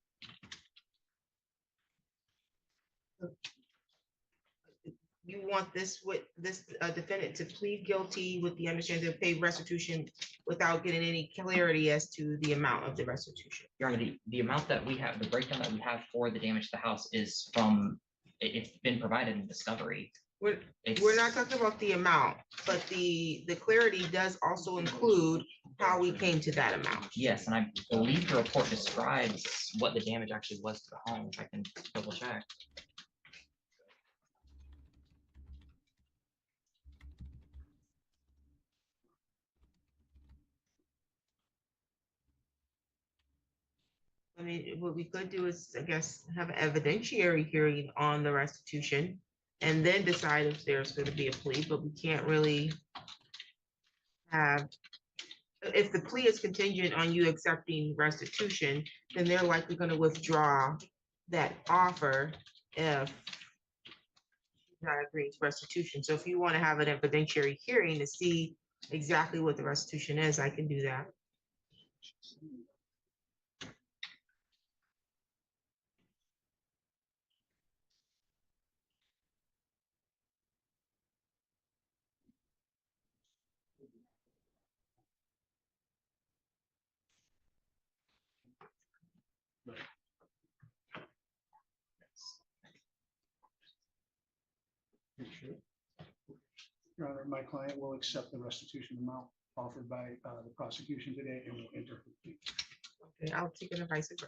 T: You want this defendant to plead guilty with the understanding to pay restitution without getting any clarity as to the amount of the restitution?
O: Your Honor, the amount that we have, the breakdown that we have for the damage to the house is from, it's been provided in discovery.
T: We're not talking about the amount, but the clarity does also include how we came to that amount.
O: Yes, and I believe the report describes what the damage actually was to the home. If I can double check.
T: I mean, what we could do is, I guess, have an evidentiary hearing on the restitution and then decide if there's going to be a plea, but we can't really have, if the plea is contingent on you accepting restitution, then they're likely going to withdraw that offer if not agreeing to restitution. So if you want to have an evidentiary hearing to see exactly what the restitution is, I can do that.
Q: Your Honor, my client will accept the restitution amount offered by the prosecution today and will enter her plea.
T: Okay, I'll take an advice of.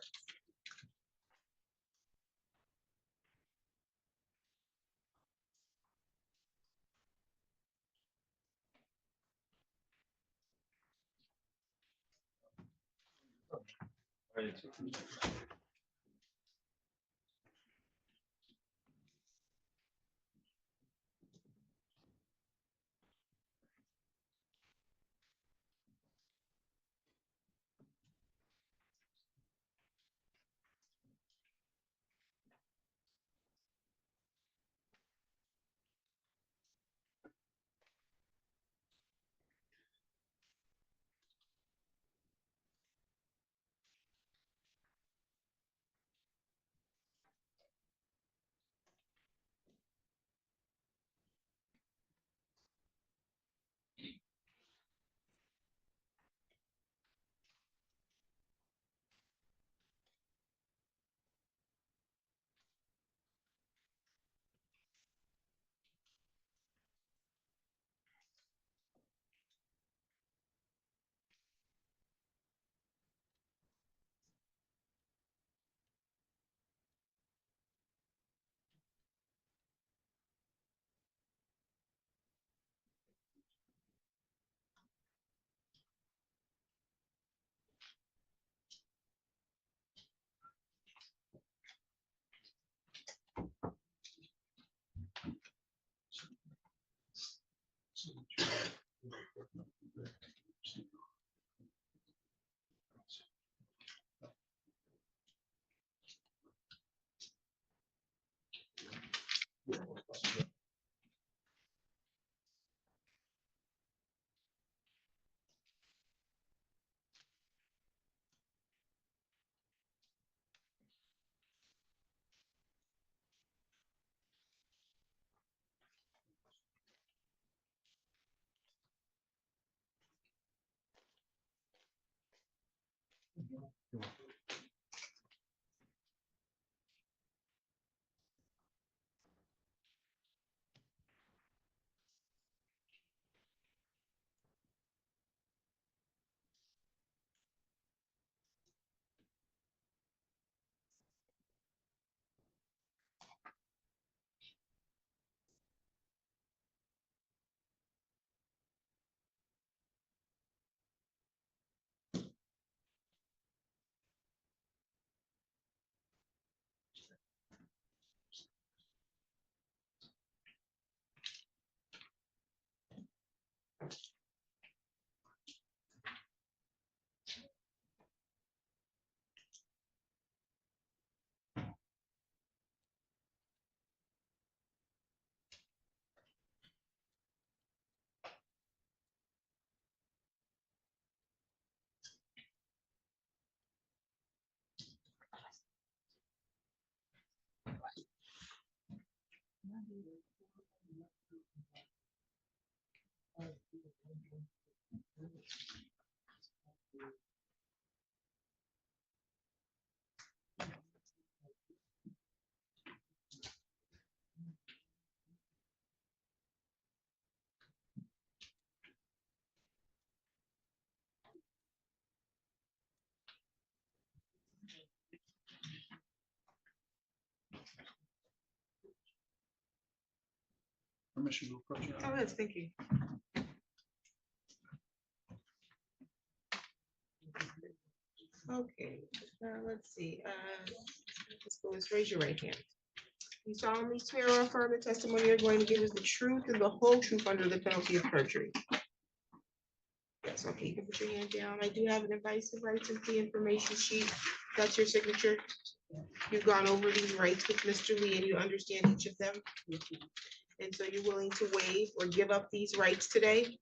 Q: Permission to approach. Your
T: Oh,
Q: Honor.
T: yes, thank you. Okay, let's see, let's raise your right hand. You solemnly swear or affirm the testimony you're going to give is the truth and the whole truth under the penalty of perjury. Yes, okay, you can put your hand down. I do have an advice of rights and the information sheet. That's your signature. You've gone over these rights with Mr. Lee and you understand each of them. And so you're willing to waive or give up these rights today.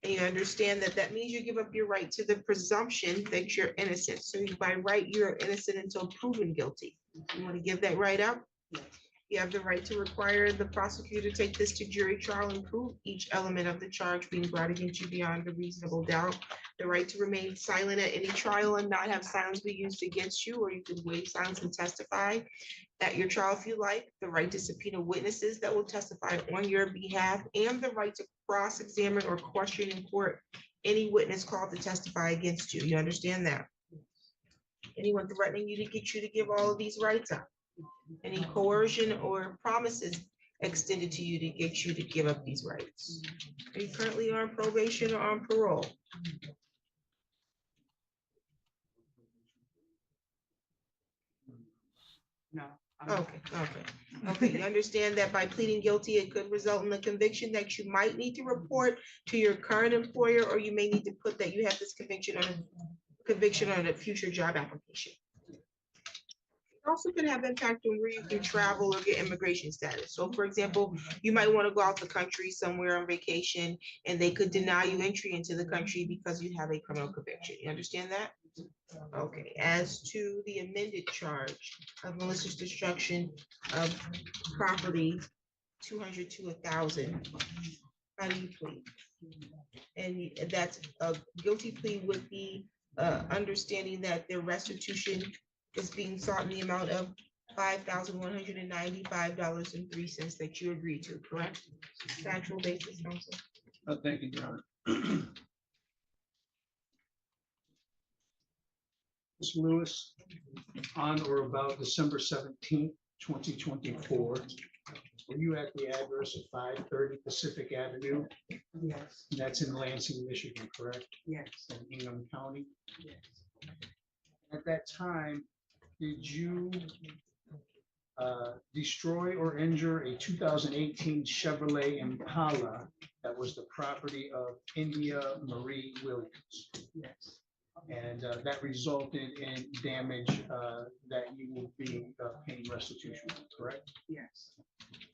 T: And you understand that that means you give up your right to the presumption that you're innocent. So by right, you're innocent until proven guilty. You want to give that right up? You have the right to require the prosecutor to take this to jury trial and prove each element of the charge being brought against you beyond a reasonable doubt. The right to remain silent at any trial and not have silence be used against you, or you can waive silence and testify at your trial if you like. The right to subpoena witnesses that will testify on your behalf, and the right to cross-examine or question in court any witness called to testify against you. You understand that? Anyone threatening you to get you to give all of these rights up? Any coercion or promises extended to you to get you to give up these rights? Are you currently on probation or on parole?
S: No.
T: Okay, you understand that by pleading guilty, it could result in a conviction that you might need to report to your current employer, or you may need to put that you have this conviction on a future job application. It also can have impact on where you can travel or get immigration status. So for example, you might want to go out the country somewhere on vacation, and they could deny you entry into the country because you have a criminal conviction. You understand that? Okay, as to the amended charge of malicious destruction of property, 200 to 1,000. How do you plead? And that's a guilty plea with the understanding that the restitution is being sought in the amount of $5,195.03 that you agreed to, correct? Factual basis, counsel.
Q: Thank you, Your Honor. Ms. Lewis, on or about December 17th, 2024, were you at the address of 530 Pacific Avenue?
S: Yes.
Q: And that's in Lansing, Michigan, correct?
S: Yes.
Q: In Ingham County?
S: Yes.
Q: At that time, did you destroy or injure a 2018 Chevrolet Impala that was the property of India Marie Williams?
S: Yes.
Q: And that resulted in damage that you will be paying restitution, correct?
S: Yes.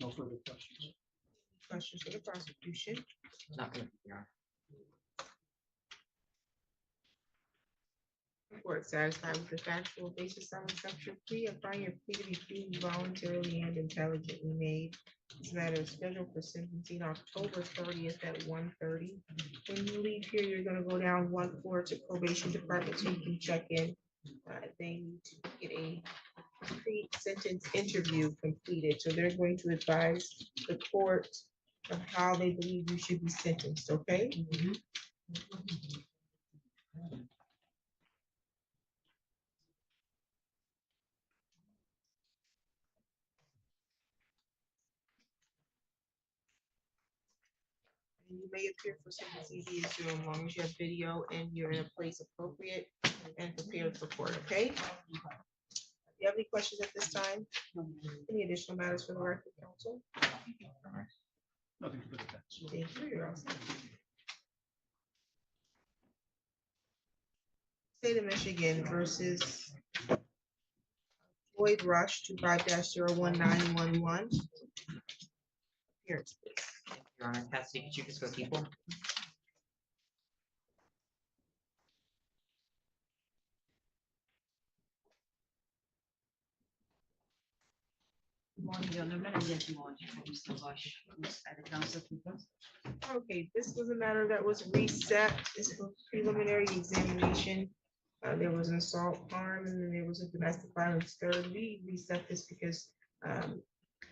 Q: No further questions.
T: Questions for the prosecution?
O: Not gonna, yeah.
T: Court satisfied with the factual basis on the section plea, and find your plea to be freely, voluntarily, and intelligently made. This matter is scheduled for sentencing October 30th at 1:30. When you leave here, you're gonna go down one floor to probation department so you can check in. They need to get a pre-sentence interview completed, so they're going to advise the court of how they believe you should be sentenced, okay? And you may appear for sentencing via Zoom, as long as you have video and you're in a place appropriate and prepared for court, okay? Do you have any questions at this time? Any additional matters for the record, counsel?
Q: Nothing to that.
T: Thank you. You're all set. State of Michigan versus Floyd Rush 25-01911. Appearance, please.
O: Your Honor, Cassidy, could you just go people?
S: Morning, Your Honor. Yes, morning. Mr. Bosch, at the council people.
T: Okay, this was a matter that was reset. This was preliminary examination. There was an assault, harm, and then there was a domestic violence third. We reset this because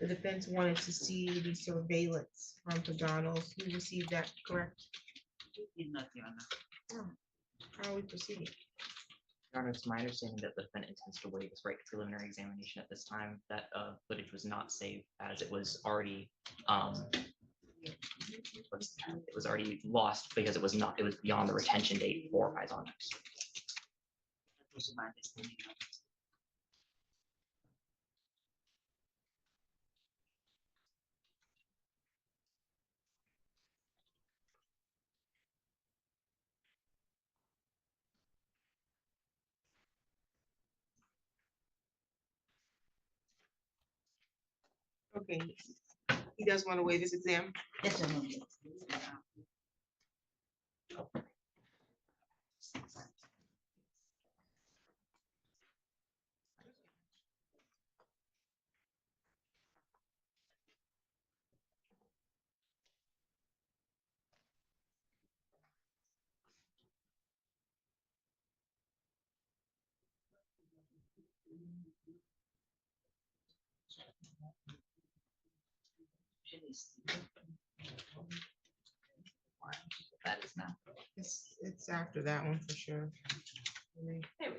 T: the defense wanted to see the surveillance from Pagano's. You received that, correct?
S: Did not, Your Honor.
T: How are we proceeding?
O: Your Honor, it's my understanding that the defendant intends to waive his right to preliminary examination at this time. That footage was not saved as it was already lost because it was beyond the retention date for eyes on.
S: That was my understanding.
T: Okay, he does want to waive his exam.
S: Yes, Your Honor.
O: That is now.
T: It's after that one for sure.
O: There we go.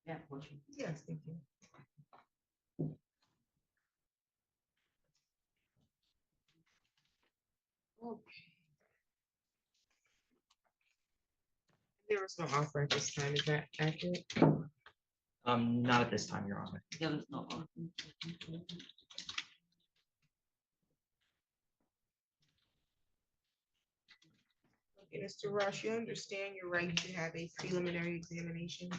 S: Yeah.
T: Yes, thank you. Okay. There was no offer at this time, is that accurate?
O: Not at this time, Your Honor.
S: There was no offer.
T: Okay, Mr. Rush, you understand your right to have a preliminary examination?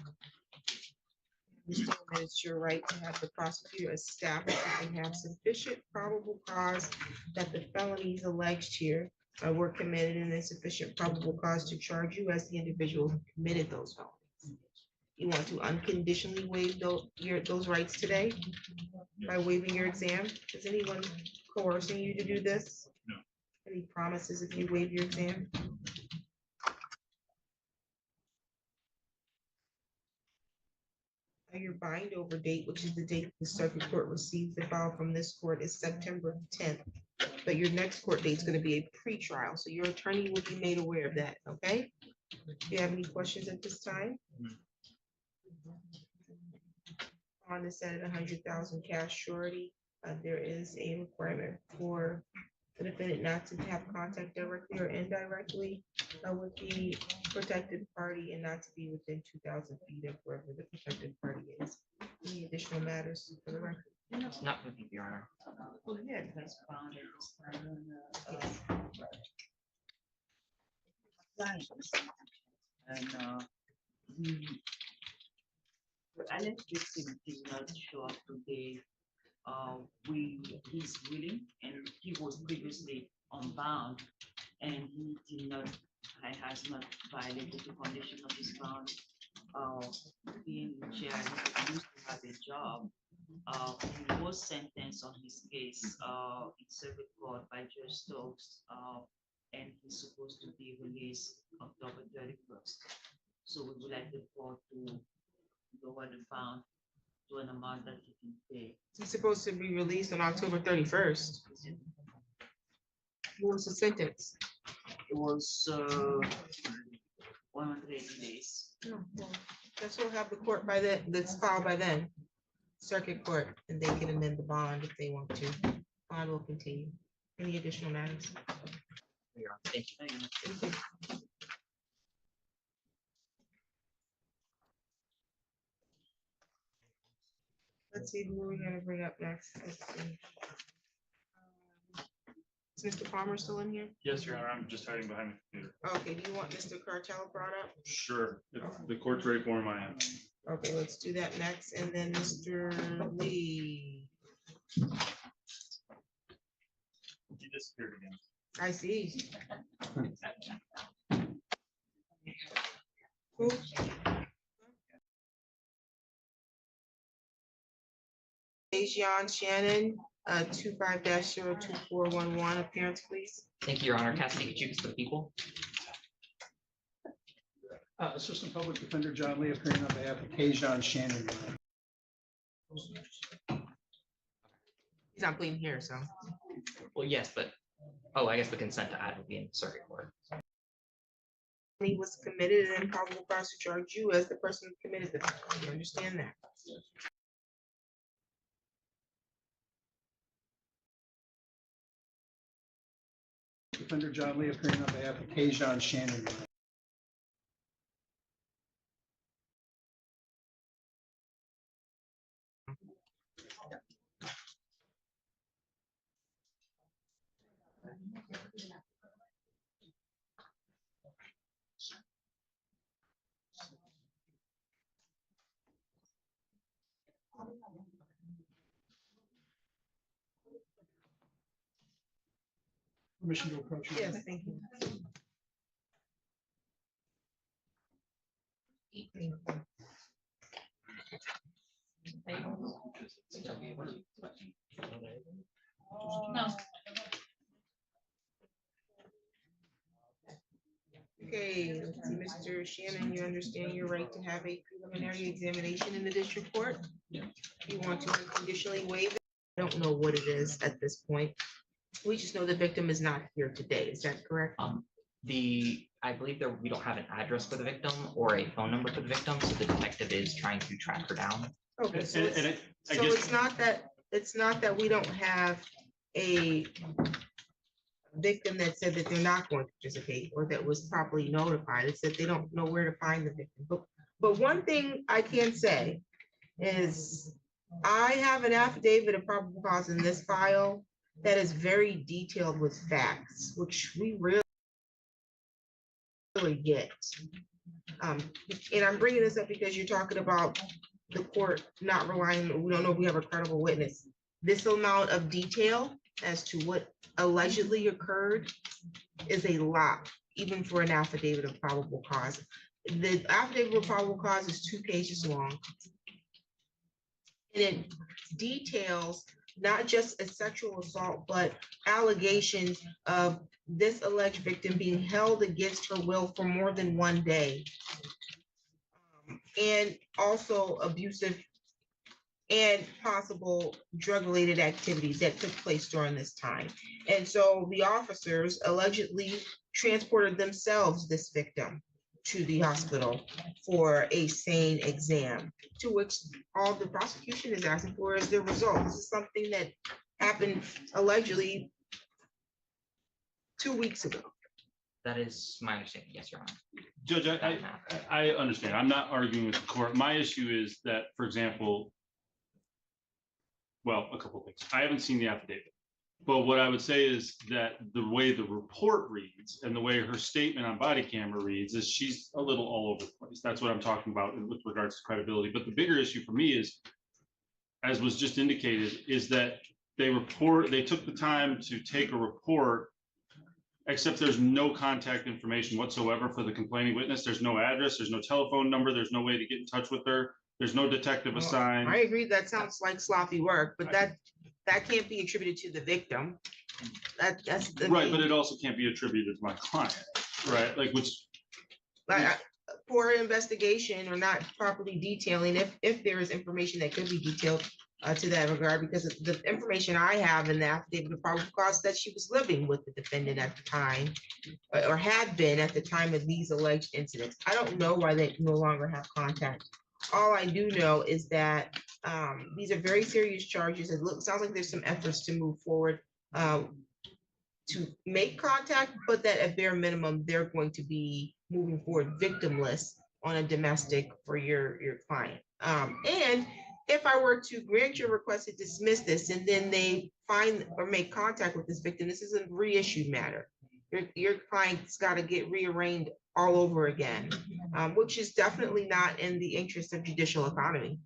T: You understand that it's your right to have the prosecutor establish that they have sufficient probable cause that the felonies alleged here were committed and there's sufficient probable cause to charge you as the individual who committed those felonies. You want to unconditionally waive those rights today by waiving your exam? Is anyone coercing you to do this?
B: No.
T: Any promises if you waive your exam? Your bind over date, which is the date the circuit court receives the file from this court, is September 10th. But your next court date is going to be a pre-trial, so your attorney will be made aware of that, okay? Do you have any questions at this time? On the set at 100,000 cash surety, there is a requirement for the defendant not to have contact directly or indirectly with the protected party and not to be within 2,000 feet of wherever the protected party is. Any additional matters for the record?
O: Not with you, Your Honor.
S: Well, yeah, that's found at this time and the alleged victim did not show up today. He's willing and he was previously unbound and he did not, has not violated the condition of his bond. Being in jail, he used to have a job. He was sentenced on his case in circuit court by Judge Stokes, and he's supposed to be released October 31st. So we would like the court to lower the bond to an amount that he can pay.
T: He's supposed to be released on October 31st. What was the sentence?
S: It was 180 days.
T: No, well, Guess we'll have the court by then, that's filed by then, circuit court, and they can amend the bond if they want to. Bond will continue. Any additional matters?
O: Thank you.
T: Let's see who we're gonna bring up next. Let's see. Is Mr. Palmer still in here?
B: Yes, Your Honor, I'm just hiding behind the computer.
T: Okay, do you want Mr. Cartel brought up?
B: Sure, if the court's ready for him, I am.
T: Okay, let's do that next, and then Mr. Lee.
B: He disappeared again.
T: I see. Who? Dejan Shannon, 25-02411, appearance, please.
O: Thank you, Your Honor. Cassidy Kachukas for the people.
Q: Assistant Public Defender John Lee appearing on behalf of Dejan Shannon.
T: He's not pleading here, so.
O: Well, yes, but, oh, I guess the consent to add would be in circuit court.
T: He was committed and probable cause to charge you as the person who committed the crime. You understand that?
Q: Defender John Lee appearing on behalf of Kajon Shannon. Permission to approach. Your
T: Yes,
Q: Honor.
T: thank you.
S: No.
T: Okay, let's see, Mr. Shannon, you understand your right to have a preliminary examination in the district court? You want to unconditionally waive it? I don't know what it is at this point. We just know the victim is not here today. Is that correct?
O: I believe there, we don't have an address for the victim or a phone number for the victim, so the detective is trying to track her down.
T: Okay, so
B: And
T: it's,
B: I
T: so
B: guess-
T: it's not that we don't have a victim that said that they're not going to participate or that was properly notified. It's that they don't know where to find the victim. But one thing I can say is I have an affidavit of probable cause in this file that is very detailed with facts, which we really get. And I'm bringing this up because you're talking about the court not relying, we don't know if we have a credible witness. This amount of detail as to what allegedly occurred is a lot, even for an affidavit of probable cause. The affidavit of probable cause is 2 pages long. And it details not just a sexual assault, but allegations of this alleged victim being held against her will for more than 1 day. And also abusive and possible drug-related activities that took place during this time. And so the officers allegedly transported themselves, this victim, to the hospital for a sane exam, to which all the prosecution is asking for is the result. This is something that happened allegedly 2 weeks ago.
O: That is my understanding, yes, Your Honor.
B: Judge, I understand. I'm not arguing with the court. My issue is that, for example, well, a couple of things. I haven't seen the affidavit. But what I would say is that the way the report reads and the way her statement on body camera reads is she's a little all over the place. That's what I'm talking about with regards to credibility. But the bigger issue for me is, as was just indicated, is that they took the time to take a report, except there's no contact information whatsoever for the complaining witness. There's no address, there's no telephone number, there's no way to get in touch with her. There's no detective assigned.
T: I agree, that sounds like sloppy work, but that can't be attributed to the victim. That's the
B: Right, but it also can't be attributed to my client, right? Like, which,
T: like poor investigation or not properly detailing, if there is information that could be detailed to that regard, because the information I have in the affidavit of probable cause that she was living with the defendant at the time, or had been at the time of these alleged incidents. I don't know why they no longer have contact. All I do know is that these are very serious charges. It sounds like there's some efforts to move forward to make contact, but that at bare minimum, they're going to be moving forward victimless on a domestic for your client. And if I were to grant your request to dismiss this and then they find or make contact with this victim, this is a reissued matter. Your client's got to get rearranged all over again, which is definitely not in the interest of judicial economy.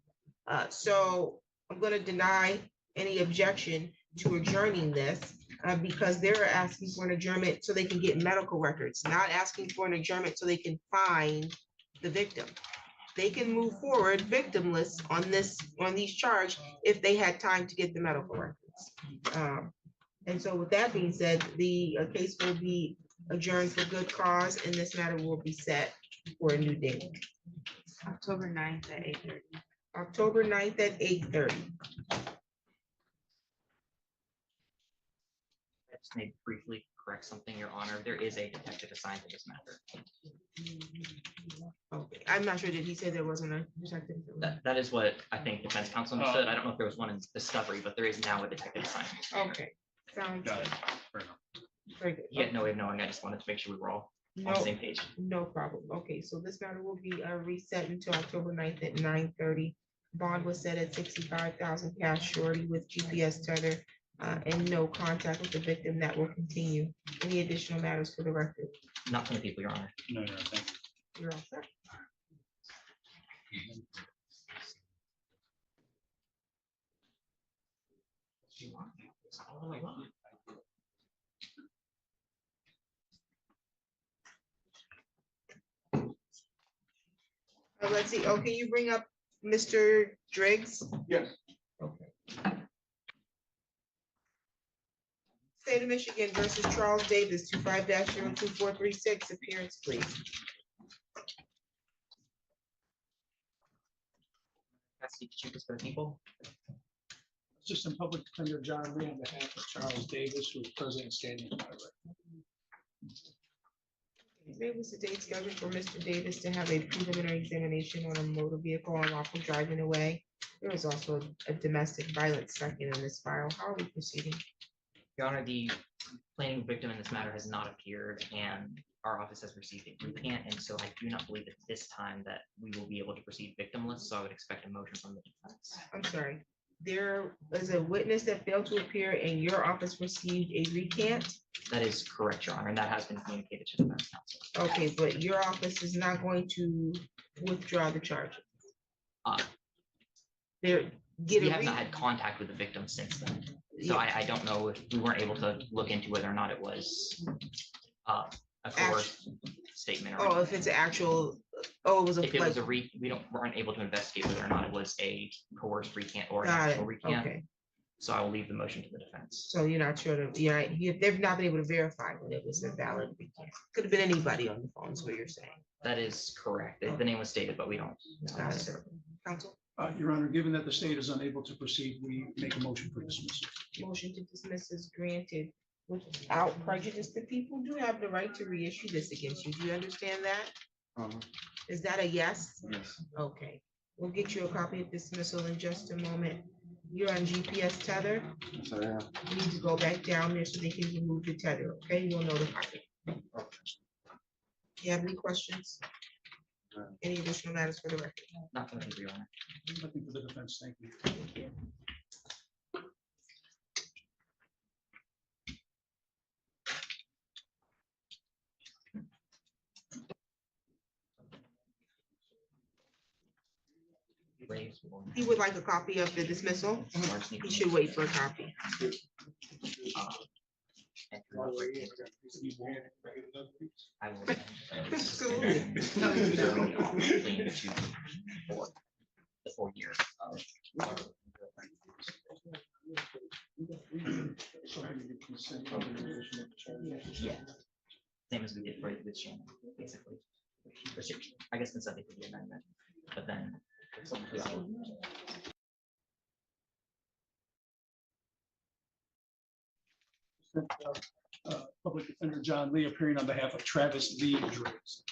T: So I'm going to deny any objection to adjourning this because they're asking for an adjournment so they can get medical records, not asking for an adjournment so they can find the victim. They can move forward victimless on these charges if they had time to get the medical records. And so with that being said, the case will be adjourned for good cause and this matter will be set for a new date.
S: October 9th at 8:30.
T: October 9th at 8:30.
O: I just need to briefly correct something, Your Honor. There is a detective assigned to this matter.
T: Okay, I'm not sure, did he say there wasn't a detective?
O: That is what I think defense counsel understood. I don't know if there was one in discovery, but there is now a detective assigned.
T: Okay, sounds
B: got it.
T: good.
B: Fair enough.
T: Very good.
O: Yeah, no way of knowing. I just wanted to make sure we were all on
T: No,
O: the same page.
T: no problem. Okay, so this matter will be reset until October 9th at 9:30. Bond was set at 65,000 cash surety with GPS tether and no contact with the victim. That will continue. Any additional matters for the record?
O: Not from the people, Your Honor.
B: No, Your Honor, thank you.
T: You're all set.
O: Oh my God.
T: Let's see. Oh, can you bring up Mr. Driggs?
H: Yes.
T: Okay. State of Michigan versus Charles Davis, 25-02436, appearance, please.
O: That's the cheapest for the people.
Q: Assistant Public Defender John Lee on behalf of Charles Davis, who is present standing by.
T: Today was the date scheduled for Mr. Davis to have a preliminary examination on a motor vehicle unlawful driving away. There was also a domestic violence second in this file. How are we proceeding?
O: Your Honor, the plaintiff victim in this matter has not appeared and our office has received a recant, and so I do not believe at this time that we will be able to proceed victimless, so I would expect a motion from the defense.
T: I'm sorry. There was a witness that failed to appear and your office received a recant?
O: That is correct, Your Honor, and that has been communicated to the defense counsel.
T: Okay, but your office is not going to withdraw the charges?
O: Uh,
T: There,
O: We have not had contact with the victim since then, so I don't know if we weren't able to look into whether or not it was a coerced statement. Or
T: Oh, if it's actual, oh, it was a.
O: If it was we weren't able to investigate whether or not it was a coerced recant or an
T: Got it,
O: actual recant.
T: okay.
O: So I will leave the motion to the defense.
T: So you're not sure to, they've not been able to verify when it was a valid recant. Could have been anybody on the phone, is what you're saying.
O: That is correct. The name was stated, but we don't.
T: Got it. Counsel,
Q: Your Honor, given that the state is unable to proceed, we make a motion for dismissal.
T: motion to dismiss is granted without prejudice. The people do have the right to reissue this against you. Do you understand that? Is that a yes?
H: Yes.
T: Okay, we'll get you a copy of dismissal in just a moment. You're on GPS tether.
H: Yes, I am.
T: You need to go back down there so they can remove the tether, okay? You'll notify me. You have any questions? Any additional matters for the record?
O: Not from the people, Your Honor.
Q: Nothing for the defense, thank you.
T: He would like a copy of the dismissal. He should wait for a copy.
O: I will. The 4 years. Yeah. Same as we did for with Shannon, basically. I guess consent for the amendment, but then.
Q: Public Defender John Lee appearing on behalf of Travis Lee Driggs.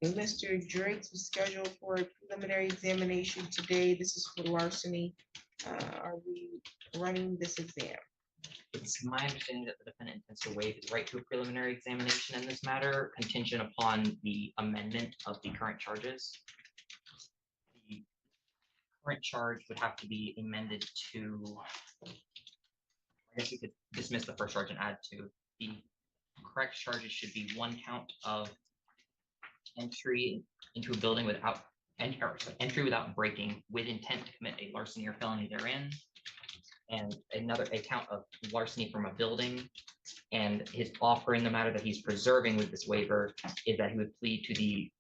T: Mr. Driggs was scheduled for a preliminary examination today. This is for larceny. Are we running this exam?
O: It's my understanding that the defendant intends to waive his right to a preliminary examination in this matter, contingent upon the amendment of the current charges. The current charge would have to be amended to, I guess you could dismiss the first charge and add to. The correct charges should be 1 count of entry into a building without entry without breaking with intent to commit a larceny or felony therein, and a count of larceny from a building. And his offer in the matter that he's preserving with this waiver is that he would plead to the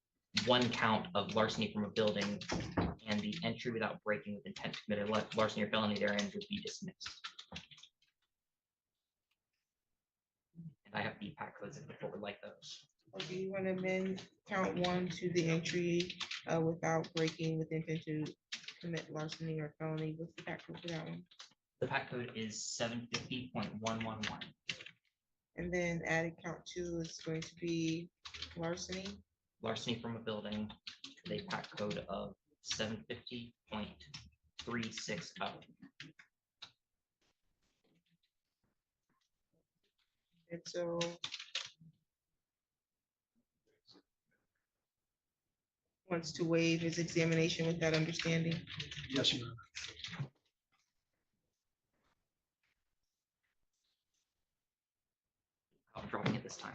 O: 1 count of larceny from a building, and the entry without breaking with intent to commit a larceny or felony therein would be dismissed. And I have the pack codes if the court would like those.
T: Okay, you want to amend count 1 to the entry without breaking with intent to commit larceny or felony. What's the pack code for that one?
O: The pack code is 750.111.
T: And then added count 2 is going to be larceny.
O: Larceny from a building, the pack code of 750.360.
T: And so wants to waive his examination with that understanding.
Q: Yes, Your Honor.
O: I'm drawing it this time.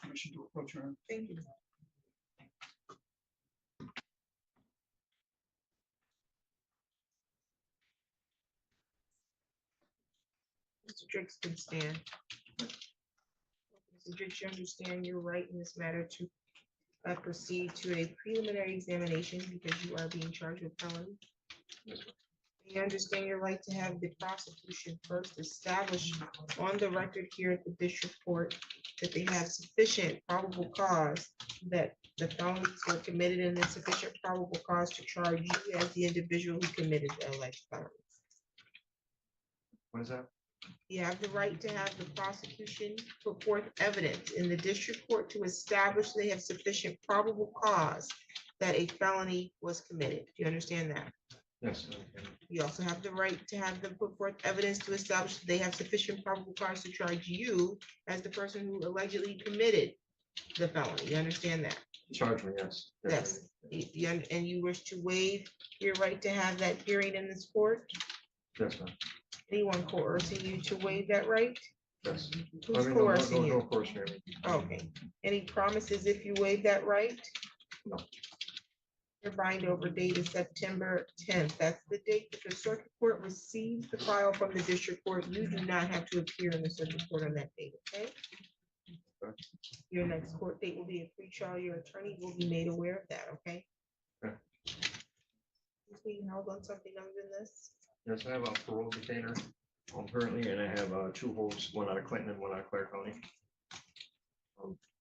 Q: Permission to approach, Your Honor.
T: Thank you. Mr. Driggs can stand. Mr. Driggs, you understand your right in this matter to proceed to a preliminary examination because you are being charged with felony. You understand your right to have the prosecution first establish on the record here at the district court that they have sufficient probable cause that the felonies were committed and there's sufficient probable cause to charge you as the individual who committed the alleged felony.
J: What is that?
T: You have the right to have the prosecution put forth evidence in the district court to establish they have sufficient probable cause that a felony was committed. Do you understand that?
J: Yes.
T: You also have the right to have them put forth evidence to establish that they have sufficient probable cause to charge you as the person who allegedly committed the felony. You understand that?
J: Charge me, yes.
T: Yes. And you wish to waive your right to have that hearing in this court?
J: Yes, ma'am.
T: Anyone coercing you to waive that right?
J: Yes.
T: Who's coercing you?
J: No coercion.
T: Okay. Any promises if you waive that right?
J: No.
T: Your bind over date is September 10th. That's the date that the circuit court receives the file from the district court. You do not have to appear in the circuit court on that date, okay? Your next court date will be a pre-trial. Your attorney will be made aware of that, okay?
J: Okay.
T: Is being held on something other than this?
J: Yes, I have a parole detainer currently, and I have two holds, one out of Clinton and one out of Clare County.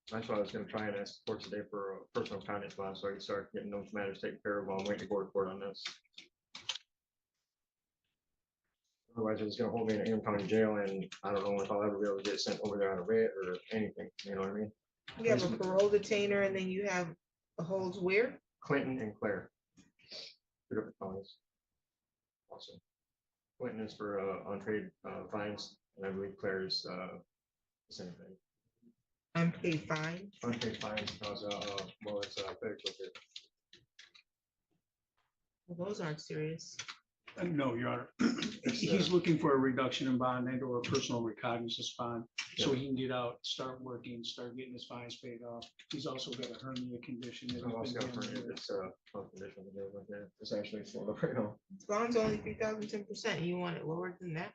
J: That's why I was gonna try and ask the court today for a personal kindness bond, so I can start getting those matters taken care of while I'm waiting to go to court on this. Otherwise, it's gonna hold me in Am County jail, and I don't know if I'll ever be able to get sent over there on a writ or anything, you know what I mean?
T: You have a parole detainer and then you have the holds where?
J: Clinton and Clare. Two different counties. Awesome. Clinton is for unpaid fines, and I believe Clare is the same thing.
T: Unpaid fine?
J: Unpaid fines, because well, it's federal.
T: Well, those aren't serious.
Q: No, Your Honor. He's looking for a reduction in bond and or a personal recognizance bond, so he can get out, start working, start getting his fines paid off. He's also got a hernia condition. that
J: I've also
Q: he's
J: got
Q: been
J: a
Q: dealing
J: hernia,
Q: with.
J: it's health condition, it's actually sort of, you know.
T: Bond's only 3,010%. You want it lower than that?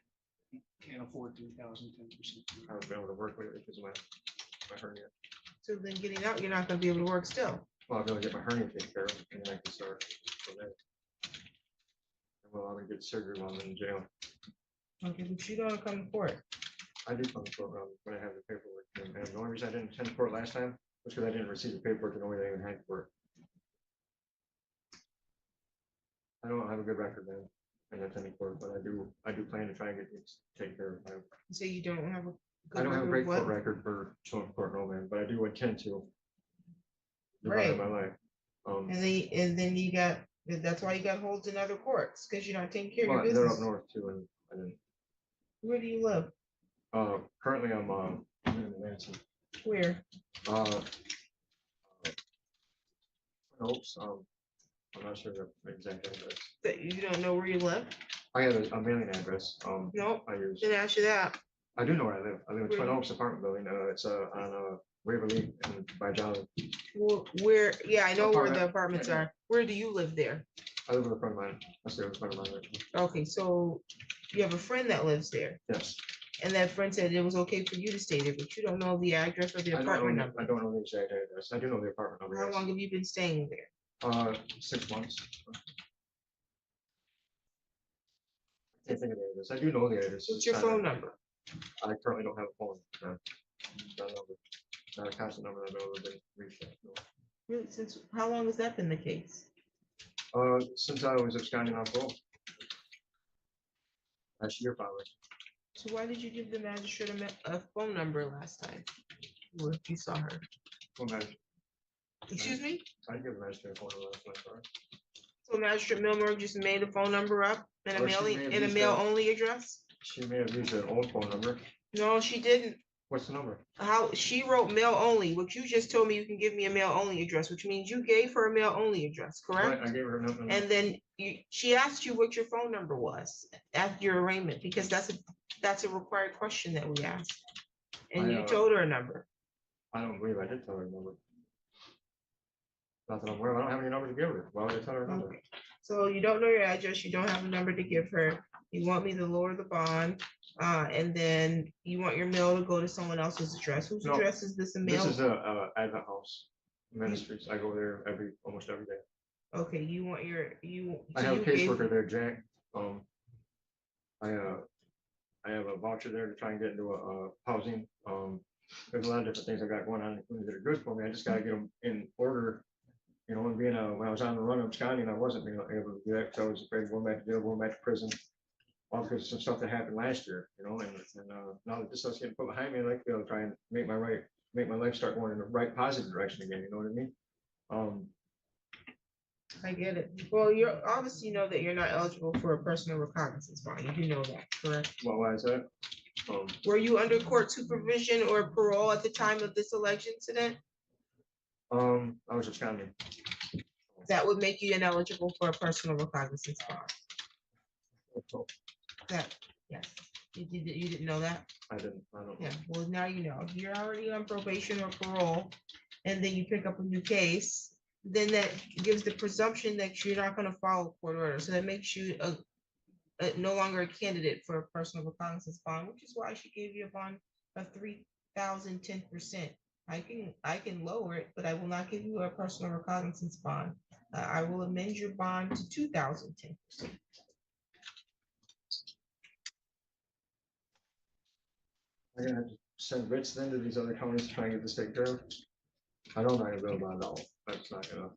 Q: Can't afford 3,000, 10%.
J: I haven't been able to work lately because of my hernia.
T: So then getting out, you're not gonna be able to work still.
J: Well, I'll be able to get my hernia taken care of, and then I can start from there. Well, I'm gonna get surgery while I'm in jail.
T: Okay, but you don't come to court.
J: I do come to court when I have the paperwork, and the only reason I didn't attend court last time was because I didn't receive the paperwork, and only they even had work. I don't have a good record then, in attending court, but I do plan to try and get things taken care of.
T: So you don't have a.
J: I don't have a great
T: what?
J: court record for showing court, no, man, but I do intend to.
T: Right.
J: My life.
T: And then you got, that's why you got holds in other courts, because you're not taking care of
J: Well,
T: your
J: they're up
T: business.
J: north too, and I didn't.
T: Where do you live?
J: Currently I'm in Lansing.
T: Where?
J: Oops, I'm not sure the exact address.
T: That you don't know where you live?
J: I have a mailing address.
T: Nope.
J: I use.
T: Didn't ask you that.
J: I do know where I live. I live in Twin Oaks apartment building. It's on Waverly and by John.
T: Where, yeah, I know where the
J: Apartment.
T: apartments
J: Yeah.
T: are. Where do you live there?
J: I live with a friend of mine. I stay with a friend of mine.
T: Okay, so you have a friend that lives there,
J: Yes.
T: and that friend said it was okay for you to stay there, but you don't know the address or the
J: I don't
T: apartment
J: know,
T: number.
J: I don't know the exact address. I do know the apartment number.
T: How
J: yes.
T: long have you been staying there?
J: 6 months. I can't think of the address. I do know the address.
T: What's your phone number?
J: I currently don't have a phone. Not a number. Not a constant number. I've never been reached. At, no.
T: Really, since, how long has that been the case?
J: Since I was absconding on parole. Last year, probably.
T: So why did you give the magistrate a phone number last time? Or if you saw her?
J: Well, magistrate.
T: Excuse me?
J: I give the magistrate a phone number last night, sorry.
T: So Magistrate Milmer just made a phone number up and a
J: Or she
T: mailing,
J: may have
T: and a
J: used
T: mail
J: a-
T: only address?
J: She may have used an old phone number.
T: No, she didn't.
J: What's the number?
T: How, she wrote mail only, which you just told me you can give me a mail only address, which means you gave her a mail only address,
J: Right,
T: correct?
J: I gave her a number.
T: And then she asked you what your phone number was at your arraignment, because that's a required question that we ask. And you told her a number.
J: I don't believe I did tell her a number. Not that I'm aware of. I don't have any number to give her. Why would I tell her a number?
T: Okay. So you don't know your address, you don't have a number to give her, you want me to lower the bond, and then you want your mail to go to someone else's address. Whose
J: No,
T: address is this a
J: This
T: mail?
J: is a Advent House Ministries. I go there almost every day.
T: Okay, you want your,
J: I
T: so
J: have a
T: you gave-
J: caseworker there, Jack. I have a voucher there to try and get into a housing. There's a lot of different things I got going on, including that are good for me. I just gotta get them in order. You know, and being when I was on the run of absconding, I wasn't being able to do that, because I was afraid of going back to jail, going back to prison. All because of some stuff that happened last year, you know, and now that this stuff's getting put behind me, I'd like to be able to try and make my life start going in the right positive direction again, you know what I mean?
T: I get it. Well, you're obviously know that you're not eligible for a personal recognizance bond. You do know that, correct?
J: Well, why is that?
T: Were you under court supervision or parole at the time of this alleged incident?
J: I was absconding.
T: That would make you ineligible for a personal recognizance bond. That, yes. You didn't know that?
J: I didn't, I don't know.
T: Yeah, well, now you know. If you're already on probation or parole, and then you pick up a new case, then that gives the presumption that you're not gonna follow court order. So that makes you no longer a candidate for a personal recognizance bond, which is why she gave you a bond of 3,010%. I can lower it, but I will not give you a personal recognizance bond. I will amend your bond to 2,010%.
J: I'm gonna have to send bits then to these other counties to try and get this taken care of. I don't know how to build on all. That's not gonna.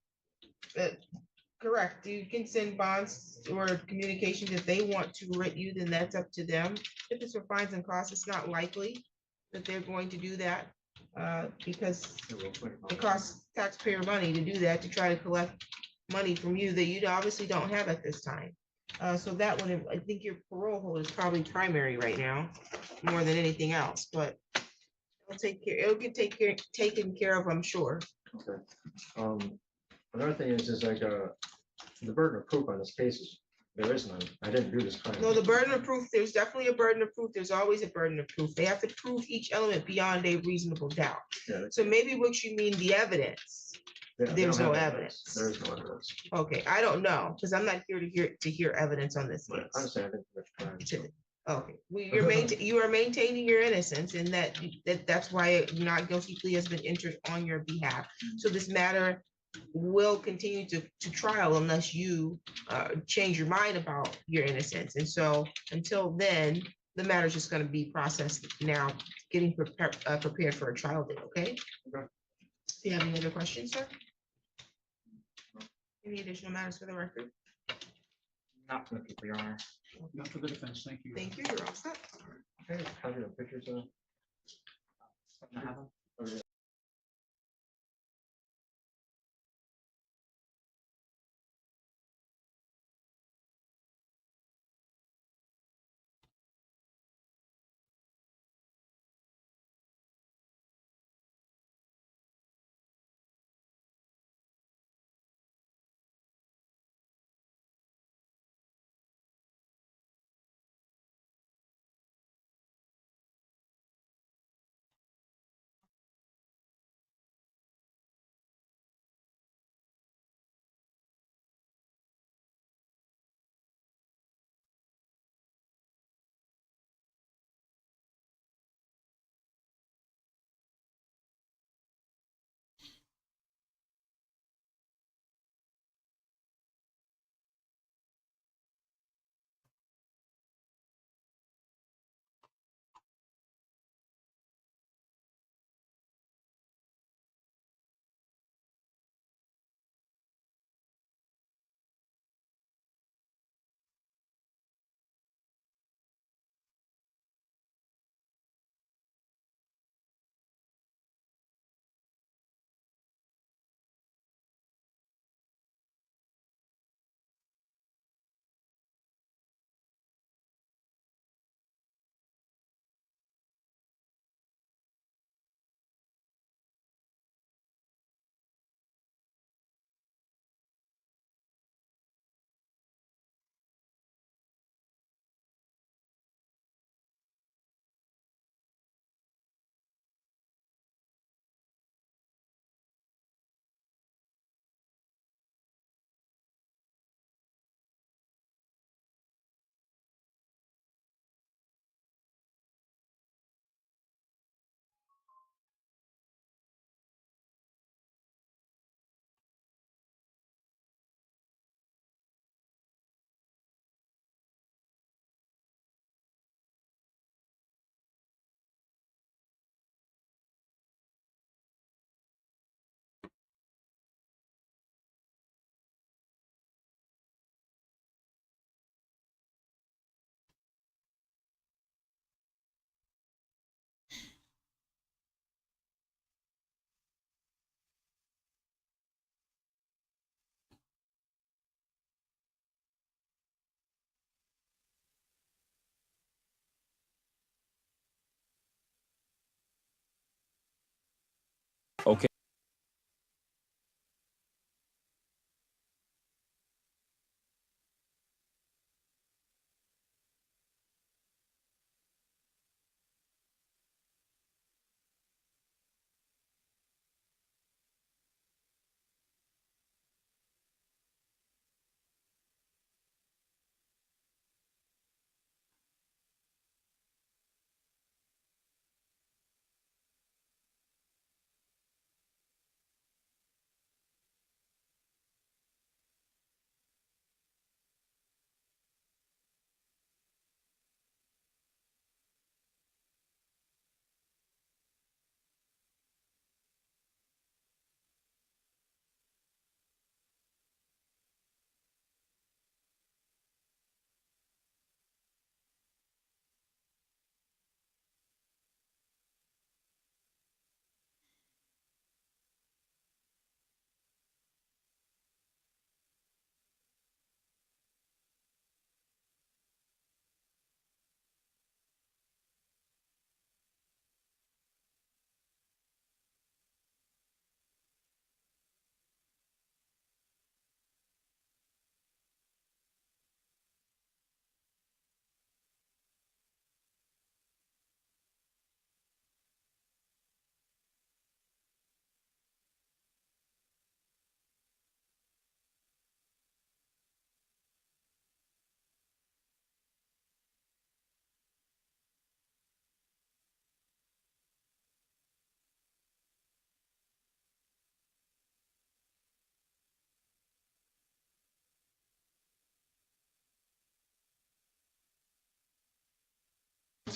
T: Correct. You can send bonds or communications if they want to write you, then that's up to them. If it's for fines and costs, it's not likely that they're going to do that. Because it costs taxpayer money to do that, to try to collect money from you that you obviously don't have at this time. So that one, I think your parole hold is probably primary right now, more than anything else, but it'll get taken care of, I'm sure.
J: Okay. Another thing is like, the burden of proof on this case is, there is none. I didn't do this crime.
T: No, the burden of proof, there's definitely a burden of proof. There's always a burden of proof. They have to prove each element beyond a reasonable doubt.
J: Yeah,
T: So maybe what you mean, the evidence.
J: they don't
T: There's no
J: have
T: evidence.
J: There is no evidence.
T: Okay, I don't know, because I'm not here to hear evidence on this
J: But
T: case.
J: honestly, I think that's crime. so.
T: Okay, you are maintaining your innocence, and that's why a not guilty plea has been entered on your behalf. So this matter will continue to trial unless you change your mind about your innocence. And so until then, the matter is just going to be processed now, getting prepared for a trial date. Okay.
J: Okay.
T: Do you have any other questions, sir? Any additional matters for the record?
O: Not for your honor.
Q: Not for the defense, thank you.
T: Thank you. You're all set.
J: Okay, copy of pictures of. Okay.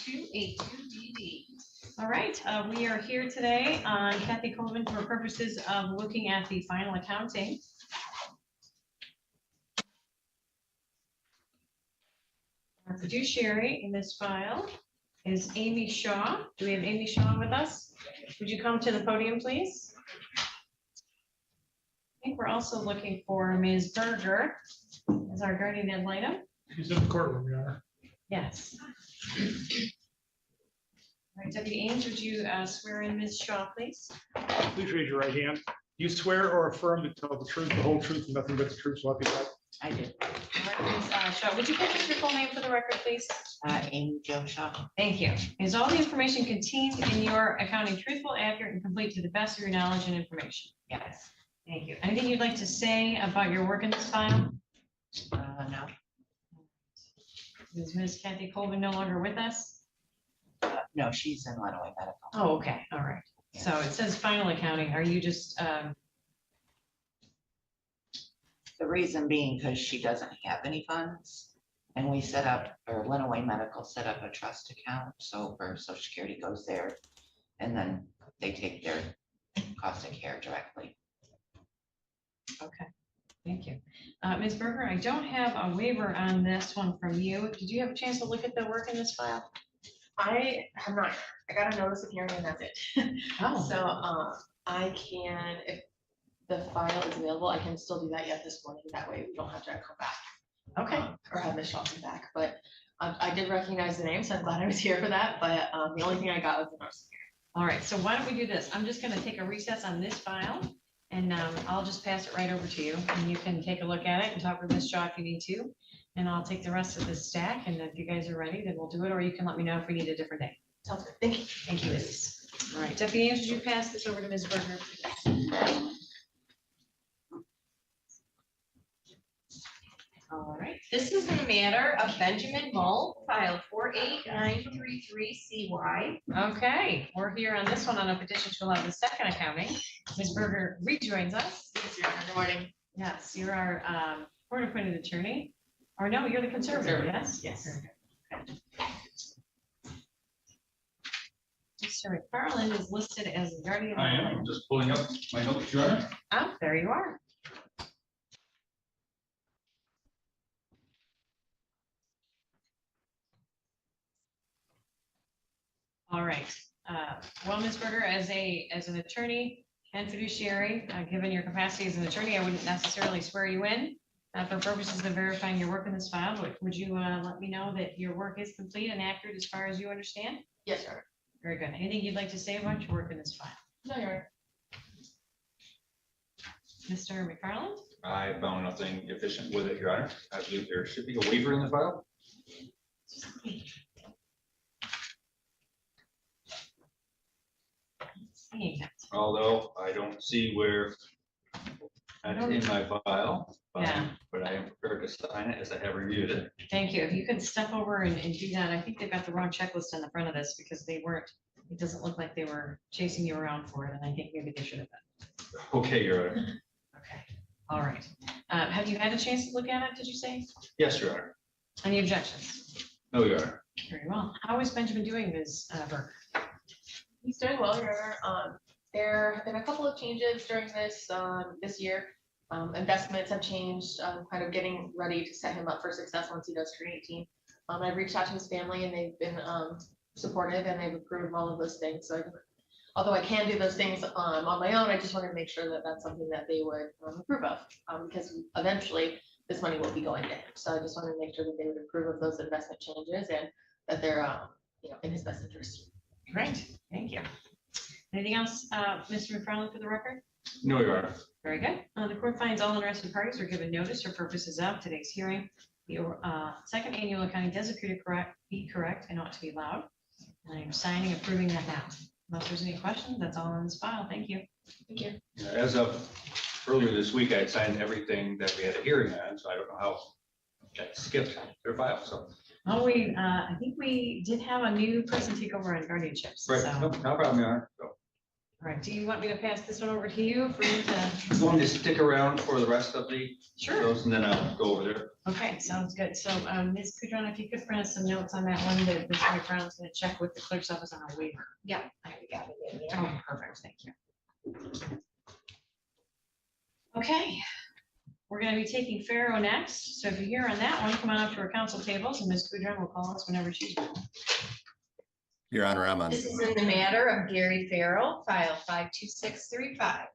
L: 2282DD. All right, we are here today on Kathy Colvin for purposes of looking at the final accounting. Our fiduciary in this file is Amy Shaw. Do we have Amy Shaw with us? Would you come to the podium, please? I think we're also looking for Ms. Berger as our guardian ad litem.
Q: She's in the courtroom, Your Honor.
L: Yes. All right, Deputy Ames, would you swear in Ms. Shaw, please?
Q: Please raise your right hand. Do you swear or affirm to tell the truth, the whole truth, and nothing but the truth, so help you God?
L: I did. All right, Ms. Shaw, would you give us your full name for the record, please?
T: Amy Jo Shaw.
L: Thank you. Is all the information contained in your accounting truthful, accurate, and complete to the best of your knowledge and information?
T: Yes.
L: Thank you. Anything you'd like to say about your work in this file?
T: No.
L: Is Ms. Kathy Colvin no longer with us?
T: No, she's in Lenawee Medical.
L: Oh, okay, all right. So it says final accounting. Are you just,
T: The reason being because she doesn't have any funds. And we set up, or Lenawee Medical set up a trust account, so her Social Security goes there. And then they take their cost of care directly.
L: okay, thank you. Ms. Berger, I don't have a waiver on this one from you. Did you have a chance to look at the work in this file?
R: I have not. I got a notice of hearing and that's it.
L: Oh.
R: So I can, if the file is available, I can still do that yet this morning. That way we don't have to come back.
L: Okay.
R: Or have Ms. Shaw come back. But I did recognize the name, so I'm glad I was here for that. But the only thing I got was the notice of hearing.
L: All right, so why don't we do this? I'm just gonna take a recess on this file and I'll just pass it right over to you and you can take a look at it and talk with Ms. Shaw if you need to. And I'll take the rest of this stack and if you guys are ready, then we'll do it, or you can let me know if we need a different day.
R: Sounds good. Thank you.
L: Thank you, Liz. All right, Deputy Ames, would you pass this over to Ms. Berger?
R: All right, this is the matter of Benjamin Mull, file 48933CY.
L: Okay, we're here on this one on a petition to allow the second accounting. Ms. Berger rejoins us.
R: Yes, Your Honor. Good morning.
L: Yes, you're our court appointed attorney. Or no, you're the conservator, yes?
R: Yes.
L: Very good. Mr. McFarland is listed as the guardian.
P: I am, I'm just pulling up my notes, Your Honor.
L: Oh, there you are. All right. Well, Ms. Berger, as an attorney and fiduciary, given your capacity as an attorney, I wouldn't necessarily swear you in for purposes of verifying your work in this file, but would you let me know that your work is complete and accurate as far as you understand?
R: Yes, Your Honor.
L: Very good. Anything you'd like to say about your work in this file?
R: No, Your Honor.
L: Mr. McFarland?
P: I found nothing efficient with it, Your Honor. I believe there should be a waiver in the file. Although I don't see where that's in my file.
L: Yeah.
P: But I am prepared to sign it as I have reviewed it.
L: Thank you. If you could step over and do that, I think they've got the wrong checklist on the front of this because they weren't, it doesn't look like they were chasing you around for it, and I think maybe they should have been.
P: Okay, Your Honor.
L: Okay, all right. Have you had a chance to look at it, did you say?
P: Yes, Your Honor.
L: Any objections?
P: No, Your Honor.
L: Very well. How is Benjamin doing, Ms. Berger?
R: He's doing well, Your Honor. There have been a couple of changes during this year. Investments have changed, kind of getting ready to set him up for success once he does turn 18. I've reached out to his family and they've been supportive and they've approved all of those things. So although I can do those things on my own, I just wanted to make sure that that's something that they would approve of, because eventually this money will be going to him. So I just wanted to make sure that they would approve of those investment changes and that they're in his best interest.
L: Great, thank you. Anything else, Mr. McFarland, for the record?
P: No, Your Honor.
L: Very good. The court finds all interested parties are given notice for purposes of today's hearing. The second annual accounting does appear to be correct and ought to be allowed. And I am signing, approving that now. Unless there's any questions, that's all in this file. Thank you.
R: Thank you.
P: As of earlier this week, I had signed everything that we had a hearing on, so I don't know how I skipped their file, so.
L: Oh, I think we did have a new person take over on guardianships.
P: Right,
L: so-
P: no problem, Your Honor. So,
L: All right, do you want me to pass this one over to you for you to?
P: You want me to stick around for the rest of the
L: Sure.
P: those, and then I'll go over there.
L: Okay, sounds good. So, Ms. Kudron, if you could print us some notes on that one, that Mr. McFarland's gonna check with the clerk's office on a waiver.
M: Yeah.
L: I got it. Oh, perfect, thank you. Okay, we're gonna be taking Pharaoh next. So if you're here on that one, come on up to our council tables and Ms. Kudron will call us whenever she's ready.
E: Your Honor, I'm on.
M: This is in the matter of Gary Farrell, file 52635.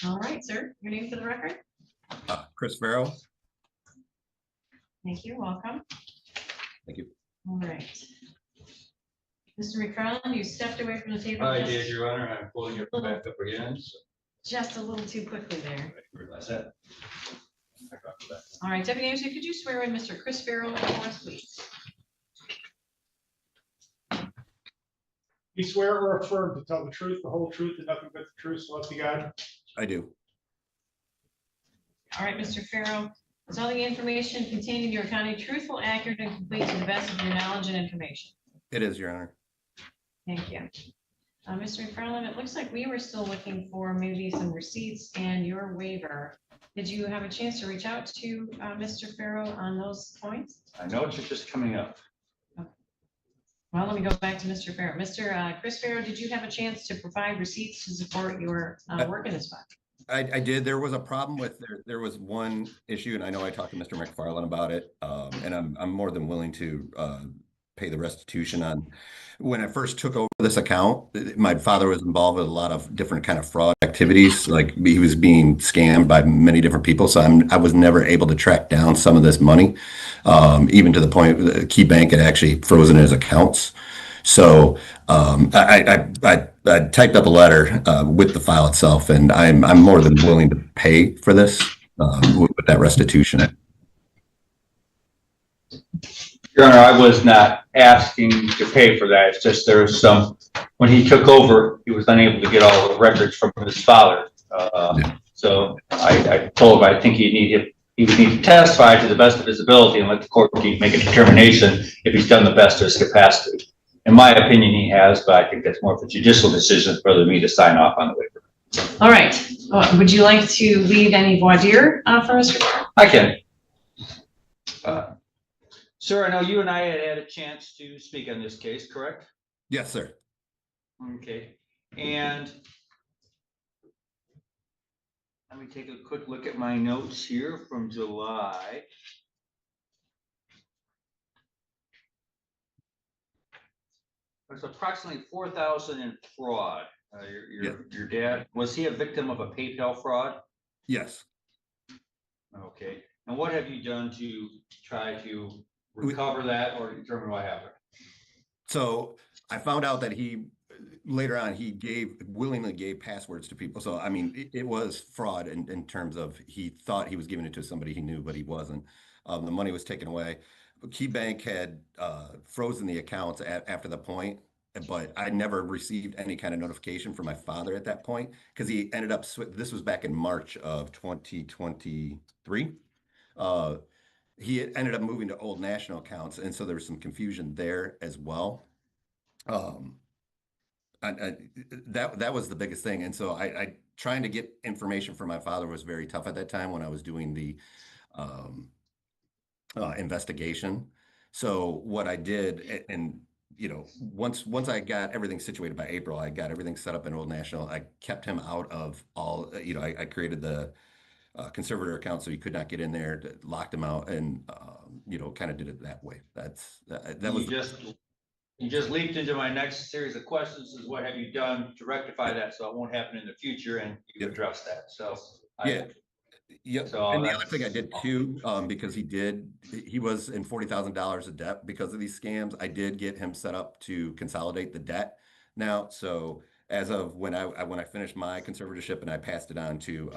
L: All right, sir, your name for the record?
E: Chris Farrell.
L: Thank you, welcome.
E: Thank you.
L: All right. Mr. McFarland, you stepped away from the table.
P: I
L: just-
P: did, Your Honor. I'm pulling it back up again. So
L: Just a little too quickly there.
P: I realize that.
L: All right, Deputy Anderson, could you swear in Mr. Chris Farrell for us, please?
N: You swear or affirm to tell the truth, the whole truth, and nothing but the truth, so help you God?
E: I do.
L: All right, Mr. Farrell, is all the information contained in your county truthful, accurate, and complete to the best of your knowledge and information?
E: It is, Your Honor.
L: Thank you. Mr. McFarland, it looks like we were still looking for maybe some receipts and your waiver. Did you have a chance to reach out to Mr. Farrell on those points?
P: I know it's just coming up.
L: Well, let me go back to Mr. Farrell. Mr. Chris Farrell, did you have a chance to provide receipts to support your work in this fund?
E: I did. There was a problem with there was one issue, and I know I talked to Mr. McFarland about it. And I'm more than willing to pay the restitution on. When I first took over this account, my father was involved with a lot of different kind of fraud activities. Like he was being scammed by many different people. So I was never able to track down some of this money, even to the point the Key Bank had actually frozen his accounts. So I typed up a letter with the file itself, and I'm more than willing to pay for this with that restitution.
P: Your Honor, I was not asking to pay for that. It's just there was some, when he took over, he was unable to get all the records from his father. So I told him I think he would need to testify to the best of his ability and let the court make a determination if he's done the best of his capacity. In my opinion, he has, but I think that's more of a judicial decision for me to sign off on the waiver.
L: All right. Would you like to lead any voir dire for Mr. Farrell?
P: I can. Sir, I know you and I had a chance to speak on this case, correct?
E: Yes, sir.
P: Okay, and let me take a quick look at my notes here from July. There's approximately 4,000 in fraud. Your dad, was he a victim of a PayPal fraud?
E: Yes.
P: Okay, and what have you done to try to recover that or determine what happened?
E: So I found out that he later on willingly gave passwords to people. So I mean, it was fraud in terms of he thought he was giving it to somebody he knew, but he wasn't. The money was taken away. Key Bank had frozen the accounts after the point, but I never received any kind of notification from my father at that point because he ended up. This was back in March of 2023. He had ended up moving to Old National accounts, and so there was some confusion there as well. That was the biggest thing, and so I trying to get information from my father was very tough at that time when I was doing the investigation. So what I did, and once I got everything situated by April, I got everything set up in Old National. I kept him out of all. I created the conservator account so he could not get in there, locked him out, and kind of did it that way. That was
P: You just leaped into my next series of questions, is what have you done to rectify that so it won't happen in the future, and you addressed that, so.
E: Yeah.
P: So
E: And the other thing I did too, because he was in $40,000 of debt because of these scams. I did get him set up to consolidate the debt now. So as of when I finished my conservatorship and I passed it on to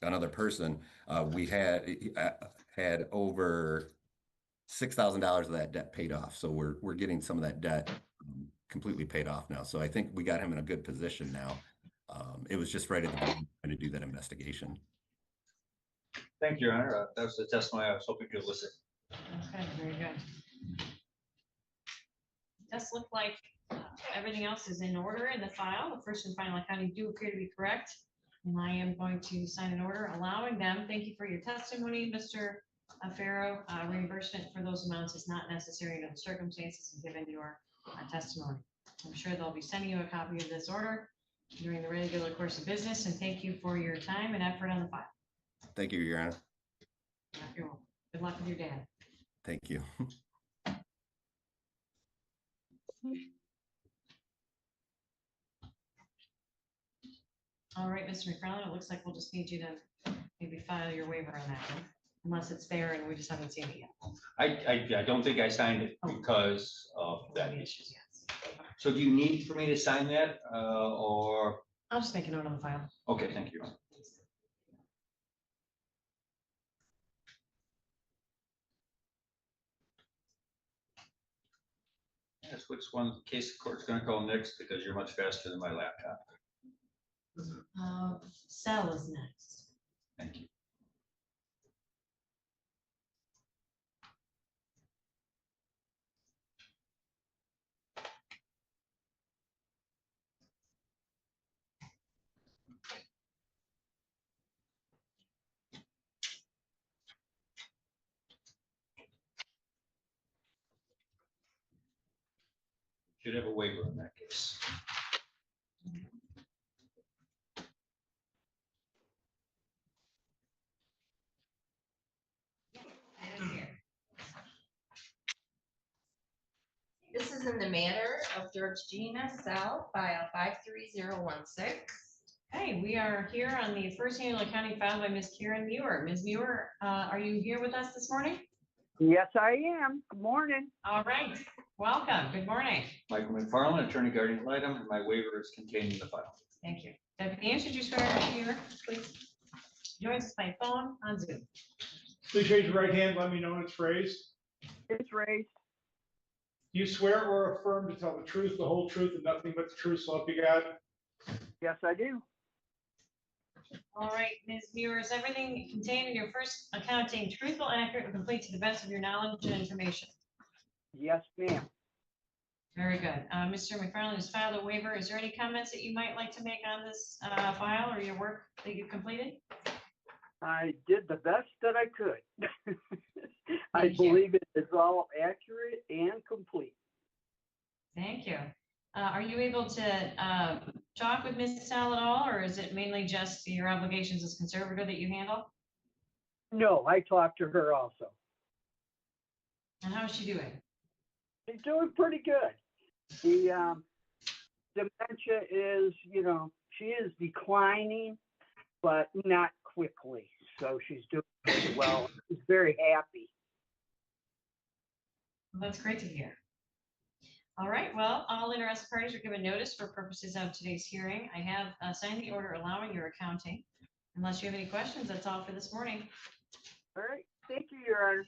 E: another person, we had over $6,000 of that debt paid off. So we're getting some of that debt completely paid off now. So I think we got him in a good position now. It was just right at the beginning to do that investigation.
P: Thank you, Your Honor. That was the testimony I was hoping to elicit.
L: Okay, very good. It does look like everything else is in order in the file. The first and final accounting do appear to be correct. And I am going to sign an order allowing them, thank you for your testimony, Mr. Farrow. Reimbursement for those amounts is not necessary under the circumstances given your testimony. I'm sure they'll be sending you a copy of this order during the regular course of business, and thank you for your time and effort on the file.
E: Thank you, Your Honor.
L: You're welcome. Good luck with your dad.
E: Thank you.
L: All right, Mr. McFarland, it looks like we'll just need you to maybe file your waiver on that one, unless it's there and we just haven't seen it yet.
P: I don't think I signed it because of that issue. So do you need for me to sign that, or?
L: I'll just make a note on the file.
P: Okay, thank you. That's which one case the court's gonna call next, because you're much faster than my laptop.
L: Cell is next.
P: Thank you. Should have a waiver in that case.
T: This is in the matter of Georgina Sal, file 53016.
L: Hey, we are here on the first annual accounting filed by Ms. Karen Muir. Ms. Muir, are you here with us this morning?
F: Yes, I am. Good morning.
L: All right, welcome. Good morning.
P: Michael McFarland, attorney guardian ad litem, and my waiver is contained in the file.
L: Thank you. Deputy Ann, should you swear here, please? Joins us by phone on Zoom.
N: Please raise your right hand. Let me know when it's raised.
F: It's raised.
N: Do you swear or affirm to tell the truth, the whole truth, and nothing but the truth, so help you God?
F: Yes, I do.
L: All right, Ms. Muir, is everything contained in your first accounting truthful, accurate, and complete to the best of your knowledge and information?
F: Yes, ma'am.
L: Very good. Mr. McFarland has filed a waiver. Is there any comments that you might like to make on this file or your work that you've completed?
F: I did the best that I could. I believe it is all accurate and complete.
L: Thank you. Are you able to talk with Ms. Sal at all, or is it mainly just your obligations as conservator that you handle?
F: No, I talked to her also.
L: And how is she doing?
F: She's doing pretty good. The dementia is, she is declining, but not quickly. So she's doing pretty well. She's very happy.
L: Well, that's great to hear. All right, well, all interested parties are given notice for purposes of today's hearing. I have signed the order allowing your accounting. Unless you have any questions, that's all for this morning.
F: All right, thank you, Your Honor.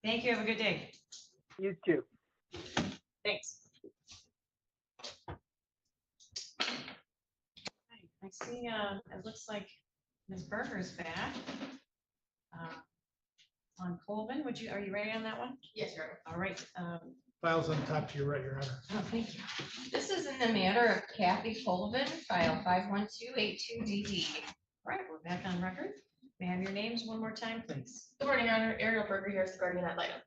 L: Thank you, have a good day.
F: You too.
L: Thanks. I see, it looks like Ms. Berger's back. On Colvin, are you ready on that one?
T: Yes, sir.
L: All right.
N: Files on top to your right, Your Honor.
L: Oh, thank you.
T: This is in the matter of Kathy Colvin, file 51282DD.
L: All right, we're back on record. May I have your names one more time, please?
R: Good morning, Your Honor. Ariel Berger here, as the guardian ad litem.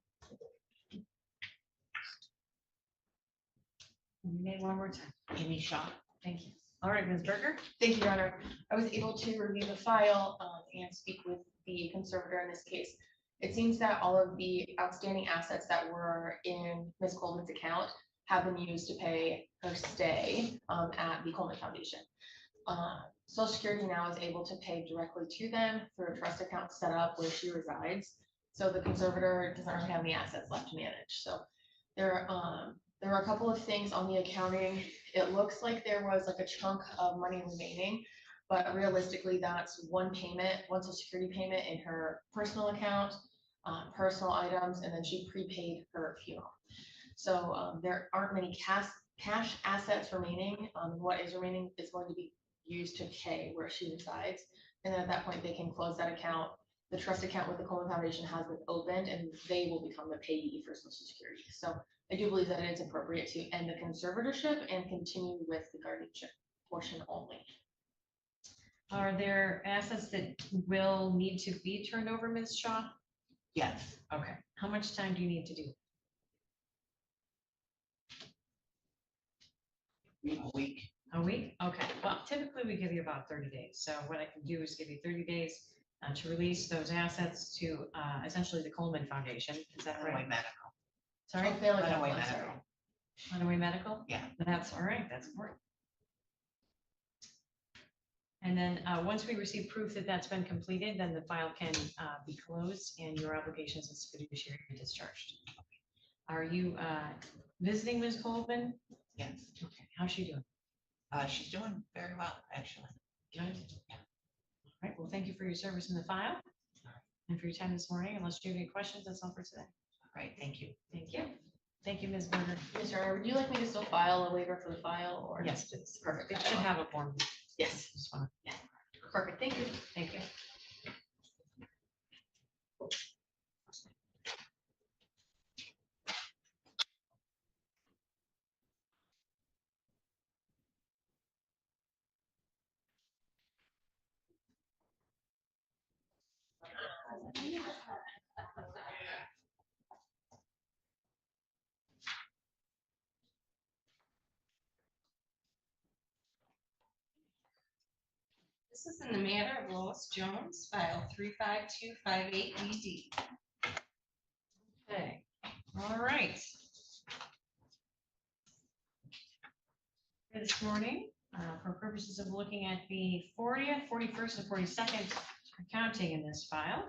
L: Your name one more time. Amy Shaw. Thank you. All right, Ms. Berger.
R: Thank you, Your Honor. I was able to review the file and speak with the conservator in this case. It seems that all of the outstanding assets that were in Ms. Coleman's account have been used to pay her stay at the Coleman Foundation. Social Security now is able to pay directly to them through a trust account set up where she resides. So the conservator doesn't really have any assets left to manage. So there are a couple of things on the accounting. It looks like there was like a chunk of money remaining, but realistically that's one payment, one Social Security payment in her personal account, personal items, and then she prepaid her funeral. So there aren't many cash assets remaining. What is remaining is going to be used to pay where she resides. And then at that point, they can close that account the trust account with the Coleman Foundation has been opened and they will become the payee for Social Security. So I do believe that it's appropriate to end the conservatorship and continue with the guardianship portion only.
L: Are there assets that will need to be turned over, Ms. Shaw?
T: Yes.
L: Okay. How much time do you need to do?
T: A week.
L: A week? Okay. Well, typically we give you about 30 days. So what I can do is give you 30 days to release those assets to essentially the Coleman Foundation. Is that right?
T: Runaway medical.
L: Sorry?
R: Oh, family
T: Runaway
R: medical, I'm sorry.
T: medical.
L: Runaway medical?
T: Yeah.
L: That's all right. That's important. And then once we receive proof that that's been completed, then the file can be closed and your obligations as fiduciary are discharged. Are you visiting Ms. Coleman?
T: Yes.
L: Okay. How's she doing?
T: She's doing very well, actually.
L: Good. Yeah. All right. Well, thank you for your service in the file and for your time this morning. Unless you have any questions, that's all for today.
T: All right, thank you.
L: Thank you. Thank you, Ms. Berger.
R: Ms. Turner, would you like me to still file a waiver for the file or?
L: Yes, please.
R: Perfect.
L: It should have a form.
R: Yes.
L: It's fine.
R: Yeah. Perfect. Thank you.
L: Thank you.
T: This is in the matter of Lois Jones, file 35258ED.
L: Okay. All right. This morning, for purposes of looking at the 40th, 41st, and 42nd accounting in this file.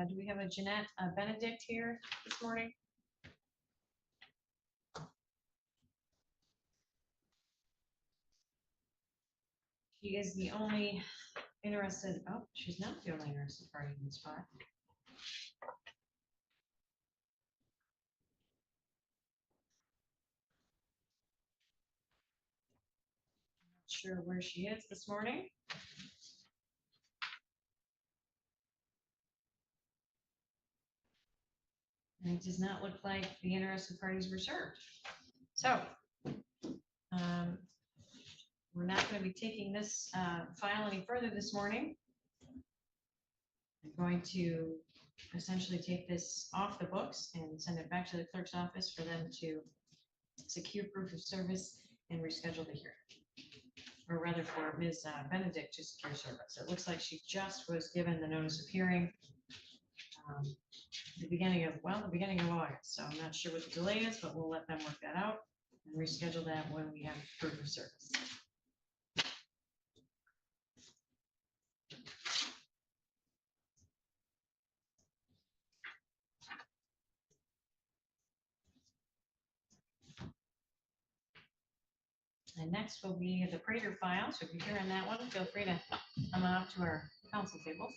L: Do we have a Jeanette Benedict here this morning? She is the only interested, oh, she's not the only interested party in this file. Not sure where she is this morning. And it does not look like the interested parties were served. So we're not going to be taking this file any further this morning. I'm going to essentially take this off the books and send it back to the clerk's office for them to secure proof of service and reschedule the hearing. Or rather for Ms. Benedict to secure service. It looks like she just was given the notice of hearing the beginning of August. So I'm not sure what the delay is, but we'll let them work that out and reschedule that when we have proof of service. And next will be the Prater file. So if you're hearing that one, feel free to come on up to our council tables.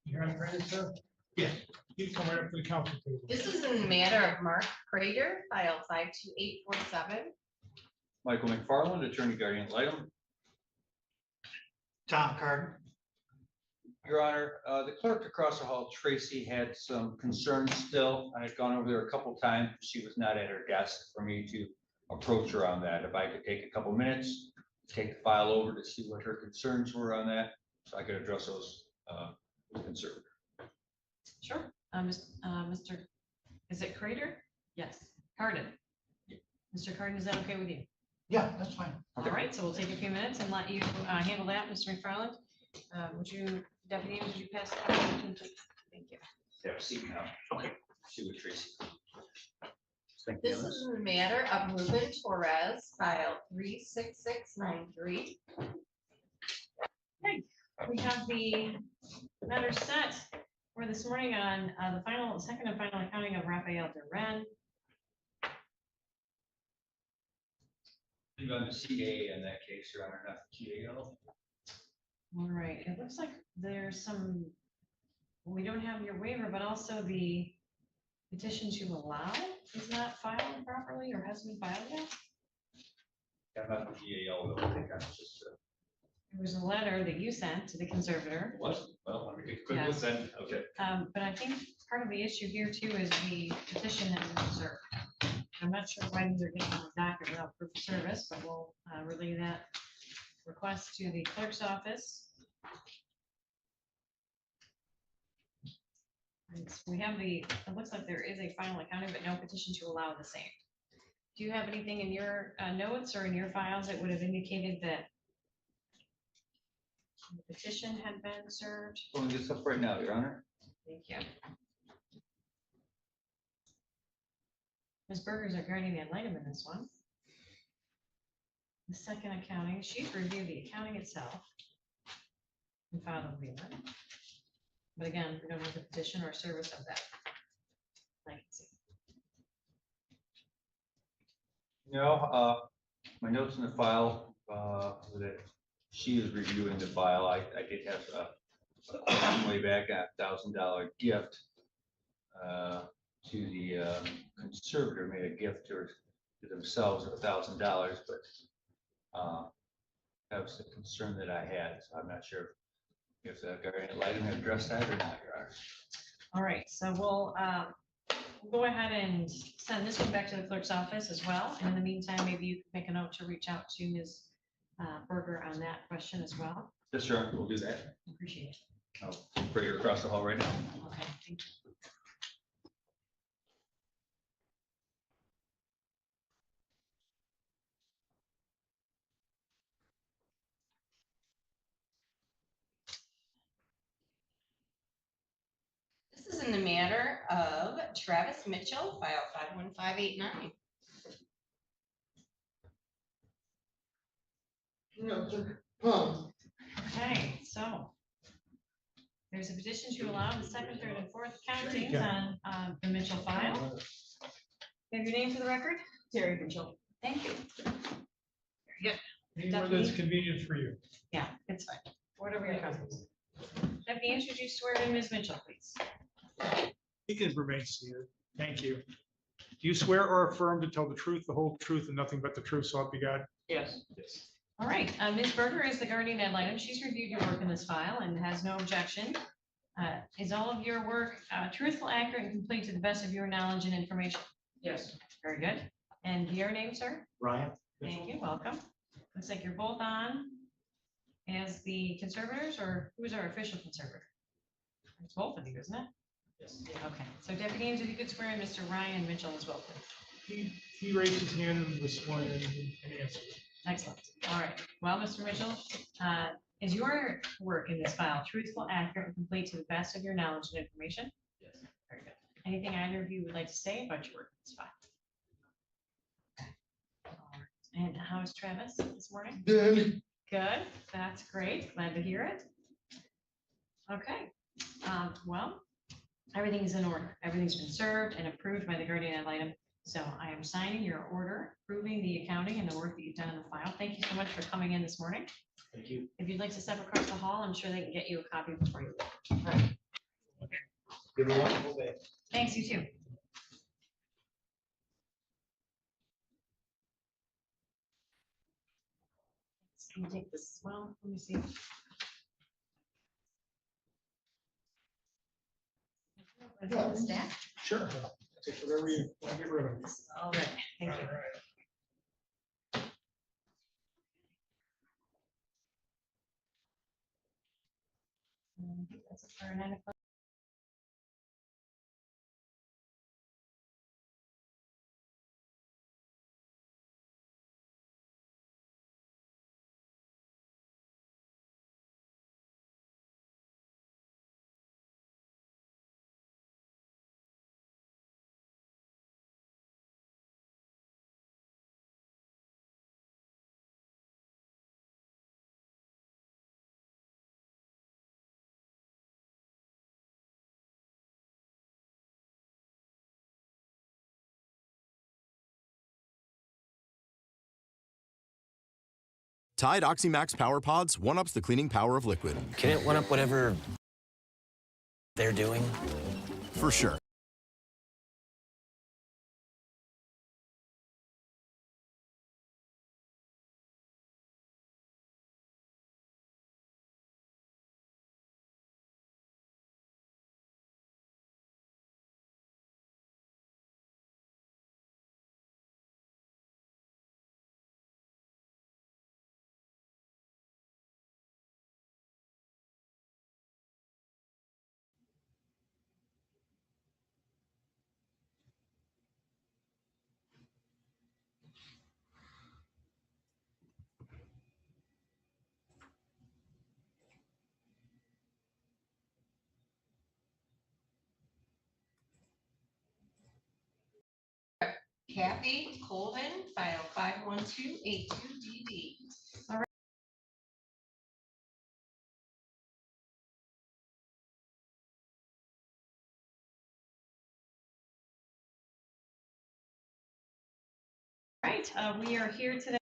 N: You're on ready, sir? Yes. You come right up to the council table.
T: This is in the matter of Mark Prater, file 52847.
P: Michael McFarland, Attorney Guardian Litem.
N: Tom Carter.
P: Your Honor, the clerk across the hall, Tracy, had some concerns still. I had gone over there a couple times. She was not at her desk for me to approach her on that. If I could take a couple minutes, take the file over to see what her concerns were on that, so I could address those concerns.
L: Sure. Mr. Is it Crater? Yes. Carden. Mr. Carden, is that okay with you?
N: Yeah, that's fine.
L: All right, so we'll take a few minutes and let you handle that, Mr. McFarland. Would you, Deputy, would you pass? Thank you.
P: Yeah, see now. Okay. See what Tracy.
T: This is in the matter of Ruben Torres, file 36693.
L: Okay, we have the matter set for this morning on the second and final accounting of Raphael Duran.
P: You're on the CA in that case, Your Honor, not the GAO.
L: All right, it looks like there's some, we don't have your waiver, but also the petition to allow is not filed properly or hasn't been filed yet.
P: I'm not the GAL, though. I think I'm just,
L: There was a letter that you sent to the conservator.
P: what? Well, let me get quick
L: Yes.
P: then. Okay.
L: But I think part of the issue here too is the petition has been reserved. I'm not sure why these are getting on the docket without proof of service, but we'll relay that request to the clerk's office. And we have it looks like there is a final accounting, but no petition to allow the same. Do you have anything in your notes or in your files that would have indicated that the petition had been served?
P: Pulling this up right now, Your Honor.
L: Thank you. Ms. Berger's our guardian ad litem in this one. The second accounting, she's reviewed the accounting itself and filed a waiver. But again, we don't have the petition or service of that. I can see.
P: No, my notes in the file, that she is reviewing the file. I did have a question way back at $1,000 gift to the conservator, made a gift to themselves of $1,000, but that was the concern that I had. So I'm not sure if the guardian ad litem had addressed that or not, Your Honor.
L: All right, so we'll go ahead and send this one back to the clerk's office as well. And in the meantime, maybe you could make a note to reach out to Ms. Berger on that question as well.
P: Yes, Your Honor, we'll do that.
L: Appreciate it.
P: I'll bring her across the hall right now.
L: Okay, thank you.
I: This is in the matter of Travis Mitchell, file 51589.
L: Okay, so there's a petition to allow the second, third, and fourth countings on the Mitchell file. Have your name for the record? Terry Mitchell. Thank you. Very good.
N: Anywhere that's convenient for you.
L: Yeah, it's fine. Whatever your preference. Deputy, introduce swear in Ms. Mitchell, please.
N: You can remain seated. Thank you. Do you swear or affirm to tell the truth, the whole truth, and nothing but the truth, so help you God?
O: Yes.
L: All right, Ms. Berger is the guardian ad litem. She's reviewed your work in this file and has no objection. Is all of your work truthful, accurate, and complete to the best of your knowledge and information?
O: Yes.
L: Very good. And your name, sir?
N: Ryan.
L: Thank you, welcome. Looks like you're both on as the conservators, or who's our official conservator? It's both of you, isn't it?
O: Yes.
L: Okay, so Deputy Ames, if you could swear in Mr. Ryan Mitchell as well, please.
N: He raised his hand and was sworn in and answered.
L: Excellent. All right. Well, Mr. Mitchell, is your work in this file truthful, accurate, and complete to the best of your knowledge and information?
O: Yes.
L: Very good. Anything either of you would like to say about your work in this file? All right. And how is Travis this morning?
N: Good.
L: Good. That's great. Glad to hear it. Okay. Well, everything is in order. Everything's been served and approved by the guardian ad litem. So I am signing your order, approving the accounting and the work that you've done in the file. Thank you so much for coming in this morning.
O: Thank you.
L: If you'd like to step across the hall, I'm sure they can get you a copy before you leave. All right.
N: Give me a wonderful day.
L: Thanks, you too. Can you take this as well? Let me see.
N: Yeah.
L: Stack?
N: Sure. Take whatever you want to get rid of.
L: All right, thank you.
N: All right.
L: That's for 9 o'clock.
V: Tide Oxymax Power Pods one-ups the cleaning power of liquid.
W: Can it one-up whatever they're doing?
V: For sure.
I: Kathy Colvin, file 51282DD. All right. Right, we are here today.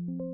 C: you